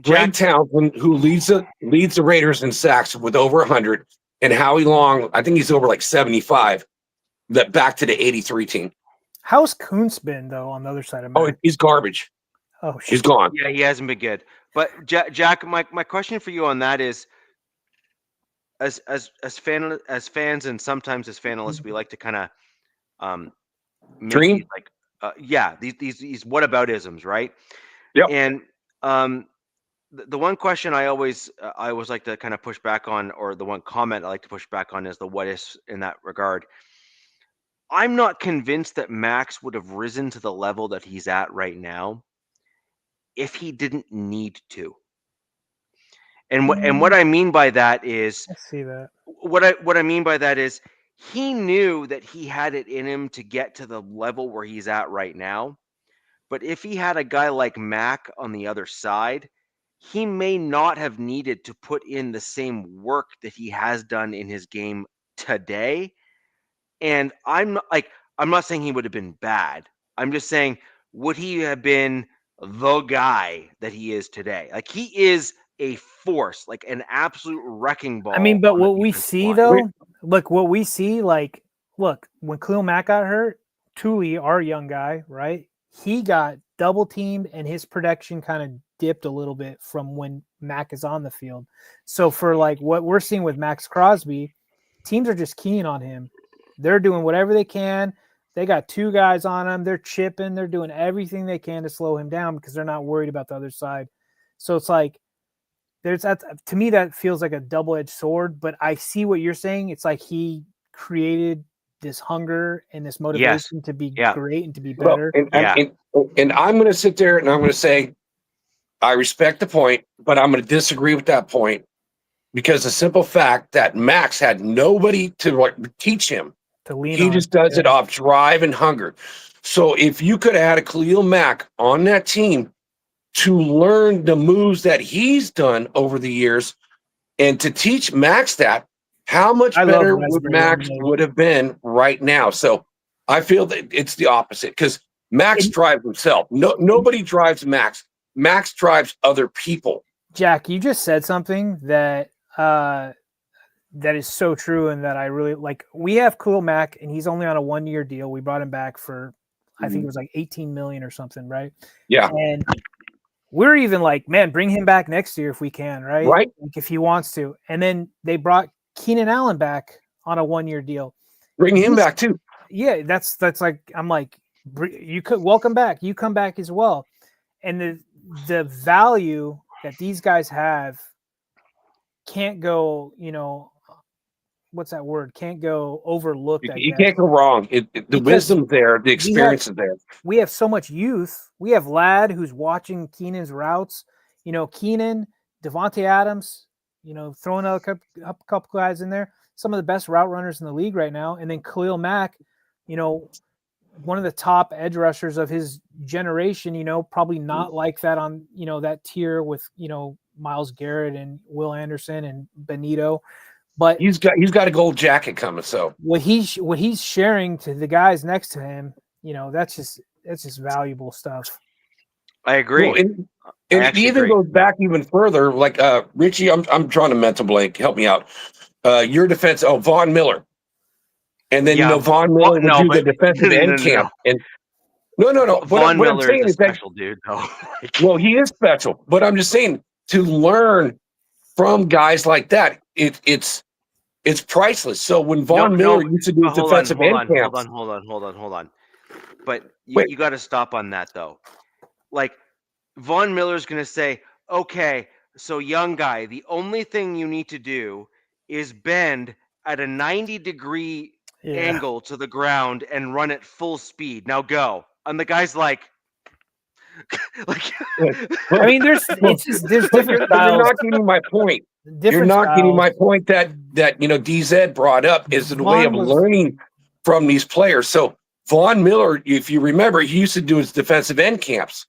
Greg Townsend, who leads the Raiders in sacks with over 100, and Howie Long, I think he's over like 75. That back to the 83 team. How's Kuntz been though on the other side of Mac? Oh, he's garbage. Oh, shit. He's gone. Yeah, he hasn't been good. But Jack, my question for you on that is, as fans and sometimes as fanalists, we like to kind of dream these whataboutisms, right? Yep. And the one question I always like to kind of push back on, or the one comment I like to push back on, is the what ifs in that regard. I'm not convinced that Max would have risen to the level that he's at right now if he didn't need to. And what I mean by that is, I see that. What I mean by that is, he knew that he had it in him to get to the level where he's at right now. But if he had a guy like Mac on the other side, he may not have needed to put in the same work that he has done in his game today. And I'm not saying he would have been bad. I'm just saying, would he have been the guy that he is today? Like, he is a force, like an absolute wrecking ball. I mean, but what we see though, look, when Khalil Mack got hurt, Tuli, our young guy, right? He got double teamed and his production kind of dipped a little bit from when Mack is on the field. So for like what we're seeing with Max Crosby, teams are just keen on him. They're doing whatever they can. They got 2 guys on him. They're chipping. They're doing everything they can to slow him down because they're not worried about the other side. So it's like, there's that to me that feels like a double-edged sword, but I see what you're saying. It's like he created this hunger and this motivation to be great and to be better. And I'm going to sit there and I'm going to say, I respect the point, but I'm going to disagree with that point because the simple fact that Max had nobody to teach him. To lean he on. Just does it off drive and hunger. So if you could have had a Khalil Mack on that team to learn the moves that he's done over the years and to teach Max that, how much better would Max would have been right now? So I feel that it's the opposite because Max drives himself. Nobody drives Max. Max drives other people. Jack, you just said something that that is so true and that I really like. We have Khalil Mack and he's only on a 1-year deal. We brought him back for, I think it was like 18 million or something, right? Yeah. And we're even like, man, bring him back next year if we can, right? Right. Like if he wants to. And then they brought Keenan Allen back on a 1-year deal. Bring him back too. Yeah, that's like, I'm like, you could welcome back. You come back as well. And the value that these guys have can't go, what's that word? Can't go overlooked. You can't go wrong. The wisdom's there, the experience is there. We have so much youth. We have Ladd who's watching Keenan's routes. Keenan, Devontae Adams, throwing a couple guys in there. Some of the best route runners in the league right now. And then Khalil Mack, one of the top edge rushers of his generation, probably not like that on, that tier with, Myles Garrett and Will Anderson and Benito. But he's got a gold jacket coming. So what he's sharing to the guys next to him, that's just valuable stuff. I agree. Well, and it even goes back even further. Like Richie, I'm drawing a mental blank. Help me out. Your defense. Oh, Von Miller. And then Von Miller would do the defensive end camp. And no. Von Miller is a special dude. Well, he is special. But I'm just saying to learn from guys like that, it's priceless. So when Von Miller used to do his defensive end camp, hold on. But you got to stop on that though. Like Von Miller's going to say, okay, so young guy, the only thing you need to do is bend at a 90-degree angle to the ground and run at full speed. Now go. And the guy's like, I mean, there's different styles. You're not getting my point. You're not getting my point that DZ brought up is the way of learning from these players. So Von Miller, if you remember, he used to do his defensive end camps.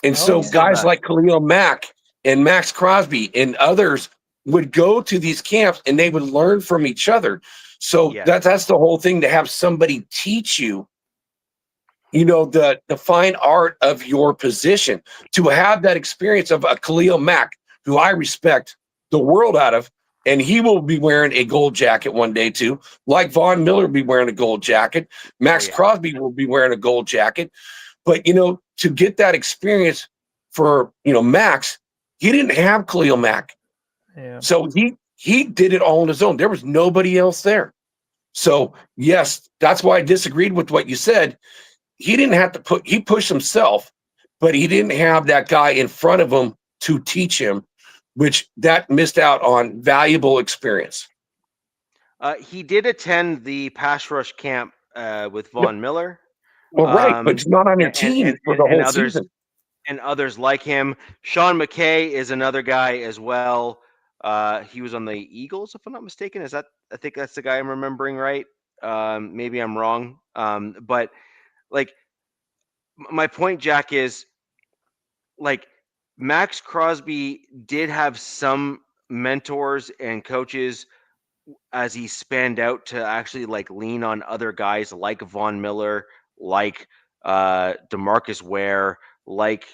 And so guys like Khalil Mack and Max Crosby and others would go to these camps and they would learn from each other. So that's the whole thing, to have somebody teach you, the fine art of your position, to have that experience of a Khalil Mack, who I respect the world out of, and he will be wearing a gold jacket one day too, like Von Miller will be wearing a gold jacket. Max Crosby will be wearing a gold jacket. But, to get that experience for, Max, he didn't have Khalil Mack. Yeah. So he did it all on his own. There was nobody else there. So, yes, that's why I disagreed with what you said. He didn't have to he pushed himself, but he didn't have that guy in front of him to teach him, which that missed out on valuable experience. He did attend the pass rush camp with Von Miller. Well, right, but he's not on your team for the whole season. And others like him. Sean McKay is another guy as well. He was on the Eagles, if I'm not mistaken. I think that's the guy I'm remembering right. Maybe I'm wrong. But like my point, Jack, is like Max Crosby did have some mentors and coaches as he spanned out to actually like lean on other guys like Von Miller, like DeMarcus Ware, like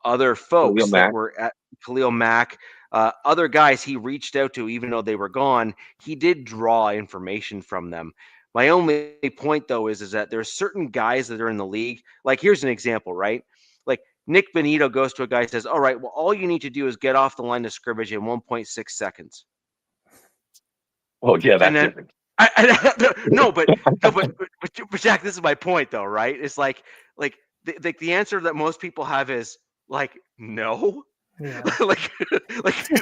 other folks that were at Khalil Mack, other guys he reached out to even though they were gone. He did draw information from them. My only point though is that there's certain guys that are in the league. Like here's an example, right? Like Nick Benito goes to a guy and says, all right, well, all you need to do is get off the line of scrimmage in 1.6 seconds. Oh yeah, that's different. But Jack, this is my point though, right? It's like the answer that most people have is like no. Yeah. like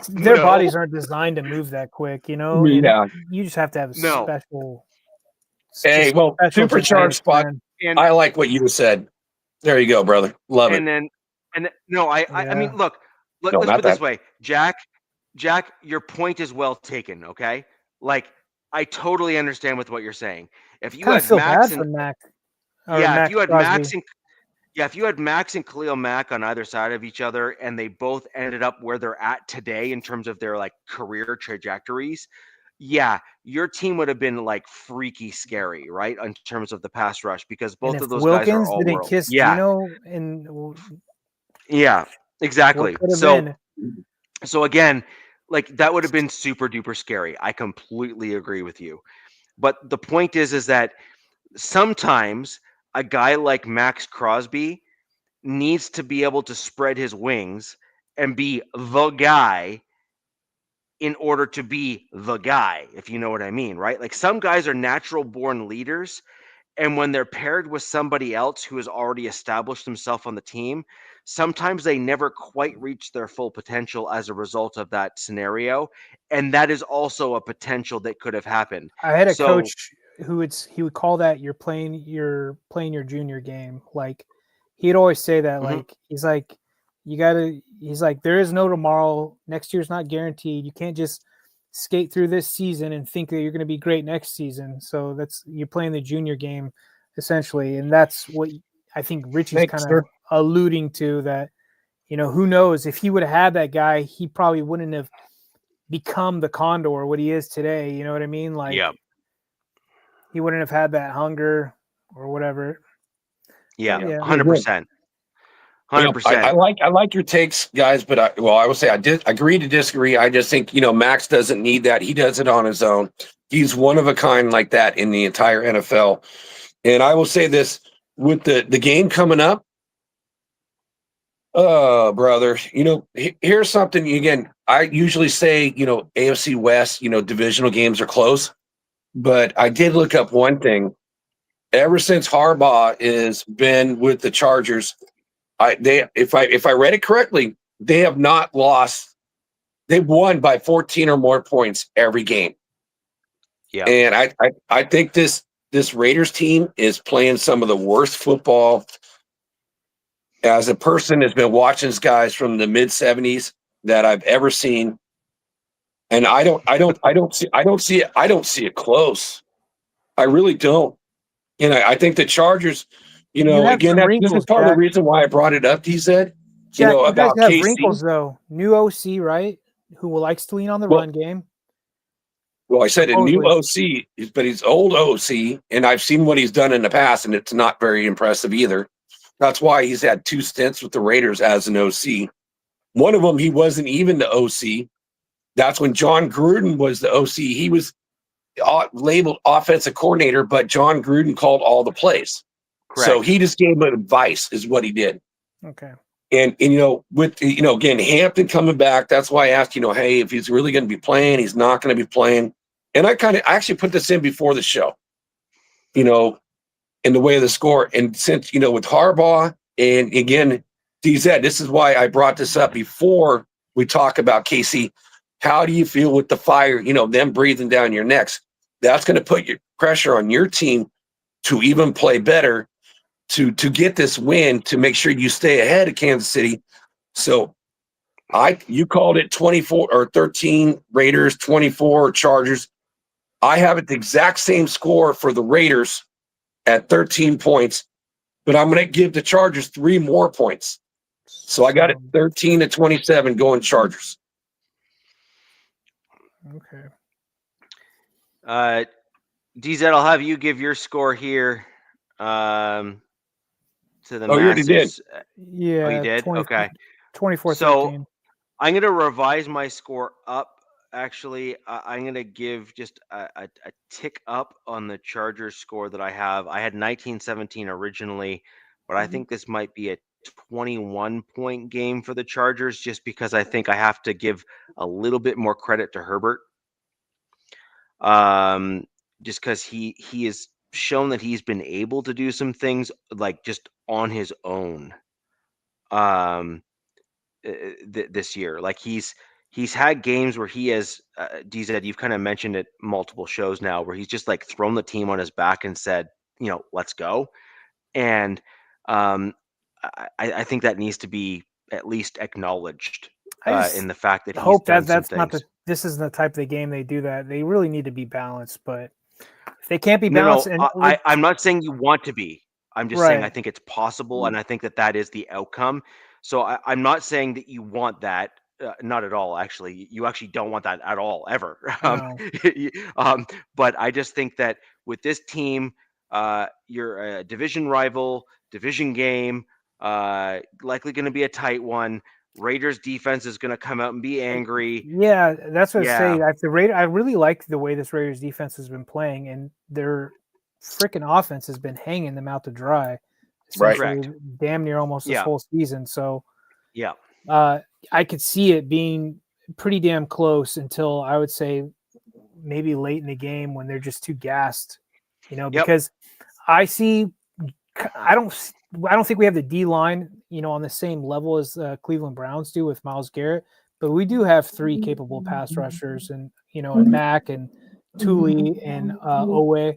Their bodies aren't designed to move that quick, you know. Yeah. And you just have to have No. special. Hey, well, special supercharged genetics, spot. man. And I like what you said. There you go, brother. Love it. No, I mean, Yeah. look, No, let's not put it this that. way, Jack, your point is well taken. Okay, like I totally understand with what you're saying. If you Kind of had feel Max bad for and Mac. Or yeah, if Max you had Crosby. Max and yeah, if you had Max and Khalil Mack on either side of each other, and they both ended up where they're at today in terms of their like career trajectories, yeah, your team would have been like freaky scary, right? In terms of the pass rush, because And both if of those guys are Wilkins all didn't world. kiss Yeah, Gino, and yeah, what exactly. could have been? So again, like that would have been super duper scary. I completely agree with you. But the point is that sometimes a guy like Max Crosby needs to be able to spread his wings and be the guy in order to be the guy, if you know what I mean, right? Like some guys are natural born leaders, and when they're paired with somebody else who has already established himself on the team, sometimes they never quite reach their full potential as a result of that scenario. And that is also a potential that could have happened. I had a So, coach he would call that you're playing your junior game. Like he'd always say that, like he's like he's like there is no tomorrow. Next year's not guaranteed. You can't just skate through this season and think that you're going to be great next season. So that's you're playing the junior game essentially, and that's what I think Richie's Thanks, kind of sir. alluding to. That who knows if he would have had that guy, he probably wouldn't have become the Condor what he is today. You know what I mean? Like yeah, he wouldn't have had that hunger or whatever. yeah, Yeah. 100%. Well, 100%. I like your takes, guys, but I would say I did agree to disagree. I just think Max doesn't need that. He does it on his own. He's one of a kind like that in the entire NFL. And I will say this with the game coming up. Oh, brother, here's something again. I usually say, AFC West, divisional games are close, but I did look up one thing. Ever since Harbaugh has been with the Chargers, if I read it correctly, they have not lost. They've won by 14 or more points every game. Yeah. And I think this Raiders team is playing some of the worst football. As a person that's been watching these guys from the mid 70s that I've ever seen, and I don't see it close. I really don't. And I think the Chargers, You have again, some this is wrinkles, part of the Jack. reason why I brought it up, DZ, Jack, you guys about have KC. wrinkles though. New OC, right? Who likes to lean on the run game. Well, I said a new Supposedly. OC, but he's old OC, and I've seen what he's done in the past, and it's not very impressive either. That's why he's had 2 stints with the Raiders as an OC. One of them, he wasn't even the OC. That's when John Gruden was the OC. He was labeled offensive coordinator, but John Gruden called all the plays. Correct. So he just gave him advice, is what he did. Okay. And with again, Hampton coming back, that's why I asked, hey, if he's really going to be playing, he's not going to be playing. And I actually put this in before the show, in the way of the score. And since, with Harbaugh, and again, DZ, this is why I brought this up before we talk about KC. How do you feel with the fire, them breathing down your necks? That's going to put your pressure on your team to even play better, to get this win, to make sure you stay ahead of Kansas City. So you called it 24 or 13 Raiders, 24 Chargers. I have it the exact same score for the Raiders at 13 points, but I'm going to give the Chargers 3 more points. So I got it 13-27 going Chargers. Okay. DZ, I'll have you give your score here to the Oh, you already did. Yeah. Oh, you did? 20, Okay. 24-13. So I'm going to revise my score up. Actually, I'm going to give just a tick up on the Chargers score that I have. I had 19-17 originally, but I think this might be a 21-point game for the Chargers, just because I think I have to give a little bit more credit to Herbert. Just because he has shown that he's been able to do some things like just on his own. this year. Like he's had games where he has DZ. You've kind of mentioned it multiple shows now, where he's just like thrown the team on his back and said, let's go. And I think that needs to be at least acknowledged in the fact that he's hope done that that's some not things. this isn't the type of game they do that. They really need to be balanced, but if they can't be No, balanced, and I'm not saying you want to be. I'm just saying I right, think it's possible, and I think that is the outcome. So I'm not saying that you want that. Not at all, actually. You actually don't want that at all, ever. no. But I just think that with this team, you're a division rival, division game, likely going to be a tight one. Raiders defense is going to come out and be angry. Yeah, that's what I Yeah. say. I really like the way this Raiders defense has been playing, and their freaking offense has been hanging them out to dry, essentially, Correct. damn near almost this Yeah. whole season. So, Yeah. I could see it being pretty damn close until I would say maybe late in the game when they're just too gassed, Yep. because I don't think we have the D line, on the same level as Cleveland Browns do with Myles Garrett, but we do have three capable pass rushers, and and Mack and Thule and Owe.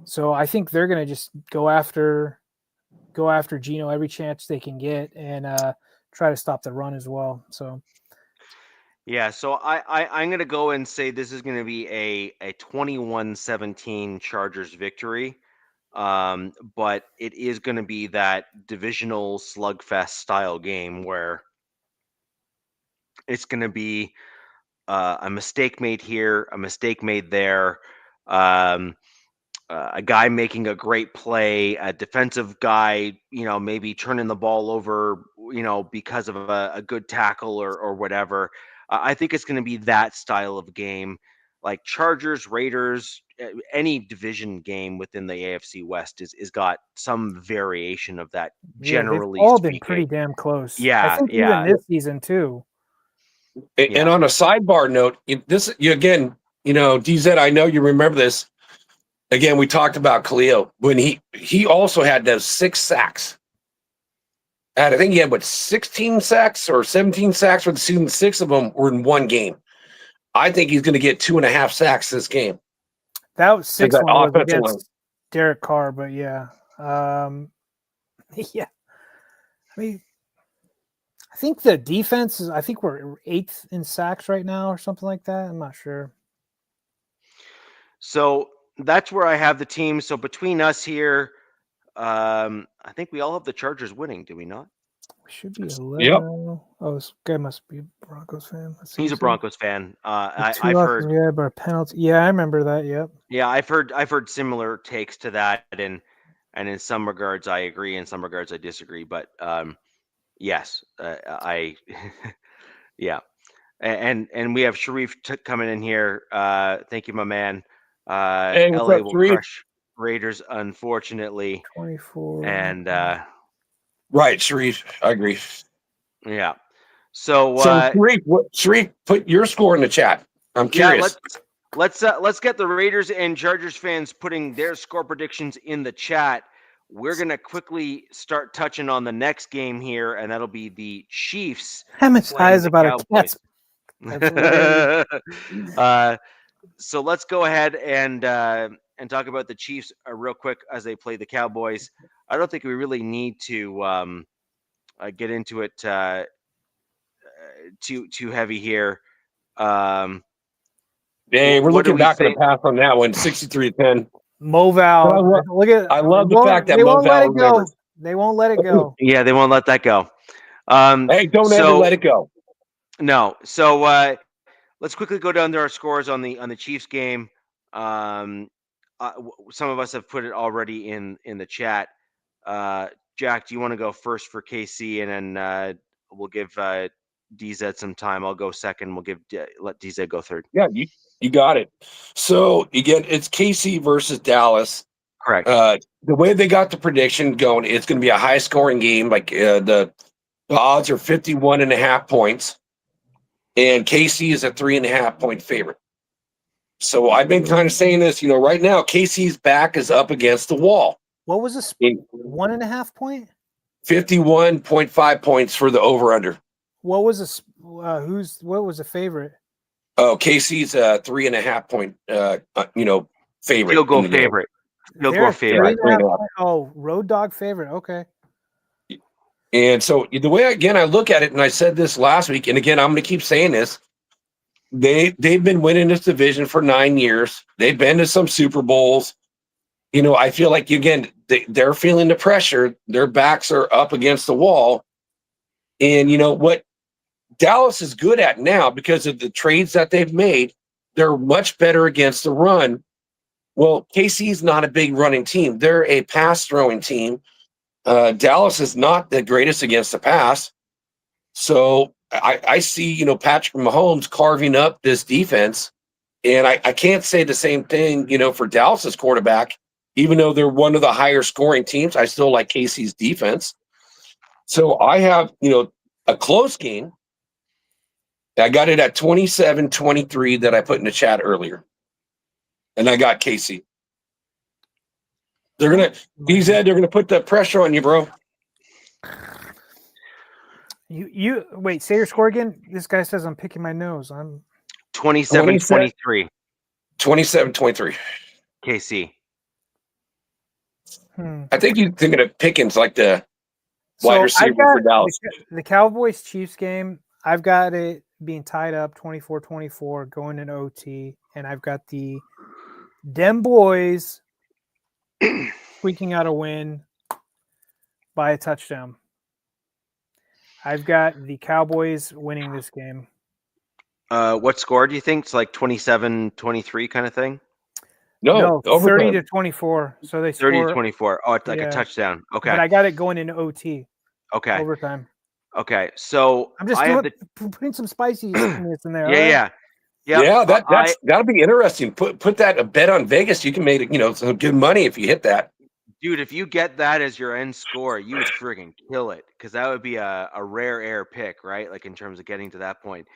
So I think they're going to just go after Geno every chance they can get, and try to stop the run as well. So Yeah, so I'm going to go and say this is going to be a 21-17 Chargers victory. But it is going to be that divisional slugfest style game where it's going to be a mistake made here, a mistake made there, a guy making a great play, a defensive guy, maybe turning the ball over, because of a good tackle or whatever. I think it's going to be that style of game, like Chargers, Raiders, any division game within the AFC West is got some variation of that. Generally, they've all speaking. been pretty damn close. Yeah, I think even this season too. And on a sidebar note, again, DZ, I know you remember this. Again, we talked about Khalil when he also had those 6 sacks. And I think he had 16 sacks or 17 sacks for the season. 6 of them were in one game. I think he's going to get 2.5 sacks this game. That was 6 one was offensive line. against Derek Carr, but yeah, yeah. I mean, I think the defense is. I think we're 8th in sacks right now, or something like that. I'm not sure. So that's where I have the team. So between us here, I think we all have the Chargers winning. Do we not? We should be 11. Yep. Oh, this guy must be a Broncos fan. He's a Broncos fan. I've heard. Yeah, but a penalty. Yeah, I remember that. Yep. Yeah, I've heard similar takes to that, and in some regards I agree, in some regards I disagree. But yes, yeah, and we have Sharif coming in here. Thank you, my man. Hey, what's LA up, will Sharif? crush Raiders, unfortunately. 24. And Right, Sharif. I agree. yeah. So Sharif, put your score in the chat. I'm curious. Yeah, let's get the Raiders and Chargers fans putting their score predictions in the chat. We're gonna quickly start touching on the next game here, and that'll be the Chiefs. How much high is about Cowboys. a test? So let's go ahead and talk about the Chiefs real quick as they play the Cowboys. I don't think we really need to get into it too heavy here. Hey, we're looking back on the pass on that one, 63-10. Moval. I love the fact that Moval remembers. They won't let it go. Yeah, they won't let that go. Hey, don't ever let it go. No. So let's quickly go down to our scores on the Chiefs game. Some of us have put it already in the chat. Jack, do you want to go first for KC, and then we'll give DZ some time. I'll go second. We'll let DZ go third. Yeah, you got it. So again, it's KC versus Dallas. Correct. The way they got the prediction going, it's going to be a high scoring game. Like the odds are 51.5 points, and KC is a 3.5 point favorite. So I've been kind of saying this, right now, KC's back is up against the wall. What was this? 1.5 point? 51.5 points for the over under. What was what was the favorite? Oh, KC's 3.5 point, favorite. Field goal in the game. favorite. Field They're goal favorite. 3.5 point- Oh, road dog favorite. Okay. And so the way, again, I look at it, and I said this last week, and again, I'm going to keep saying this. They've been winning this division for 9 years. They've been to some Super Bowls. I feel like, again, they're feeling the pressure. Their backs are up against the wall. And you know what Dallas is good at now, because of the trades that they've made, they're much better against the run. Well, KC's not a big running team. They're a pass throwing team. Dallas is not the greatest against the pass. So I see, Patrick Mahomes carving up this defense. And I can't say the same thing, for Dallas's quarterback. Even though they're one of the higher scoring teams, I still like KC's defense. So I have, a close game. I got it at 27-23 that I put in the chat earlier. And I got KC. They're gonna put the pressure on you, bro. You wait, say your score again. This guy says I'm picking my nose. I'm 27-23. 27-23. KC. I think you're thinking of Pickens, like the wide receiver for Dallas. The Cowboys Chiefs game, I've got it being tied up 24-24 going in OT, and I've got the Dem Boys squeaking out a win by a touchdown. I've got the Cowboys winning this game. What score do you think? It's like 27-23 kind of thing? No, 30-24. So they score 30-24. Oh, it's like a touchdown. Okay. But I got it going into OT. Okay. Overtime. Okay. So I'm just putting some spicy in there. Yeah, that'll be interesting. Put that a bet on Vegas. You can make some good money if you hit that. Dude, if you get that as your end score, you would friggin' kill it, because that would be a rare air pick, right? Like in terms of getting to that point.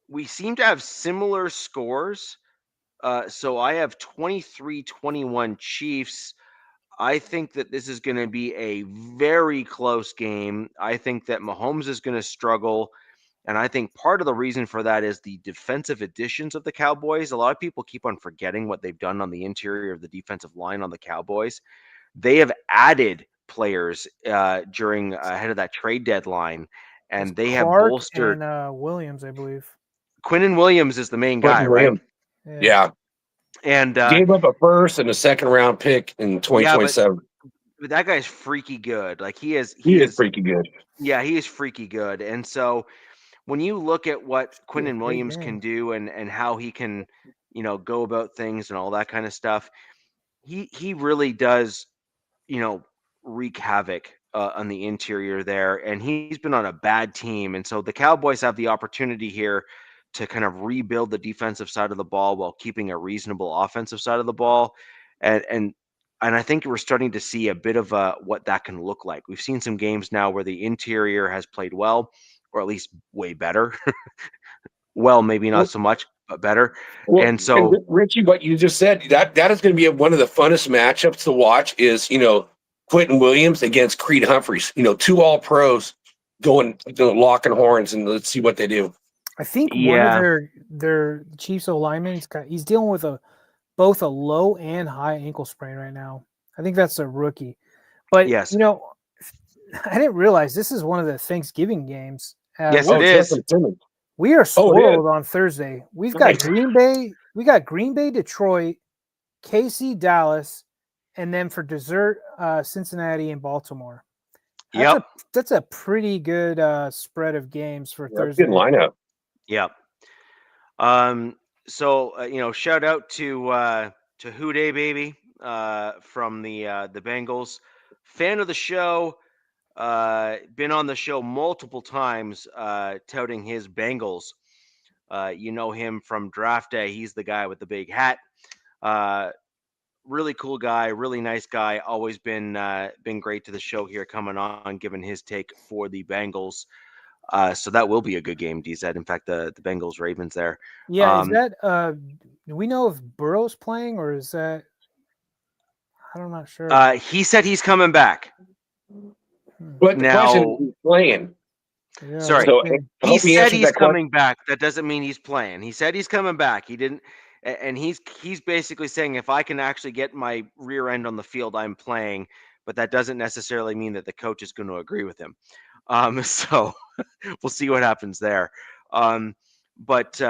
We seem to have similar scores. So I have 23-21 Chiefs. I think that this is going to be a very close game. I think that Mahomes is going to struggle. And I think part of the reason for that is the defensive additions of the Cowboys. A lot of people keep on forgetting what they've done on the interior of the defensive line on the Cowboys. They have added players during ahead of that trade deadline, and they have bolstered. And Williams, I believe. Quinnen Williams is the main guy, right? Yeah. And gave up a first and a second round pick in 2027. But that guy's freaky good. Like he is freaky good. Yeah, he is freaky good. And so when you look at what Quinnen Williams can do and how he can, go about things and all that kind of stuff, he really does, wreak havoc on the interior there. And he's been on a bad team. And so the Cowboys have the opportunity here to kind of rebuild the defensive side of the ball while keeping a reasonable offensive side of the ball. And I think we're starting to see a bit of what that can look like. We've seen some games now where the interior has played well, or at least way better. Well, maybe not so much, but better. And Richie, what you just said, that is going to be one of the funnest matchups to watch is, Quinnen Williams against Creed Humphreys, two all pros going, locking horns, and let's see what they do. I think one of their Chiefs linemen, he's dealing with both a low and high ankle sprain right now. I think that's a rookie. But, yes. I didn't realize this is one of the Thanksgiving games. Yes, it is. We are spoiled on Thursday. We've got Green Bay. We got Green Bay, Detroit, KC, Dallas, and then for dessert, Cincinnati and Baltimore. That's a pretty good spread of games for Thursday. Good lineup. Yeah. So shout out to Houday Baby from the Bengals, fan of the show, been on the show multiple times, touting his Bengals. You know him from draft day. He's the guy with the big hat. Really cool guy, really nice guy. Always been great to the show here, coming on, giving his take for the Bengals. So that will be a good game, DZ. In fact, the Bengals Ravens there. Yeah, is that do we know if Burrow's playing, or is that I'm not sure. He said he's coming back. But the question is, who's playing? Yeah, Sorry. So okay. I He hope he said answered he's that question. coming back. That doesn't mean he's playing. He said he's coming back. He didn't, and he's basically saying if I can actually get my rear end on the field, I'm playing. But that doesn't necessarily mean that the coach is going to agree with him. So we'll see what happens there. But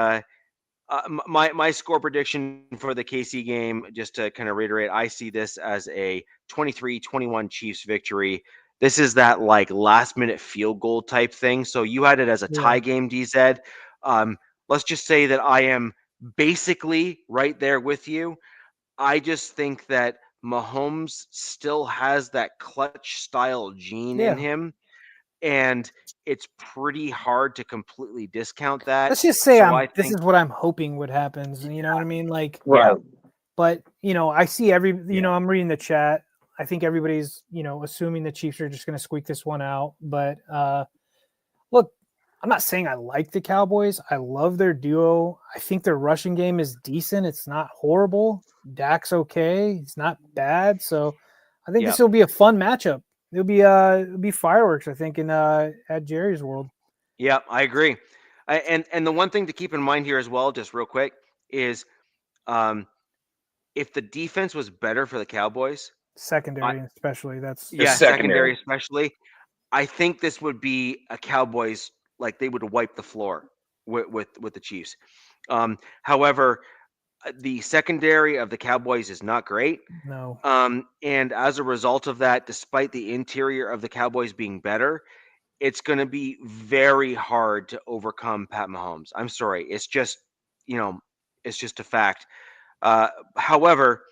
my score prediction for the KC game, just to kind of reiterate, I see this as a 23-21 Chiefs victory. This is that like last minute field goal type thing. So you had it as a tie game, DZ. Let's just say that I am basically right there with you. I just think that Mahomes still has that clutch style gene in Yeah. him, and it's pretty hard to completely discount that. Let's just say So I this think is what I'm hoping would happen. You know what I mean? Like, Right. but I see I'm reading the chat. I think everybody's, assuming the Chiefs are just going to squeak this one out. But look, I'm not saying I like the Cowboys. I love their duo. I think their rushing game is decent. It's not horrible. Dak's okay. It's not bad. So I think this will be a fun matchup. It'll be fireworks, I think, in at Jerry's World. Yeah, I agree. And the one thing to keep in mind here as well, just real quick, is if the defense was better for the Cowboys, Secondary, especially. That's secondary especially, I think this would be a Cowboys, like they would wipe the floor with the Chiefs. However, the secondary of the Cowboys is not great. No. And as a result of that, despite the interior of the Cowboys being better, it's going to be very hard to overcome Pat Mahomes. I'm sorry. It's just, it's just a fact. However,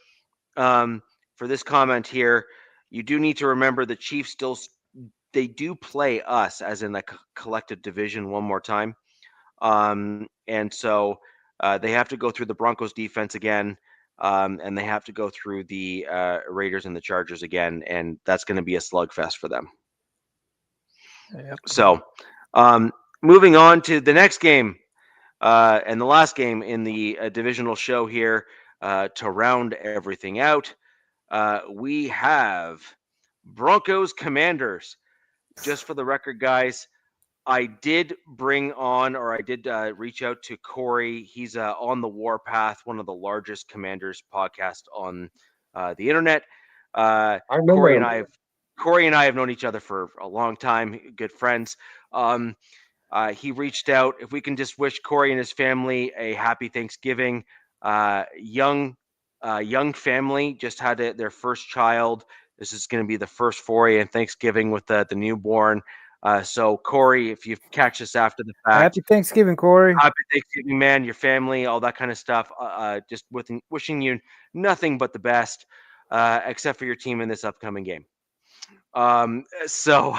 for this comment here, you do need to remember the Chiefs they do play us as in the collective division one more time. And so they have to go through the Broncos defense again. And they have to go through the Raiders and the Chargers again. And that's going to be a slugfest for them. Yep. So moving on to the next game and the last game in the divisional show here to round everything out. We have Broncos Commanders. Just for the record, guys, I did bring on, or I did reach out to Corey. He's on the Warpath, one of the largest Commanders podcasts on the internet. I remember Corey and I have known each other for a long time, good friends. He reached out. If we can just wish Corey and his family a happy Thanksgiving. Young family just had their first child. This is going to be the first foray in Thanksgiving with the newborn. So Corey, if you catch this after the fact, happy Thanksgiving, Corey. Happy Thanksgiving, man. Your family, all that kind of stuff. Just wishing you nothing but the best, except for your team in this upcoming game. So,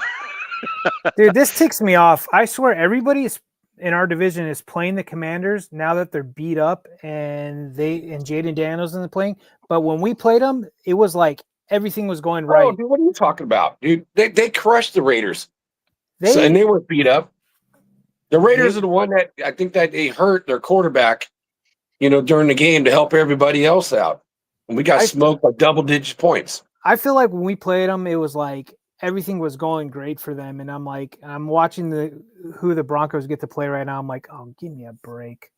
dude, this ticks me off. I swear, everybody in our division is playing the Commanders now that they're beat up and Jaden Daniels isn't playing. But when we played them, it was like everything was going right. Oh, dude, what are you talking about, dude? They crushed the Raiders, and they were beat up. The Raiders are the one that I think that they hurt their quarterback, during the game to help everybody else out. And we got smoked by double-digit points. I feel like when we played them, it was like everything was going great for them. And I'm watching who the Broncos get to play right now. I'm like, oh, give me a break.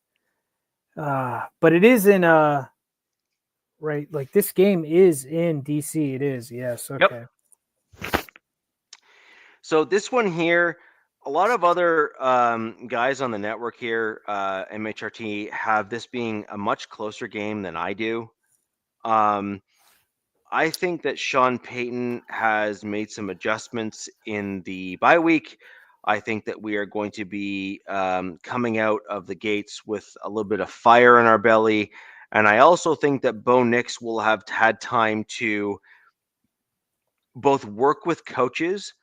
But it is in right, like this game is in DC. It is, yes. Okay. Yep. So this one here, a lot of other guys on the network here, MHRT, have this being a much closer game than I do. I think that Sean Payton has made some adjustments in the bye week. I think that we are going to be coming out of the gates with a little bit of fire in our belly. And I also think that Bo Nix will have had time to both work with coaches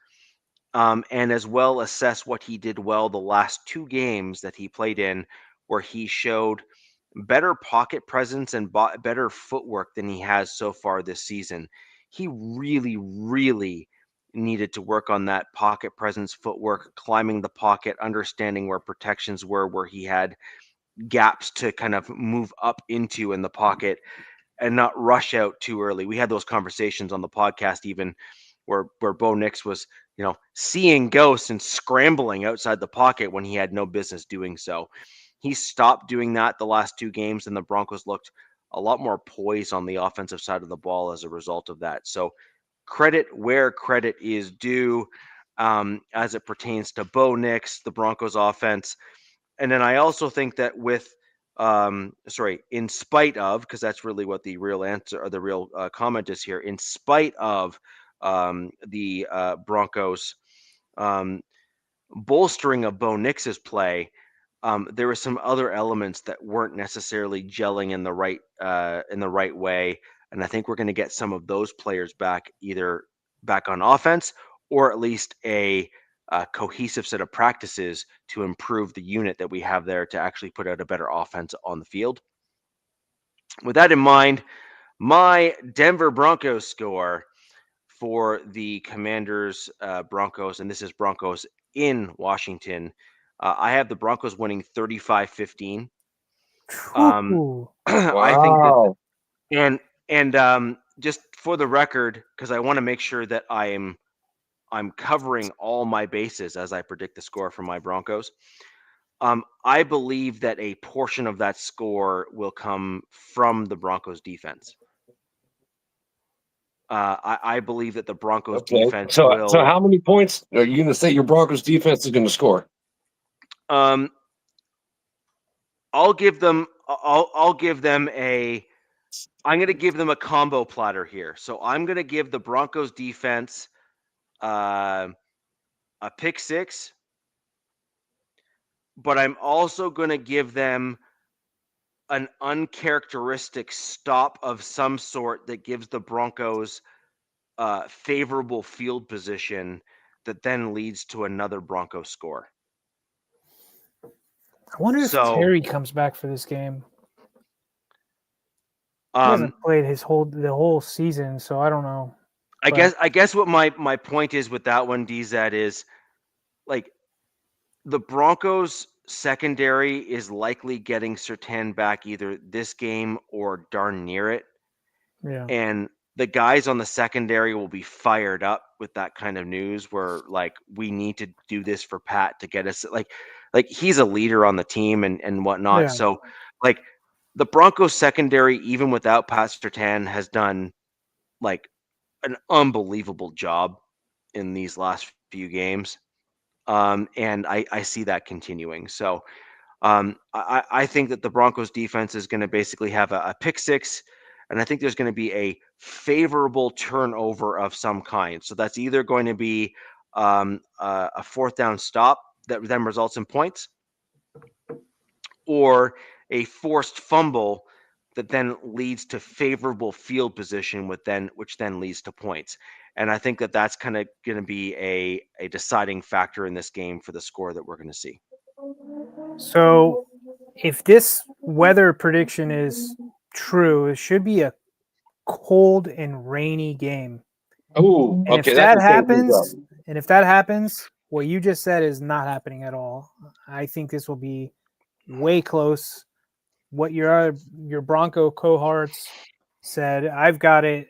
and as well assess what he did well the last two games that he played in, where he showed better pocket presence and better footwork than he has so far this season. He really, really needed to work on that pocket presence, footwork, climbing the pocket, understanding where protections were, where he had gaps to kind of move up into in the pocket and not rush out too early. We had those conversations on the podcast even where Bo Nix was, seeing ghosts and scrambling outside the pocket when he had no business doing so. He stopped doing that the last 2 games, and the Broncos looked a lot more poised on the offensive side of the ball as a result of that. So credit where credit is due as it pertains to Bo Nix, the Broncos offense. And then I also think that in spite of, because that's really what the real answer or the real comment is here, in spite of the Broncos bolstering of Bo Nix's play, there were some other elements that weren't necessarily gelling in the right way, and I think we're going to get some of those players back, either back on offense or at least a cohesive set of practices to improve the unit that we have there to actually put out a better offense on the field. With that in mind, my Denver Broncos score for the Commanders Broncos, and this is Broncos in Washington. I have the Broncos winning 35-15. Ooh. I think that, Wow. and just for the record, because I want to make sure that I'm covering all my bases as I predict the score for my Broncos. I believe that a portion of that score will come from the Broncos defense. I believe that the Broncos defense So will. how many points are you going to say your Broncos defense is going to score? I'll give them a. I'm going to give them a combo platter here. So I'm going to give the Broncos defense a pick 6, but I'm also going to give them an uncharacteristic stop of some sort that gives the Broncos favorable field position that then leads to another Broncos score. I wonder if Terry comes back for this game. He hasn't played the whole season, so I don't know. I guess what my point is with that one, DZ, is like the Broncos secondary is likely getting Surtain back either this game or darn near it. Yeah. And the guys on the secondary will be fired up with that kind of news where we need to do this for Pat to get us like he's a leader on the team and whatnot. Yeah. So the Broncos secondary, even without Pat Surtain, has done an unbelievable job in these last few games. And I see that continuing. So I think that the Broncos defense is going to basically have a pick 6, and I think there's going to be a favorable turnover of some kind. So that's either going to be a 4th down stop that then results in points, or a forced fumble that then leads to favorable field position, which then leads to points. And I think that that's kind of going to be a deciding factor in this game for the score that we're going to see. So if this weather prediction is true, it should be a cold and rainy game. Oh, and okay. If that happens, what you just said is not happening at all. I think this will be way close. What your Bronco cohorts said, I've got it.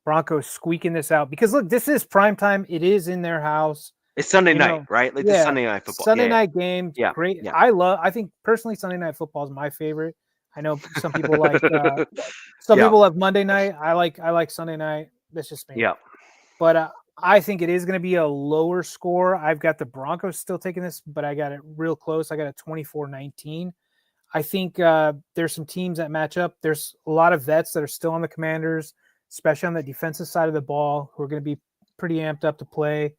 Broncos squeaking this out because look, this is prime time. It is in their house. It's Sunday night, right? This Sunday night football. Sunday night game. Yeah. Great. Yeah. I think personally Sunday night football is my favorite. I know some people like people love Monday night. I like Sunday night. That's just me. Yeah. But I think it is going to be a lower score. I've got the Broncos still taking this, but I got it real close. I got a 24-19. I think there's some teams that match up. There's a lot of vets that are still on the Commanders, especially on the defensive side of the ball, who are going to be pretty amped up to play.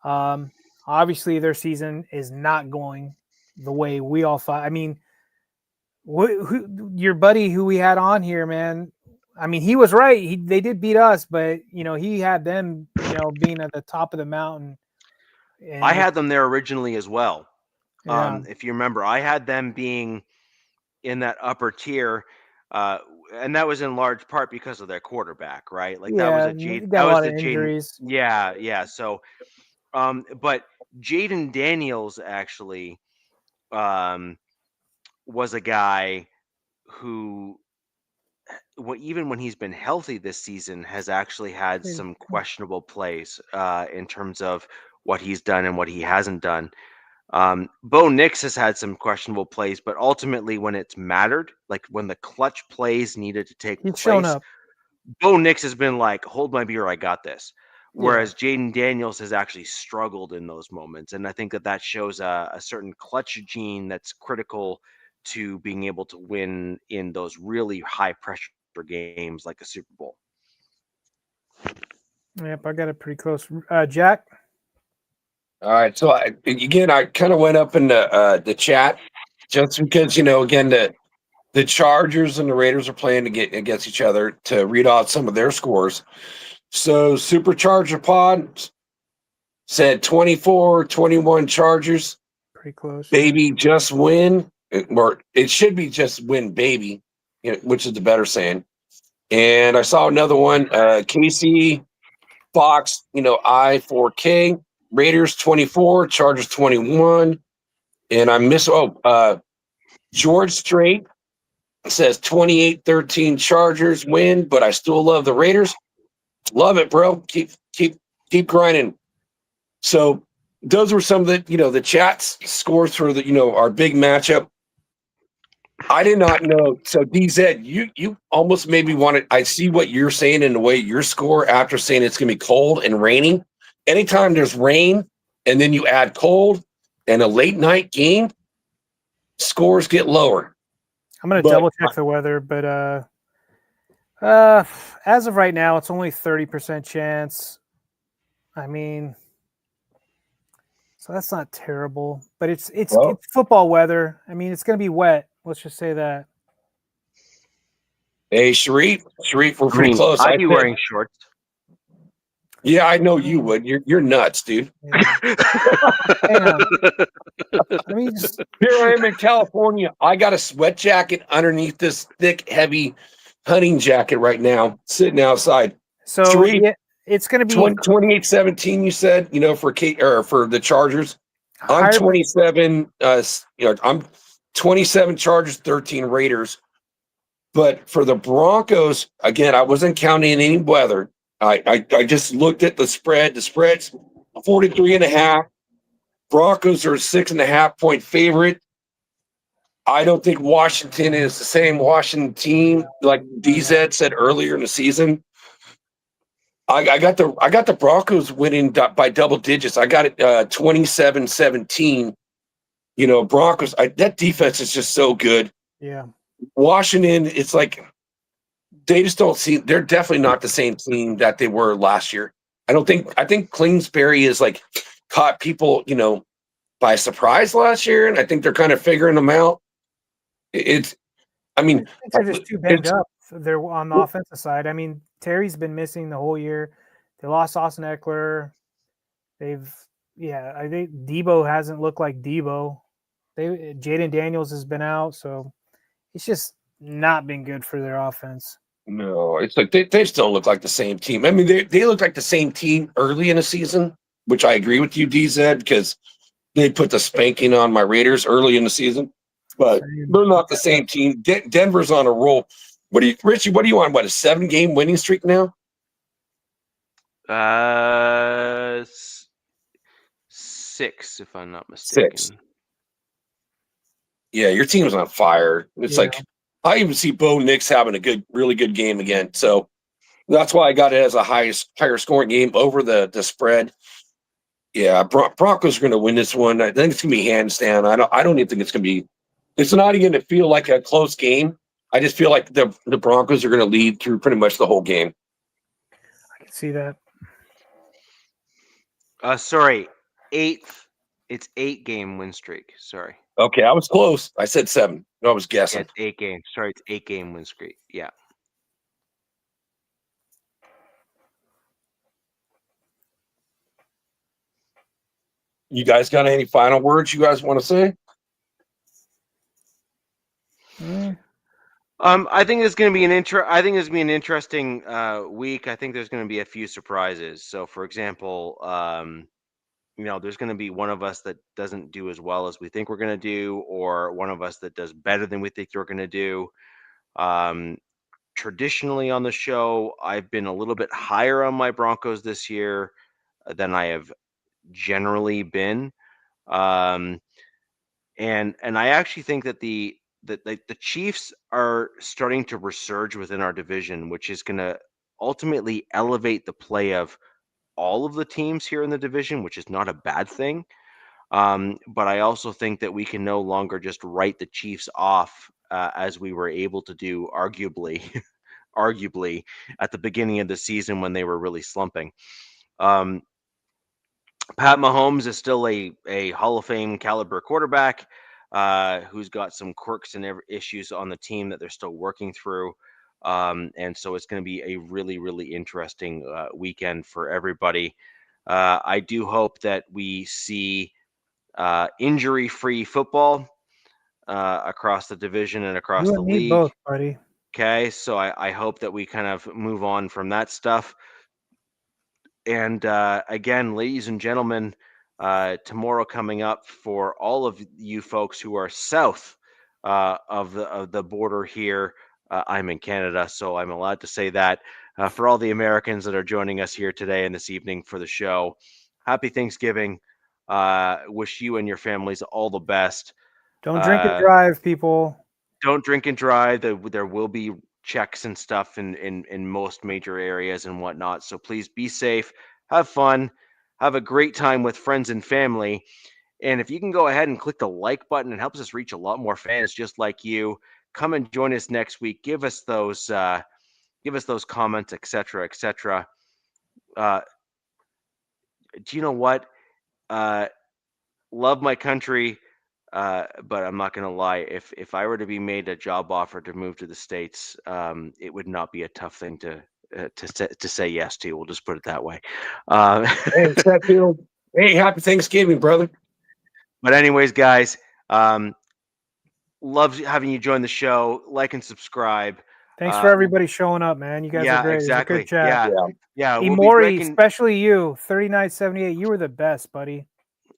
Obviously, their season is not going the way we all thought. I mean, your buddy who we had on here, man, I mean, he was right. They did beat us, but, he had them, being at the top of the mountain. And I had them there originally as well. Yeah. If you remember, I had them being in that upper tier, and that was in large part because of their quarterback, right? That was a lot of injuries. Yeah. So, but Jaden Daniels actually was a guy who even when he's been healthy this season, has actually had some questionable plays in terms of what he's done and what he hasn't done. Bo Nix has had some questionable plays, but ultimately when it's mattered, like when the clutch plays needed to take He's shown place, up. Bo Nix has been like, hold my beer, I got this. Yeah. Whereas Jaden Daniels has actually struggled in those moments. And I think that shows a certain clutch gene that's critical to being able to win in those really high pressure games like a Super Bowl. Yep, I got it pretty close. Jack? All right. So I kind of went up in the chat just because, again, the Chargers and the Raiders are playing to get against each other to read off some of their scores. So Supercharger Pod said 24-21 Chargers. Pretty close. Baby, just win. Or it should be just win, baby, which is the better saying. And I saw another one, KC, Fox, I4K, Raiders 24, Chargers 21. And I miss, George Strait says 28-13 Chargers win, but I still love the Raiders. Love it, bro. Keep grinding. So those were some of the chats scores for our big matchup. I did not know. So DZ, you almost made me want to. I see what you're saying in the way your score after saying it's gonna be cold and raining. Anytime there's rain and then you add cold and a late night game, scores get lower. I'm gonna double check the weather, but as of right now, it's only 30% chance. I mean, so that's not terrible, but it's football weather. I mean, it's gonna be wet. Let's just say that. Hey, Sharif, we're pretty close. I'd be wearing shorts. Yeah, I know you would. You're nuts, dude. Yeah. I mean, here I am in California. I got a sweat jacket underneath this thick, heavy hunting jacket right now, sitting outside. So Sharif, it's going to be 28-17. You said, for the Chargers. I'm 27. I'm 27 Chargers, 13 Raiders. But for the Broncos, again, I wasn't counting any weather. I just looked at the spread. The spread's 43.5. Broncos are a 6.5 point favorite. I don't think Washington is the same Washington team like DZ said earlier in the season. I got the Broncos winning by double digits. I got it 27-17. Broncos. That defense is just so good. Yeah. Washington, it's like they just don't see. They're definitely not the same team that they were last year. I think Kingsbury is like caught people, by surprise last year, and I think they're kind of figuring them out. They're just too banged up. They're on the offensive side. I mean, Terry's been missing the whole year. They lost Austin Eckler. I think Debo hasn't looked like Debo. Jaden Daniels has been out, so it's just not been good for their offense. No, it's like they still look like the same team. I mean, they look like the same team early in the season, which I agree with you, DZ, because they put the spanking on my Raiders early in the season, but they're not the same team. Denver's on a roll. Richie? What do you want? What, a 7-game winning streak now? 6, if I'm not mistaken. 6. Yeah, your team's on fire. It's like I even see Bo Nix having a really good game again. So that's why I got it as a higher scoring game over the spread. Yeah, Broncos are going to win this one. I think it's going to be hands down. I don't even think it's going to be. It's not even going to feel like a close game. I just feel like the Broncos are going to lead through pretty much the whole game. I can see that. Sorry, 8th. It's 8-game win streak. Sorry. Okay, I was close. I said 7. No, I was guessing. Yeah, it's 8 games. Sorry, it's 8-game win streak. Yeah. You guys got any final words you guys want to say? I think it's going to be an interesting week. I think there's going to be a few surprises. So, for example, there's going to be one of us that doesn't do as well as we think we're going to do, or one of us that does better than we think we're going to do. traditionally on the show, I've been a little bit higher on my Broncos this year than I have generally been. And I actually think that the Chiefs are starting to resurge within our division, which is going to ultimately elevate the play of all of the teams here in the division, which is not a bad thing. But I also think that we can no longer just write the Chiefs off as we were able to do, arguably at the beginning of the season when they were really slumping. Pat Mahomes is still a Hall of Fame caliber quarterback who's got some quirks and issues on the team that they're still working through. And so it's going to be a really, really interesting weekend for everybody. I do hope that we see injury-free football across the division and across You the and me league. both, buddy. Okay, so I hope that we kind of move on from that stuff. And again, ladies and gentlemen, tomorrow coming up for all of you folks who are south of the border here. I'm in Canada, so I'm allowed to say that. For all the Americans that are joining us here today and this evening for the show, happy Thanksgiving. Wish you and your families all the best. Don't drink and drive, people. Don't drink and drive. There will be checks and stuff in most major areas and whatnot. So please be safe, have fun, have a great time with friends and family. And if you can go ahead and click the like button, it helps us reach a lot more fans just like you. Come and join us next week. Give us those comments, etc., etc. Do you know what? Love my country. But I'm not going to lie. If I were to be made a job offer to move to the States, it would not be a tough thing to say yes to. We'll just put it that way. Hey, Sheffield. Hey, happy Thanksgiving, brother. But anyways, guys, love having you join the show. Like and subscribe. Thanks for everybody showing up, man. You guys are great. Exactly. It was a good chat. Yeah. Emori, especially you, 3978. You were the best, buddy.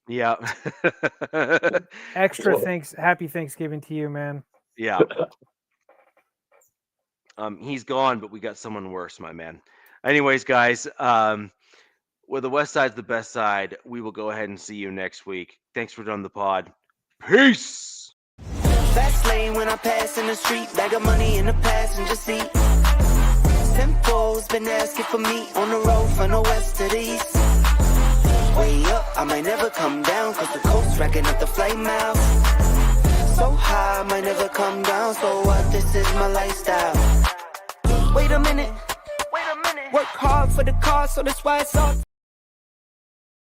Yeah. Extra thanks. Happy Thanksgiving to you, man. Yeah. He's gone, but we got someone worse, my man. Anyways, guys, where the West Side's the best side, we will go ahead and see you next week. Thanks for doing the pod. Peace. Fast lane when I pass in the street, bag of money in the passenger seat. Tempo's been asking for me on the road from the west to the east. Way up, I might never come down, cause the coast's racking up the flight miles. So high, I might never come down, so what, this is my lifestyle. Wait a minute, work hard for the car, so that's why it's all